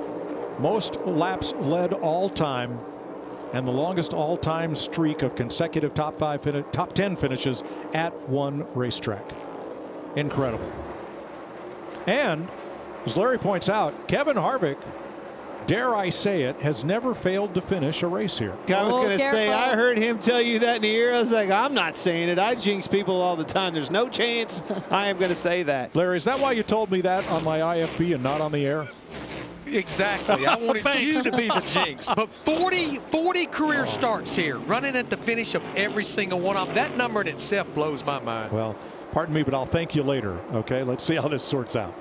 most laps led all time, and the longest all-time streak of consecutive top 10 finishes at one racetrack. Incredible. And as Larry points out, Kevin Harvick, dare I say it, has never failed to finish a race here. I was going to say, I heard him tell you that in the ear. I was like, I'm not saying it. I jinx people all the time. There's no chance I am going to say that. Larry, is that why you told me that on my IFB and not on the air? Exactly. I wanted you to be the jinx. But 40 career starts here, running at the finish of every single one of them. That number in itself blows my mind. Well, pardon me, but I'll thank you later. Okay, let's see how this sorts out.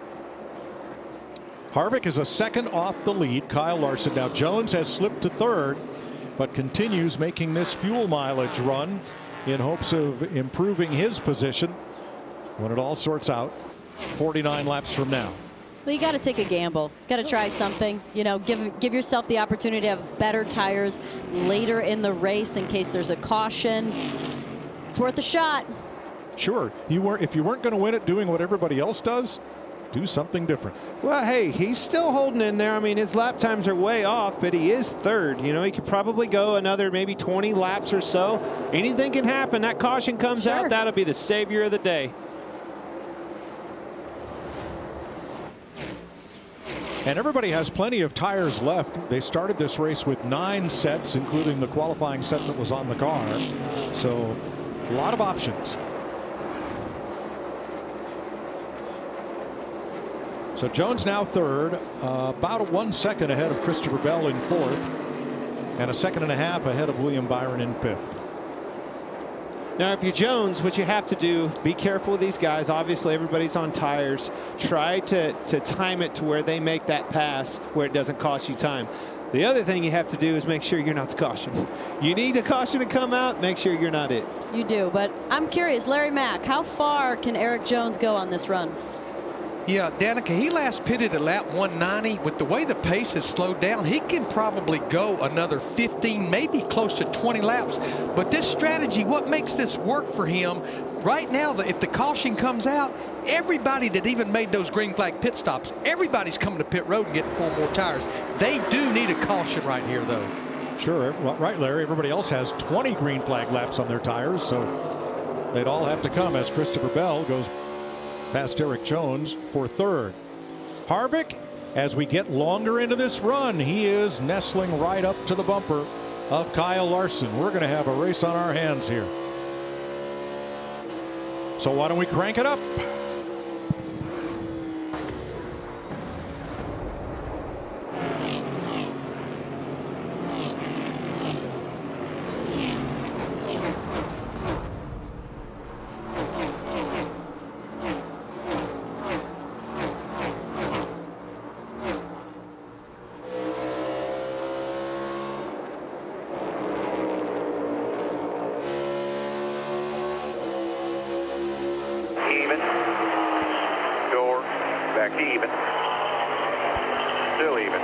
Harvick is a second off the lead. Kyle Larson. Now Jones has slipped to 3rd, but continues making this fuel mileage run in hopes of improving his position when it all sorts out 49 laps from now. Well, you got to take a gamble. Got to try something. You know, give yourself the opportunity to have better tires later in the race in case there's a caution. It's worth a shot. Sure. If you weren't going to win it doing what everybody else does, do something different. Well, hey, he's still holding in there. I mean, his lap times are way off, but he is 3rd. You know, he could probably go another maybe 20 laps or so. Anything can happen. That caution comes out. That'll be the savior of the day. And everybody has plenty of tires left. They started this race with 9 sets, including the qualifying set that was on the car. So a lot of options. So Jones now 3rd, about 1 second ahead of Christopher Bell in 4th, and a 1.5 seconds ahead of William Byron in 5th. Now, if you're Jones, what you have to do, be careful with these guys. Obviously, everybody's on tires. Try to time it to where they make that pass where it doesn't cost you time. The other thing you have to do is make sure you're not the caution. You need a caution to come out. Make sure you're not it. You do, but I'm curious, Larry Mack, how far can Erik Jones go on this run? Yeah, Danica, he last pitted at lap 190. With the way the pace has slowed down, he can probably go another 15, maybe close to 20 laps. But this strategy, what makes this work for him right now, if the caution comes out, everybody that even made those green flag pit stops, everybody's coming to pit road and getting 4 more tires. They do need a caution right here, though. Sure, right, Larry. Everybody else has 20 green flag laps on their tires, so they'd all have to come as Christopher Bell goes past Eric Jones for third. Harvick, as we get longer into this run, he is nestling right up to the bumper of Kyle Larson. We're going to have a race on our hands here. So why don't we crank it up? Even. Door. Back to even. Still even.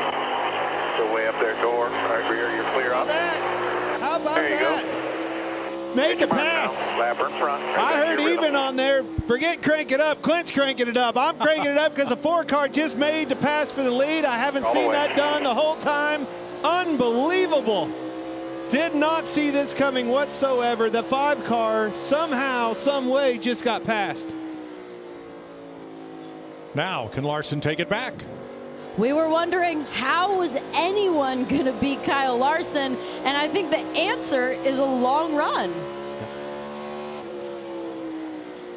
Still way up there, door. Right rear, you're clear off. How about There you that? go. Made the Front pass. now. Lapper in front. Right I back heard to your even rhythm. on there. Forget crank it up. Clint's cranking it up. I'm cranking it up because the 4 car just made the pass for the lead. I haven't All the seen way. that done the whole time. Unbelievable. Did not see this coming whatsoever. The 5 car somehow, some way just got passed. Now, can Larson take it back? We were wondering, how was anyone going to beat Kyle Larson? And I think the answer is a long run.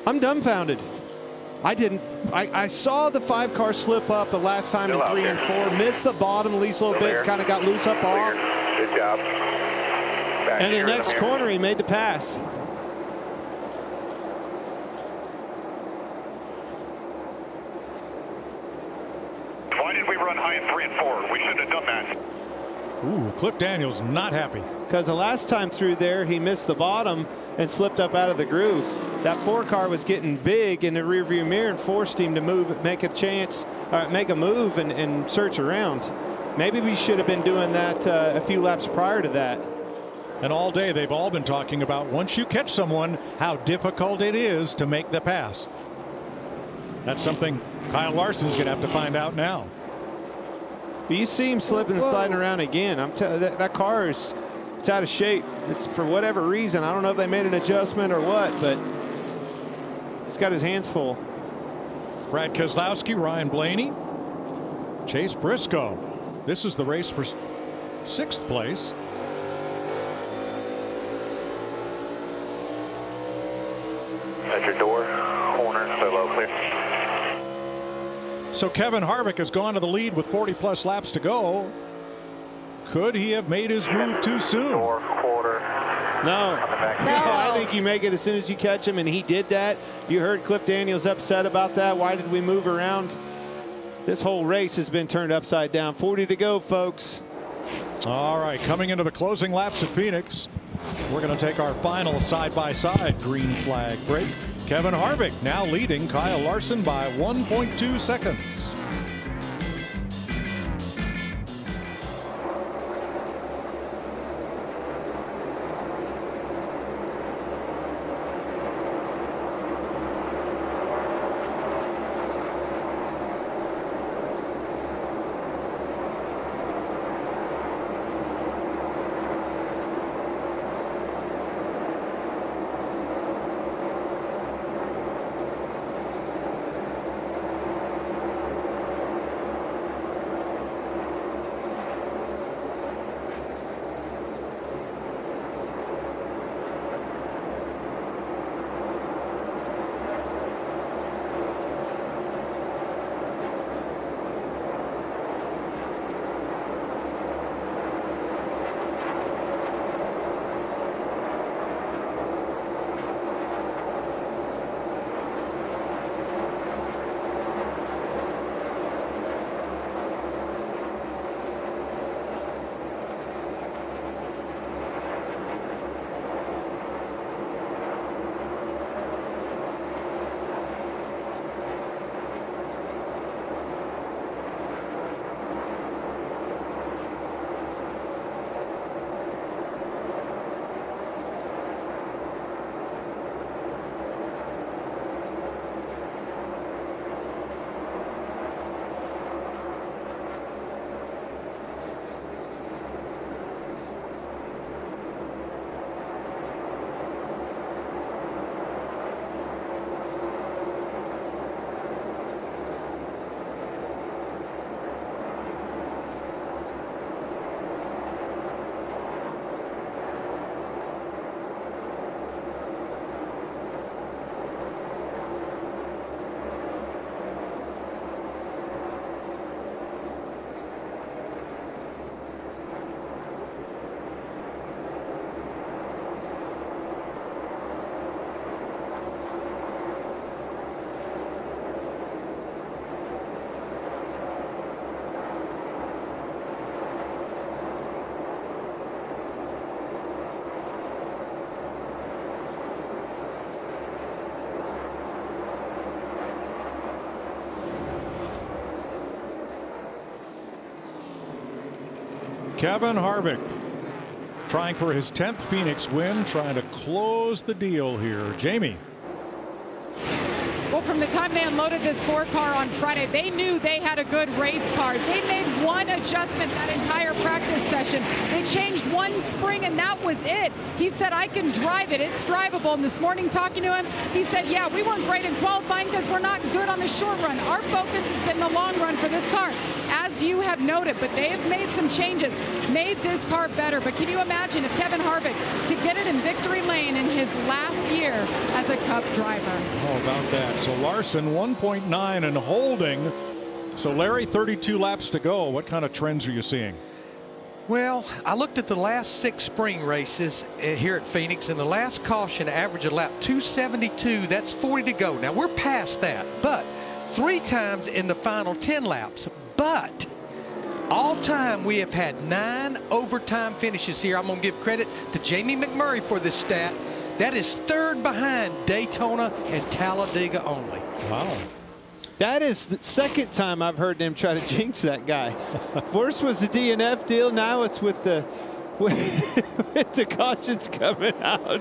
I'm dumbfounded. I saw the 5 car slip up the last time Still in out 3 there. and 4, missed the bottom at least a little Still bit, there. kind of got loose up off. Clear. Good job. Back And to the your next rhythm here. corner, he made the pass. Why did we run high in 3 and 4? We shouldn't have done that. Ooh, Cliff Daniels not happy. Because the last time through there, he missed the bottom and slipped up out of the groove. That 4 car was getting big in the rearview mirror and forced him to move, make a move and search around. Maybe we should have been doing that a few laps prior to that. And all day they've all been talking about, once you catch someone, how difficult it is to make the pass. That's something Kyle Larson's going to have to find out now. You see him slipping and sliding around again. That car is it's out of shape. It's for whatever reason. I don't know if they made an adjustment or what, but he's got his hands full. Brad Keselowski, Ryan Blaney, Chase Briscoe. This is the race for 6th place. That's your door. Corner. Solo clear. So Kevin Harvick has gone to the lead with 40+ laps to go. Could he have made his move too soon? Door. Quarter. No. No. I think you make it as soon as you catch him, and he did that. You heard Cliff Daniels upset about that. Why did we move around? This whole race has been turned upside down. 40 to go, folks. All right, coming into the closing laps at Phoenix, we're going to take our final side-by-side green flag break. Kevin Harvick now leading Kyle Larson by 1.2 seconds. Kevin Harvick trying for his 10th Phoenix win, trying to close the deal here. Jamie. Well, from the time they unloaded this 4-car on Friday, they knew they had a good race car. They made one adjustment that entire practice session. They changed one spring, and that was it. He said, I can drive it. It's drivable. And this morning, talking to him, he said, yeah, we weren't great in qualifying because we're not good on the short run. Our focus has been the long run for this car, as you have noted. But they have made some changes, made this car better. But can you imagine if Kevin Harvick could get it in victory lane in his last year as a Cup driver? How about that? So Larson 1.9 and holding. So Larry, 32 laps to go. What kind of trends are you seeing? Well, I looked at the last 6 spring races here at Phoenix, and the last caution average a lap 272. That's 40 to go. Now we're past that, but 3 times in the final 10 laps. But all time we have had 9 overtime finishes here. I'm going to give credit to Jamie McMurray for this stat. That is 3rd behind Daytona and Talladega only. Wow. That is the 2nd time I've heard them try to jinx that guy. First was the DNF deal. Now it's with the with the cautions coming out.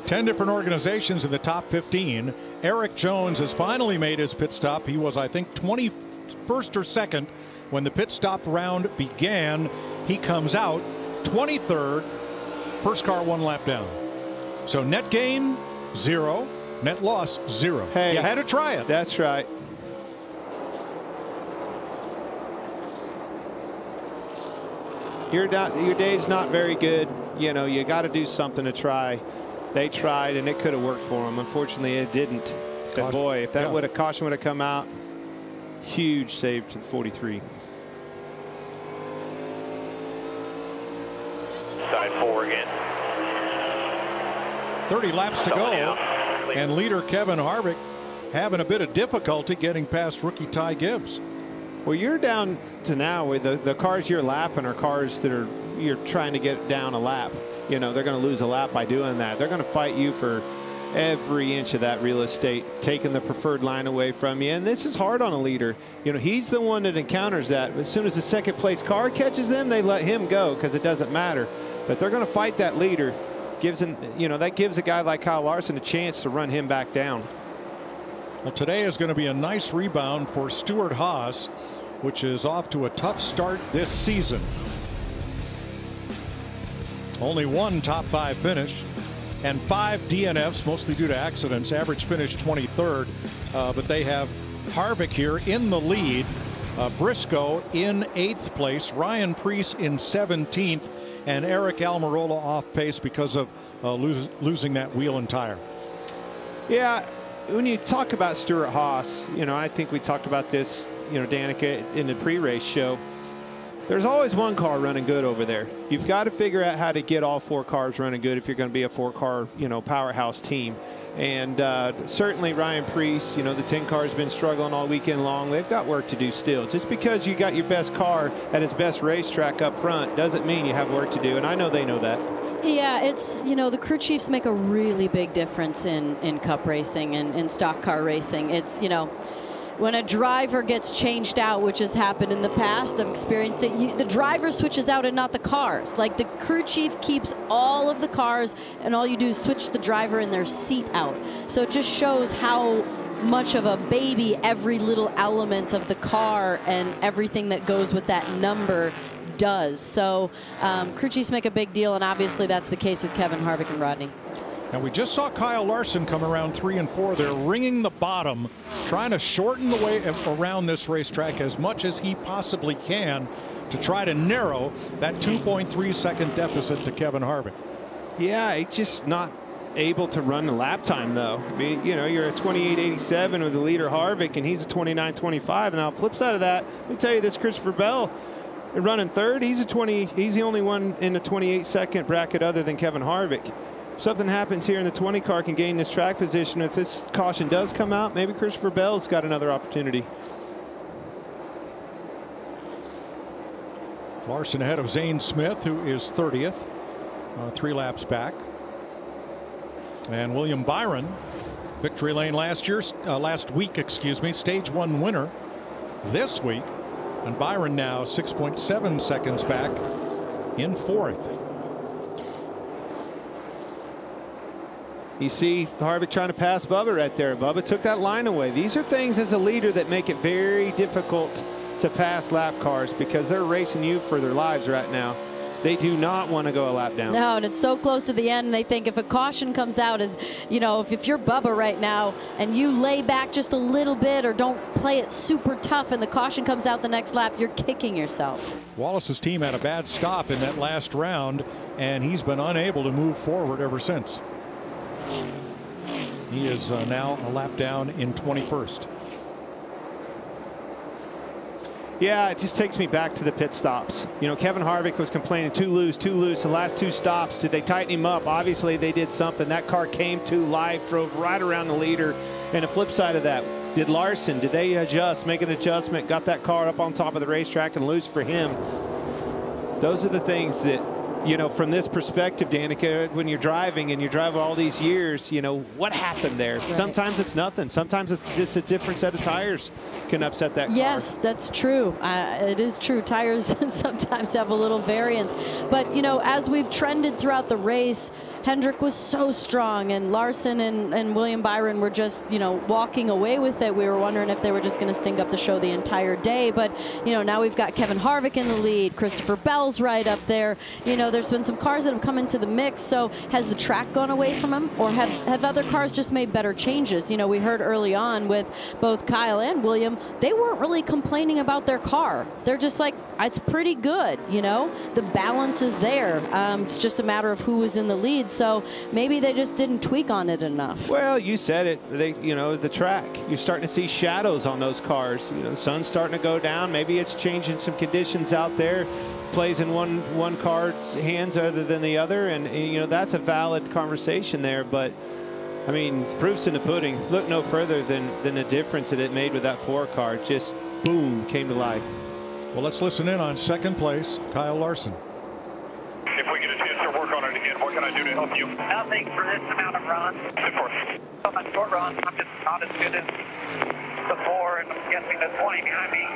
10 different organizations in the top 15. Eric Jones has finally made his pit stop. He was, I think, 21st or 2nd when the pit stop round began. He comes out 23rd. First car 1 lap down. So net gain 0, net loss 0. Hey, you had to try it. That's right. Your day's not very good. You know, you got to do something to try. They tried, and it could have worked for them. Unfortunately, it didn't. But boy, if that caution would have come out, huge save to the 43. Side 4 again. 30 laps to go, and leader Kevin Harvick having a bit of difficulty getting past rookie Ty Gibbs. Well, you're down to now with the cars you're lapping are cars that you're trying to get down a lap. You know, they're going to lose a lap by doing that. They're going to fight you for every inch of that real estate, taking the preferred line away from you. And this is hard on a leader. You know, he's the one that encounters that. As soon as the 2nd place car catches them, they let him go because it doesn't matter. But they're going to fight that leader. That gives a guy like Kyle Larson a chance to run him back down. Well, today is going to be a nice rebound for Stewart Haas, which is off to a tough start this season. Only 1 top 5 finish and 5 DNFs, mostly due to accidents. Average finish 23rd, but they have Harvick here in the lead, Briscoe in 8th place, Ryan Preece in 17th, and Eric Almirola off pace because of losing that wheel and tire. Yeah, when you talk about Stewart Haas, you know, I think we talked about this, you know, Danica, in the pre-race show. There's always one car running good over there. You've got to figure out how to get all 4 cars running good if you're going to be a 4-car, you know, powerhouse team. And certainly Ryan Preece, you know, the 10 car has been struggling all weekend long. They've got work to do still. Just because you got your best car at its best racetrack up front doesn't mean you have work to do. And I know they know that. Yeah, it's, you know, the crew chiefs make a really big difference in Cup racing and in stock car racing. It's, you know, when a driver gets changed out, which has happened in the past, I've experienced it, the driver switches out and not the cars. Like, the crew chief keeps all of the cars, and all you do is switch the driver and their seat out. So it just shows how much of a baby every little element of the car and everything that goes with that number does. So crew chiefs make a big deal, and obviously that's the case with Kevin Harvick and Rodney. And we just saw Kyle Larson come around 3 and 4. They're ringing the bottom, trying to shorten the way around this racetrack as much as he possibly can to try to narrow that 2.3 second deficit to Kevin Harvick. Yeah, he's just not able to run the lap time, though. I mean, you know, you're a 28.87 with the leader Harvick, and he's a 29.25. Now, flip side of that, let me tell you this: Christopher Bell running 3rd. He's the only one in the 28-second bracket other than Kevin Harvick. Something happens here in the 20 car can gain this track position. If this caution does come out, maybe Christopher Bell's got another opportunity. Larson ahead of Zane Smith, who is 30th, 3 laps back. And William Byron, victory lane last week, stage 1 winner this week, And Byron now 6.7 seconds back in 4th. You see Harvick trying to pass Bubba right there. Bubba took that line away. These are things as a leader that make it very difficult to pass lap cars because they're racing you for their lives right now. They do not want to go a lap down. No, and it's so close to the end, and they think if a caution comes out, as you know, if you're Bubba right now and you lay back just a little bit or don't play it super tough and the caution comes out the next lap, you're kicking yourself. Wallace's team had a bad stop in that last round, and he's been unable to move forward ever since. He is now a lap down in 21st. Yeah, it just takes me back to the pit stops. You know, Kevin Harvick was complaining too loose the last 2 stops. Did they tighten him up? Obviously they did something. That car came to life, drove right around the leader. And the flip side of that, did Larson, did they adjust, make an adjustment, got that car up on top of the racetrack and loose for him? Those are the things that, you know, from this perspective, Danica, when you're driving and you drive all these years, you know, what happened there? Right. Sometimes it's nothing. Sometimes it's just a different set of tires can upset that car. Yes, that's true. It is true. Tires sometimes have a little variance. But, you know, as we've trended throughout the race, Hendrick was so strong, and Larson and William Byron were just, you know, walking away with it. We were wondering if they were just going to stink up the show the entire day. But, you know, now we've got Kevin Harvick in the lead. Christopher Bell's right up there. You know, there's been some cars that have come into the mix. So has the track gone away from him, or have other cars just made better changes? You know, we heard early on with both Kyle and William, they weren't really complaining about their car. They're just like, it's pretty good, you know? The balance is there. It's just a matter of who was in the lead. So maybe they just didn't tweak on it enough. Well, you said it. They, you know, the track. You're starting to see shadows on those cars. You know, the sun's starting to go down. Maybe it's changing some conditions out there. Plays in one car's hands other than the other, and you know that's a valid conversation there. But I mean, proof's in the pudding. Look no further than the difference that it made with that 4 car. Just boom, came to life. Well, let's listen in on 2nd place, Kyle Larson. If we get a chance to work on it again, what can I do to help you? Nothing for this amount of runs. Of course. On my short run, I'm just not as good as before, and I'm guessing the 20 behind me.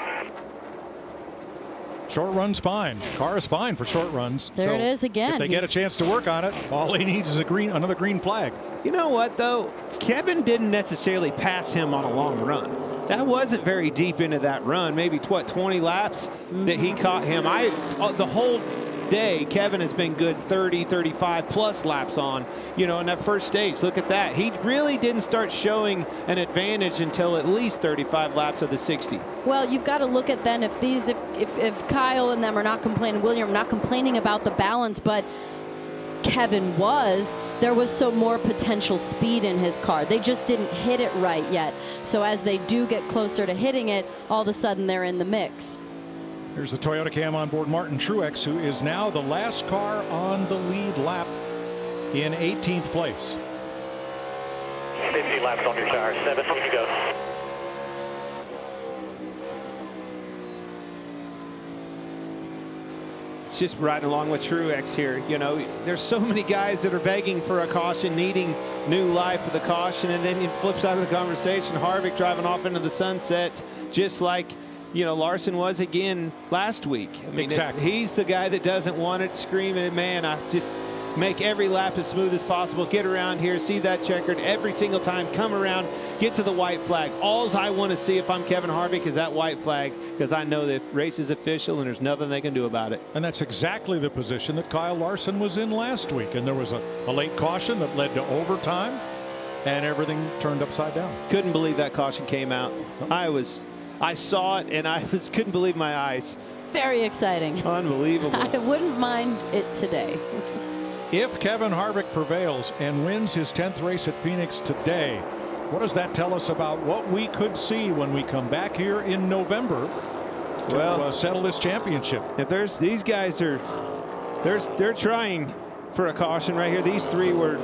Short run's fine. Car is fine for short runs. There it is again. If they get a chance to work on it, all he needs is another green flag. You know what, though? Kevin didn't necessarily pass him on a long run. That wasn't very deep into that run. Maybe, what, 20 laps that he caught him. The whole day, Kevin has been good 30, 35 plus laps on, you know, in that first stage. Look at that. He really didn't start showing an advantage until at least 35 laps of the 60. Well, you've got to look at then if Kyle and them are not complaining, William not complaining about the balance, but Kevin there was some more potential speed in his car. They just didn't hit it right yet. So as they do get closer to hitting it, all of a sudden they're in the mix. Here's the Toyota cam on board Martin Truex, who is now the last car on the lead lap in 18th place. 50 laps on your tires. 7 to go. It's just riding along with Truex here. You know, there's so many guys that are begging for a caution, needing new life with the caution, and then it flips out of the conversation. Harvick driving off into the sunset, just like, you know, Larson was again last week. I mean, exactly. He's the guy that doesn't want it, screaming, man, I just make every lap as smooth as possible, get around here, see that checkered every single time, come around, get to the white flag. All I want to see if I'm Kevin Harvick is that white flag, because I know the race is official and there's nothing they can do about it. And that's exactly the position that Kyle Larson was in last week. And there was a late caution that led to overtime, and everything turned upside down. Couldn't believe that caution came out. I saw it and I couldn't believe my eyes. Very exciting. Unbelievable. I wouldn't mind it today. If Kevin Harvick prevails and wins his 10th race at Phoenix today, what does that tell us about what we could see when we come back here in November to settle this championship? If there's these guys they're trying for a caution right here. These 3 were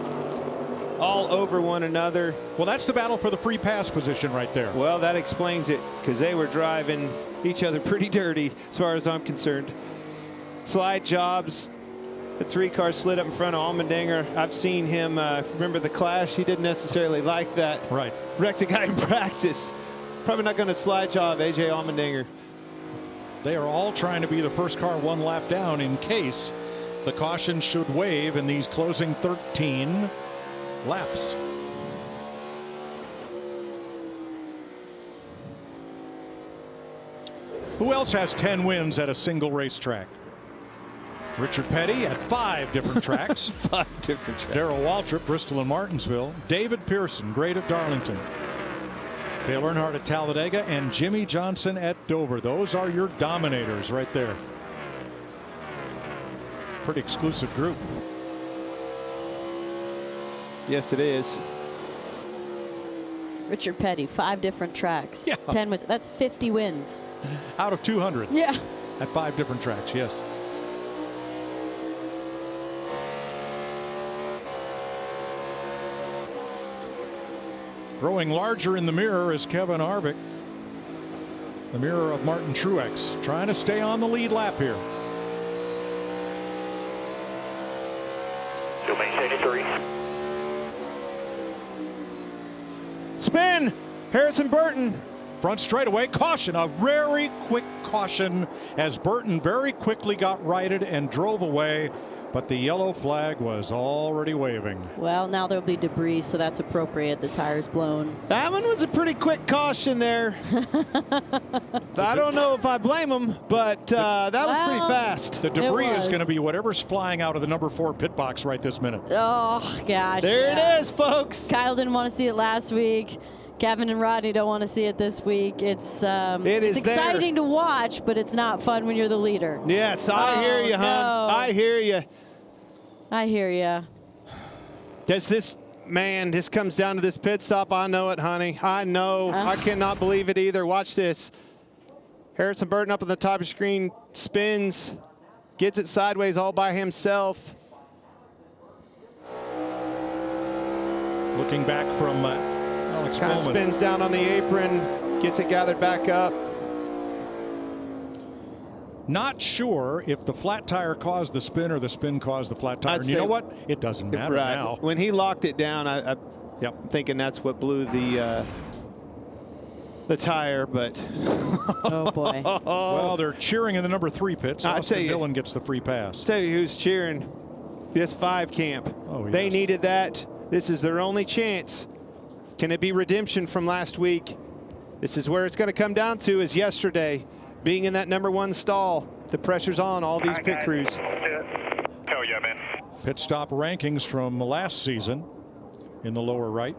all over one another. Well, that's the battle for the free pass position right there. Well, that explains it, because they were driving each other pretty dirty as far as I'm concerned. Slide jobs. The 3 cars slid up in front of Allmendinger. I've seen him, remember the clash? He didn't necessarily like that. Right. Wrecked a guy in practice. Probably not going to slide job A.J. Allmendinger. They are all trying to be the first car one lap down in case the caution should wave in these closing 13 laps. Who else has 10 wins at a single racetrack? Richard Petty at 5 different tracks. 5 different tracks. Darrell Waltrip, Bristol and Martinsville. David Pearson, great at Darlington. Dale Earnhardt at Talladega, and Jimmy Johnson at Dover. Those are your dominators right there. Pretty exclusive group. Yes, it is. Richard Petty, 5 different tracks. Yeah. 10 wins. That's 50 wins. Out of 200. Yeah. At 5 different tracks, yes. Growing larger in the mirror is Kevin Harvick. The mirror of Martin Truex, trying to stay on the lead lap here. Domain 83. Spin! Harrison Burton. Front straightaway, caution, a very quick caution as Burton very quickly got righted and drove away, but the yellow flag was already waving. Well, now there'll be debris, so that's appropriate. The tire's blown. That one was a pretty quick caution there. I don't know if I blame him, but that was pretty fast. The debris is going to be whatever's flying out of the number 4 pit box right this minute. Oh, gosh. There it is, folks. Kyle didn't want to see it last week. Kevin and Rodney don't want to see it this week. It's exciting to watch, but it's not fun when you're the leader. Yes, I hear you, hon. No. I hear you. I hear you. Does this, man, this comes down to this pit stop. I know it, honey. I know. I cannot believe it either. Watch this. Harrison Burton up on the top of the screen, spins, gets it sideways all by himself. Looking back from Alex Kind of Bowman. spins down on the apron, gets it gathered back up. Not sure if the flat tire caused the spin or the spin caused the flat tire. And you know what? It doesn't matter now. When he locked it down, I'm thinking that's what blew the tire, but oh boy. Well, they're cheering in the number 3 pits. Austin Dillon gets the free pass. Tell you who's cheering. This 5 camp. Oh, yes. They needed that. This is their only chance. Can it be redemption from last week? This is where it's going to come down to, is yesterday being in that number 1 stall. The pressure's on all these pit crews. Oh, yeah, man. Pit stop rankings from last season in the lower right.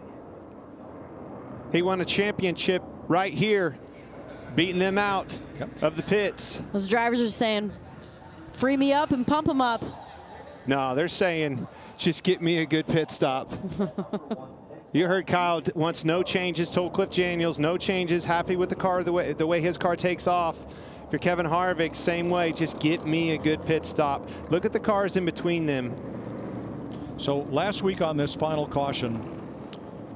He won a championship right here, beating them out of the pits. Those drivers are saying, free me up and pump them up. No, they're saying, just get me a good pit stop. You heard Kyle wants no changes, told Cliff Daniels, no changes, happy with the car, the way his car takes off. If you're Kevin Harvick, same way, just get me a good pit stop. Look at the cars in between them. So last week on this final caution,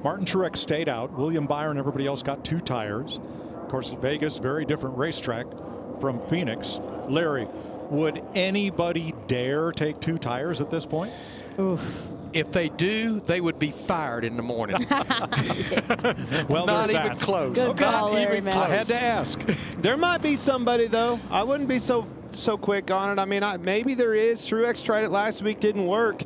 Martin Truex stayed out. William Byron, everybody else got 2 tires. Of course, Vegas, very different racetrack from Phoenix. Larry, would anybody dare take 2 tires at this point? Oof. If they do, they would be fired in the morning. Well, not there's even that. close. Good call, Larry, man. I had to ask. There might be somebody, though. I wouldn't be so quick on it. I mean, maybe there is. Truex tried it last week, didn't work.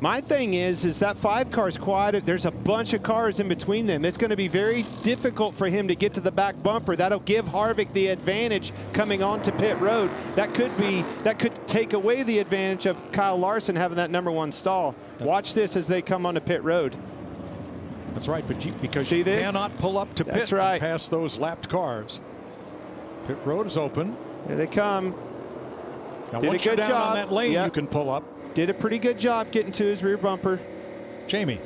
My thing is that 5 car's quiet. There's a bunch of cars in between them. It's going to be very difficult for him to get to the back bumper. That'll give Harvick the advantage coming onto pit road. That could take away the advantage of Kyle Larson having that number 1 stall. Watch this as they come onto pit road. That's right, but because you cannot pull up to pit and pass those lapped cars. Pit road is open. Here they come. Now, Did once a you're good down job. on that lane, Yep. you can pull up. Did a pretty good job getting to his rear bumper. Jamie.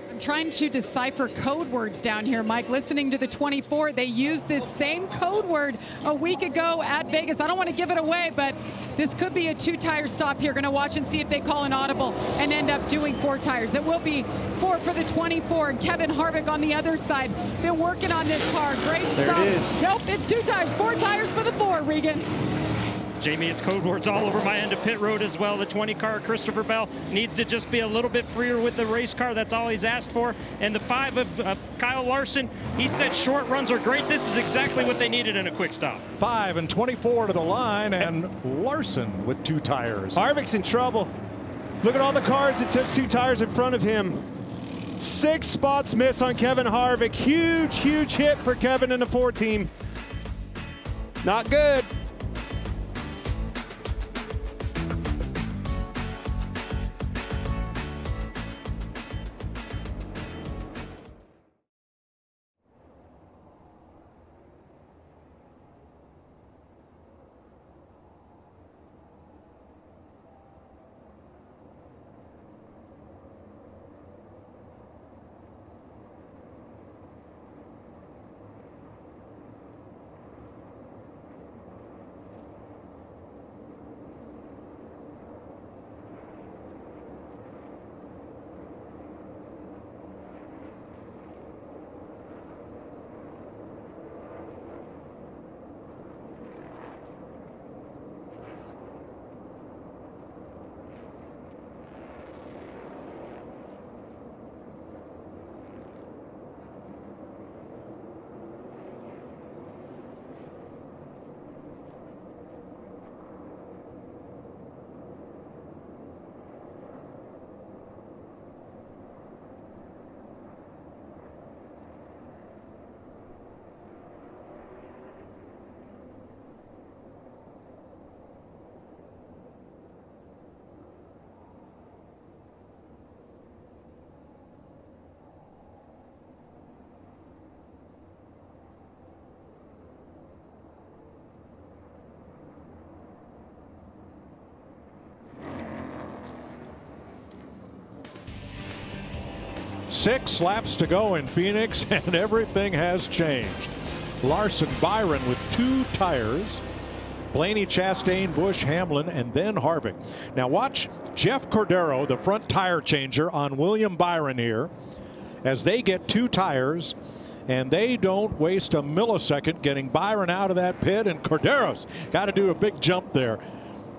I'm trying to decipher code words down here, Mike. Listening to the 24, they used this same code word a week ago at Vegas. I don't want to give it away, but this could be a 2-tire stop here. Going to watch and see if they call an audible and end up doing 4 tires. That will be 4 for the 24. And Kevin Harvick on the other side. Been working on this car. Great There stuff. it is. Nope, it's 2 tires. 4 tires for the 4, Regan. Jamie, it's code words all over my end of pit road as well. The 20 car, Christopher Bell, needs to just be a little bit freer with the race car. That's all he's asked for. And the 5 of Kyle Larson, he said short runs are great. This is exactly what they needed in a quick stop. 5 and 24 to the line, and Larson with 2 tires. Harvick's in trouble. Look at all the cars that took 2 tires in front of him. 6 spots miss on Kevin Harvick. Huge, huge hit for Kevin and the 4 team. Not good. Six laps to go in Phoenix, and everything has changed. Larson, Byron with 2 tires. Blaney, Chastain, Busch, Hamlin, and then Harvick. Now watch Jeff Cordero, the front tire changer on William Byron here, as they get 2 tires, and they don't waste a millisecond getting Byron out of that pit, and Cordero's got to do a big jump there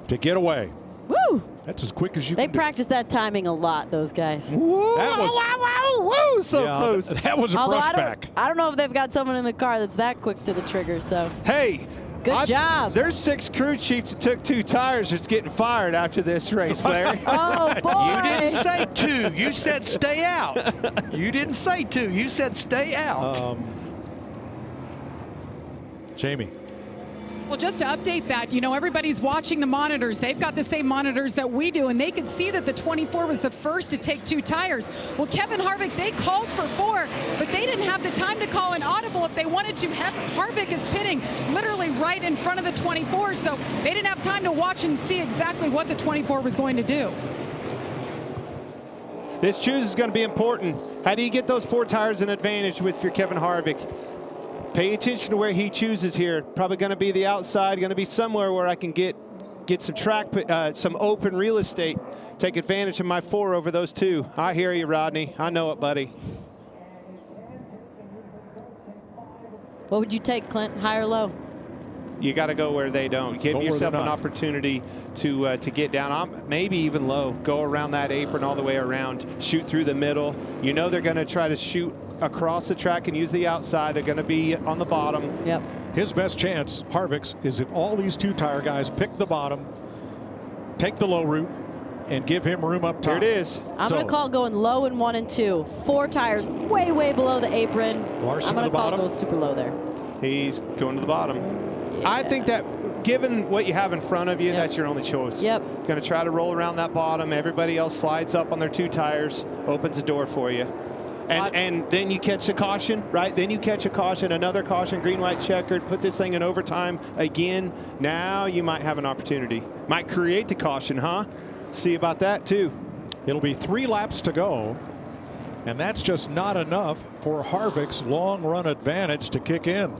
to get away. Woo! That's as quick as you They can do. practice that timing a lot, those guys. Woo, That was- wow, wow, woo, so Yeah, close. That was a Although brushback. I don't know if they've got someone in the car that's that quick to the trigger, so. Hey, Good job. There's 6 crew chiefs that took 2 tires that's getting fired after this race, Larry. Oh, boy. You didn't say 2. You said stay out. You didn't say 2. You said stay out. Jamie. Well, just to update that, you know, everybody's watching the monitors. They've got the same monitors that we do, and they could see that the 24 was the first to take 2 tires. Well, Kevin Harvick, they called for 4, but they didn't have the time to call an audible if they wanted to. Harvick is pitting literally right in front of the 24, so they didn't have time to watch and see exactly what the 24 was going to do. This choose is going to be important. How do you get those 4 tires in advantage with your Kevin Harvick? Pay attention to where he chooses here. Probably going to be the outside, going to be somewhere where I can get some track, some open real estate. Take advantage of my 4 over those 2. I hear you, Rodney. I know it, buddy. What would you take, Clint? High or low? You got to go where they don't. Give Go where yourself they're an not. opportunity to get down. Maybe even low. Go around that apron all the way around. Shoot through the middle. You know they're going to try to shoot across the track and use the outside. They're going to be on the bottom. Yep. His best chance, Harvick's, is if all these 2 tire guys pick the bottom, take the low route, and give him room up top. There it is. I'm going to call going low in 1 and 2. 4 tires way, way below the apron. Larson I'm going to to the call bottom. go super low there. He's going to the bottom. Yeah. I think that given what you have in front of you, that's your only choice. Yep. Going to try to roll around that bottom. Everybody else slides up on their 2 tires, opens the door for you. And then you catch a caution, right? Then you catch a caution, another caution, green, white, checkered, put this thing in overtime again. Now you might have an opportunity. Might create the caution, huh? See about that, too. It'll be 3 laps to go, and that's just not enough for Harvick's long run advantage to kick in.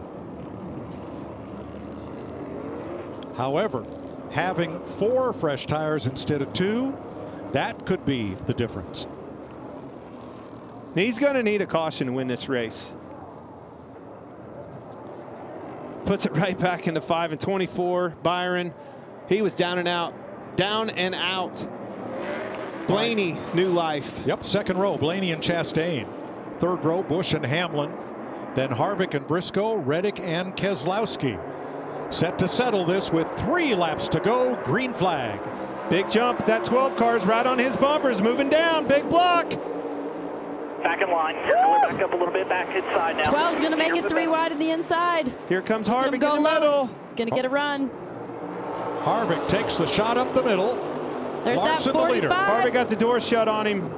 However, having 4 fresh tires instead of 2, that could be the difference. He's going to need a caution to win this race. Puts it right back into 5 and 24. Byron He was down and out. Down and out. Blaney, new life. Yep, second row, Blaney and Chastain. Third row, Busch and Hamlin. Then Harvick and Briscoe, Reddick and Keselowski. Set to settle this with 3 laps to go. Green flag. Big jump. That 12 car's right on his bumpers. Moving down. Big block. Back in line. We're back up a little bit, back inside now. 12's going to make it 3 wide in the inside. Here comes Harvick in the middle. He's going to get a run. Harvick takes the shot up the middle. There's Larson, that 45. the leader. Harvick got the door shut on him.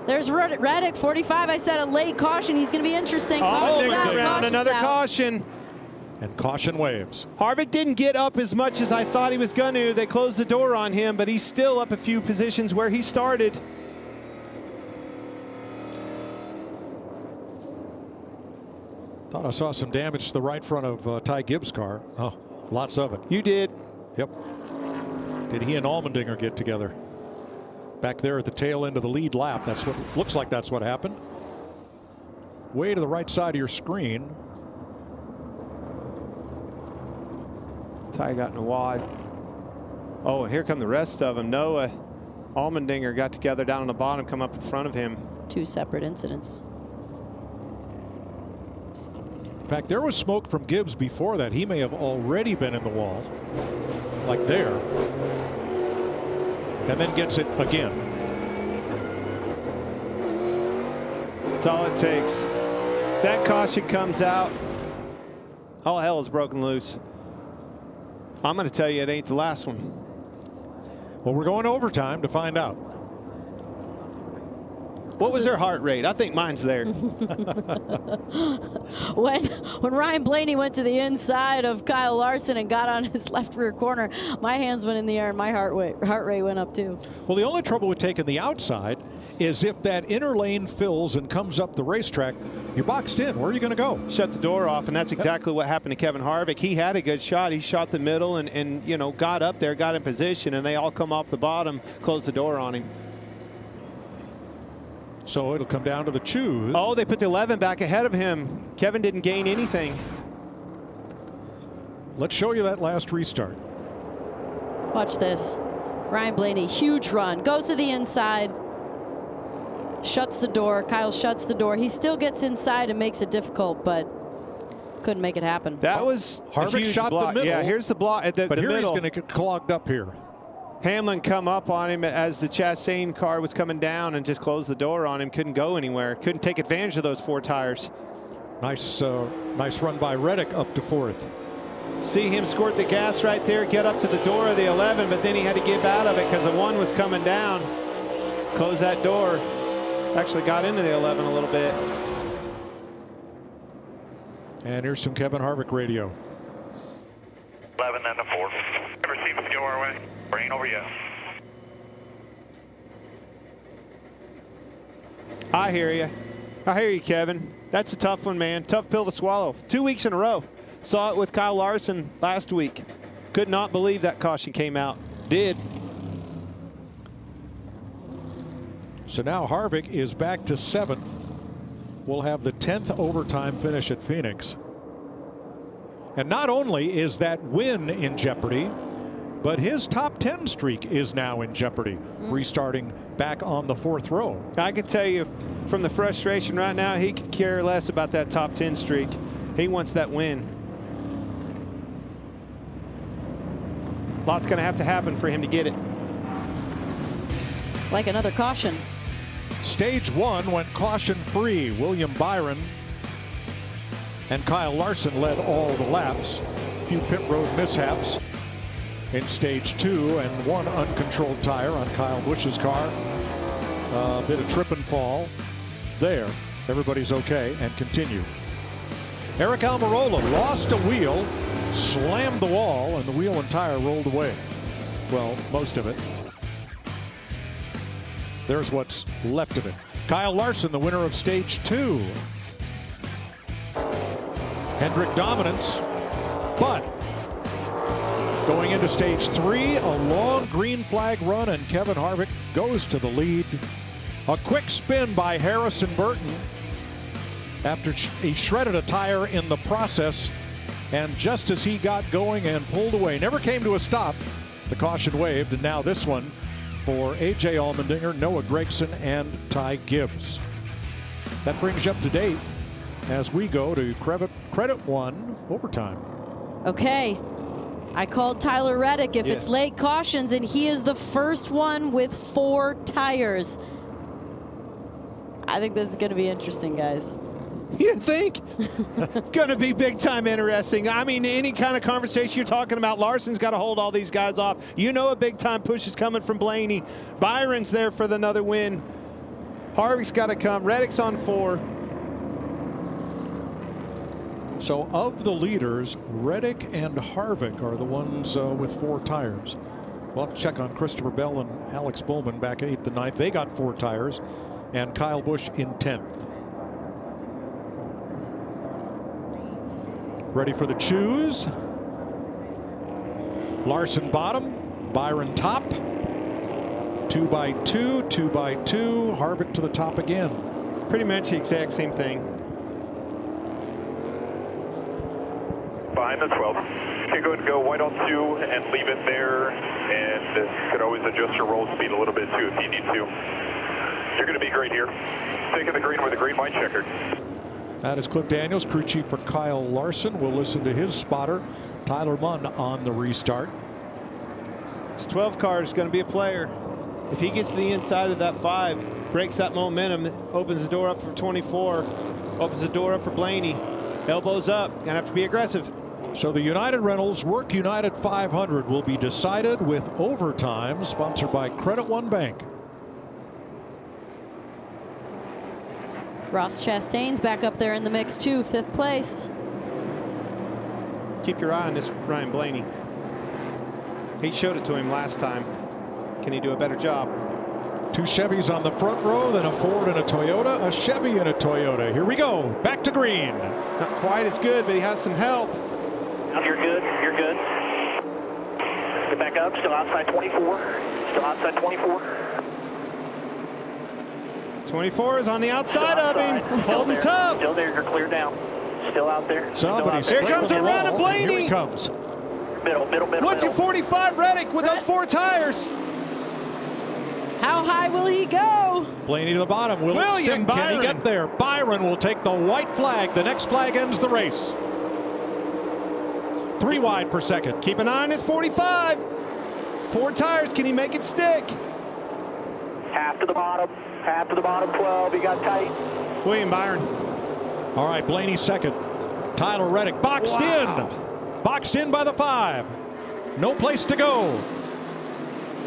There's Reddick, 45. I said a late caution. He's going to be interesting. Around another caution. And caution waves. Harvick didn't get up as much as I thought he was going to. They closed the door on him, but he's still up a few positions where he started. Thought I saw some damage to the right front of Ty Gibbs' car. Oh, lots of it. You did. Yep. Did he and Allmendinger get together? Back there at the tail end of the lead lap. That's what looks like. That's what happened. Way to the right side of your screen. Ty got in a wad. Oh, and here come the rest of them. Noah, Allmendinger got together down on the bottom, come up in front of him. 2 separate incidents. In fact, there was smoke from Gibbs before that. He may have already been in the wall, like there, and then gets it again. That's all it takes. That caution comes out. All hell is broken loose. I'm going to tell you it ain't the last one. Well, we're going to overtime to find out. What was their heart rate? I think mine's there. When Ryan Blaney went to the inside of Kyle Larson and got on his left rear corner, my hands went in the air and my heart rate went up too. Well, the only trouble with taking the outside is if that inner lane fills and comes up the racetrack, you're boxed in. Where are you going to go? Shut the door off, and that's exactly what happened to Kevin Harvick. He had a good shot. He shot the middle and you know, got up there, got in position, and they all come off the bottom, closed the door on him. So it'll come down to the choose. Oh, they put the 11 back ahead of him. Kevin didn't gain anything. Let's show you that last restart. Watch this. Ryan Blaney, huge run, goes to the inside, shuts the door. Kyle shuts the door. He still gets inside and makes it difficult, but couldn't make it happen. That was Harvick shot block. the middle. Yeah, here's the block at the But here middle. he's going to get clogged up here. Hamlin come up on him as the Chastain car was coming down and just closed the door on him. Couldn't go anywhere. Couldn't take advantage of those 4 tires. Nice run by Reddick up to 4th. See him squirt the gas right there, get up to the door of the 11, but then he had to get out of it because the 1 was coming down. Close that door. Actually got into the 11 a little bit. And here's some Kevin Harvick radio. 11 and a 4. Ever see us go our way? Rain over you. I hear you. I hear you, Kevin. That's a tough one, man. Tough pill to swallow. 2 weeks in a row. Saw it with Kyle Larson last week. Could not believe that caution came out. Did. So now Harvick is back to 7th. We'll have the 10th overtime finish at Phoenix. And not only is that win in jeopardy, but his top 10 streak is now in jeopardy, restarting back on the 4th row. I can tell you from the frustration right now, he could care less about that top 10 streak. He wants that win. Lots going to have to happen for him to get it. Like another caution. Stage 1 went caution-free. William Byron and Kyle Larson led all the laps. A few pit road mishaps in stage 2 and 1 uncontrolled tire on Kyle Busch's car. A bit of trip and fall there. Everybody's okay and continue. Eric Almirola lost a wheel, slammed the wall, and the wheel and tire rolled away. Well, most of it. There's what's left of it. Kyle Larson, the winner of stage 2. Hendrick dominance, but going into stage 3, a long green flag run, and Kevin Harvick goes to the lead. A quick spin by Harrison Burton after he shredded a tire in the process, and just as he got going and pulled away, never came to a stop, The caution waved, and now this one for A.J. Allmendinger, Noah Gragson, and Ty Gibbs. That brings you up to date as we go to credit one overtime. Okay. I called Tyler Reddick if it's late cautions, and he is the first one with 4 tires. I think this is going to be interesting, guys. You think? Going to be big time interesting. I mean, any kind of conversation you're talking about, Larson's got to hold all these guys off. You know a big time push is coming from Blaney. Byron's there for another win. Harvick's got to come. Reddick's on 4. So of the leaders, Reddick and Harvick are the ones with 4 tires. We'll have to check on Christopher Bell and Alex Bowman back 8th and 9th. They got 4 tires. And Kyle Busch in 10th. Ready for the choose. Larson bottom, Byron top. 2 by 2, 2 by 2. Harvick to the top again. Pretty much the exact same thing. Behind the 12. Okay, go ahead and go white on 2 and leave it there. And you could always adjust your roll speed a little bit too if you need to. You're going to be great here. Taking the green with the green white checkered. That is Cliff Daniels, crew chief for Kyle Larson. We'll listen to his spotter, Tyler Munn, on the restart. This 12 car is going to be a player. If he gets to the inside of that 5, breaks that momentum, opens the door up for 24, opens the door up for Blaney. Elbows up, going to have to be aggressive. So the United Rentals Work United 500 will be decided with overtime, sponsored by Credit One Bank. Ross Chastain's back up there in the mix too, 5th place. Keep your eye on this Ryan Blaney. He showed it to him last time. Can he do a better job? 2 Chevys on the front row, then a Ford and a Toyota, a Chevy and a Toyota. Here we go, back to green. Not quite as good, but he has some help. You're good, you're good. Get back up, still outside 24. Still outside 24. 24 is on the outside of him, holding there. tough. Still there, you're clear down. Still out there. Somebody's Here comes a run of Blaney. Here he comes. Middle. What's your 45 Reddick with those 4 tires? How high will he go? Blaney to the bottom. Will it stick? Can he get there? Byron will take the white flag. The next flag ends the race. 3 wide per second. Keep an eye on his 45. 4 tires. Can he make it stick? Half to the bottom, 12. He got tight. William Byron. All right, Blaney second. Tyler Reddick boxed in. Boxed in by the 5. No place to go.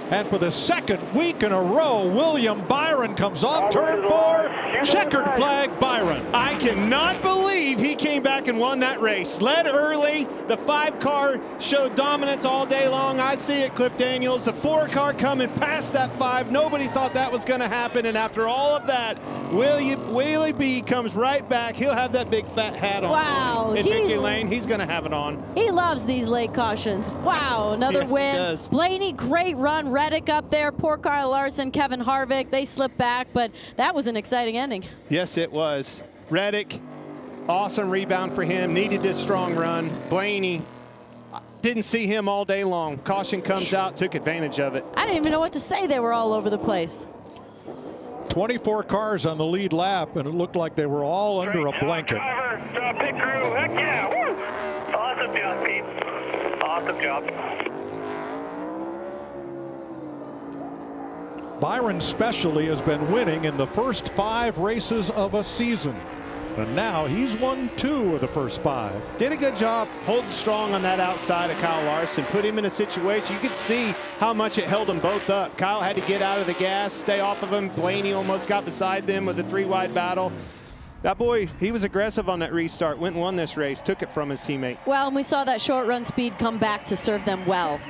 And for the 2nd week in a row, William Byron comes off turn 4. Checkered flag, Byron. I cannot believe he came back and won that race. Led early. The 5 car showed dominance all day long. I see it, Cliff Daniels. The 4 car coming past that 5. Nobody thought that was going to happen. And after all of that, Willie B comes right back. He'll have that big fat hat on. Wow. In Mickey Lane, he's going to have it on. He loves these late cautions. Wow, another Yes, win. he does. Blaney, great run. Reddick up there. Poor Kyle Larson, Kevin Harvick. They slipped back, but that was an exciting ending. Yes, it was. Reddick, awesome rebound for him. Needed this strong run. Blaney, didn't see him all day long. Caution comes out, took advantage of it. I didn't even know what to say. They were all over the place. 24 cars on the lead lap, and it looked like they were all under a blanket. Driver, pit crew, heck yeah, woo! Awesome job, Pete. Awesome job. Byron specially has been winning in the first 5 races of a season. And now he's won 2 of the first 5. Did a good job holding strong on that outside of Kyle Larson. Put him in a situation. You could see how much it held them both up. Kyle had to get out of the gas, stay off of him. Blaney almost got beside them with a 3-wide battle. That boy, he was aggressive on that restart. Went and won this race. Took it from his teammate. Well, and we saw that short run speed come back to serve them well.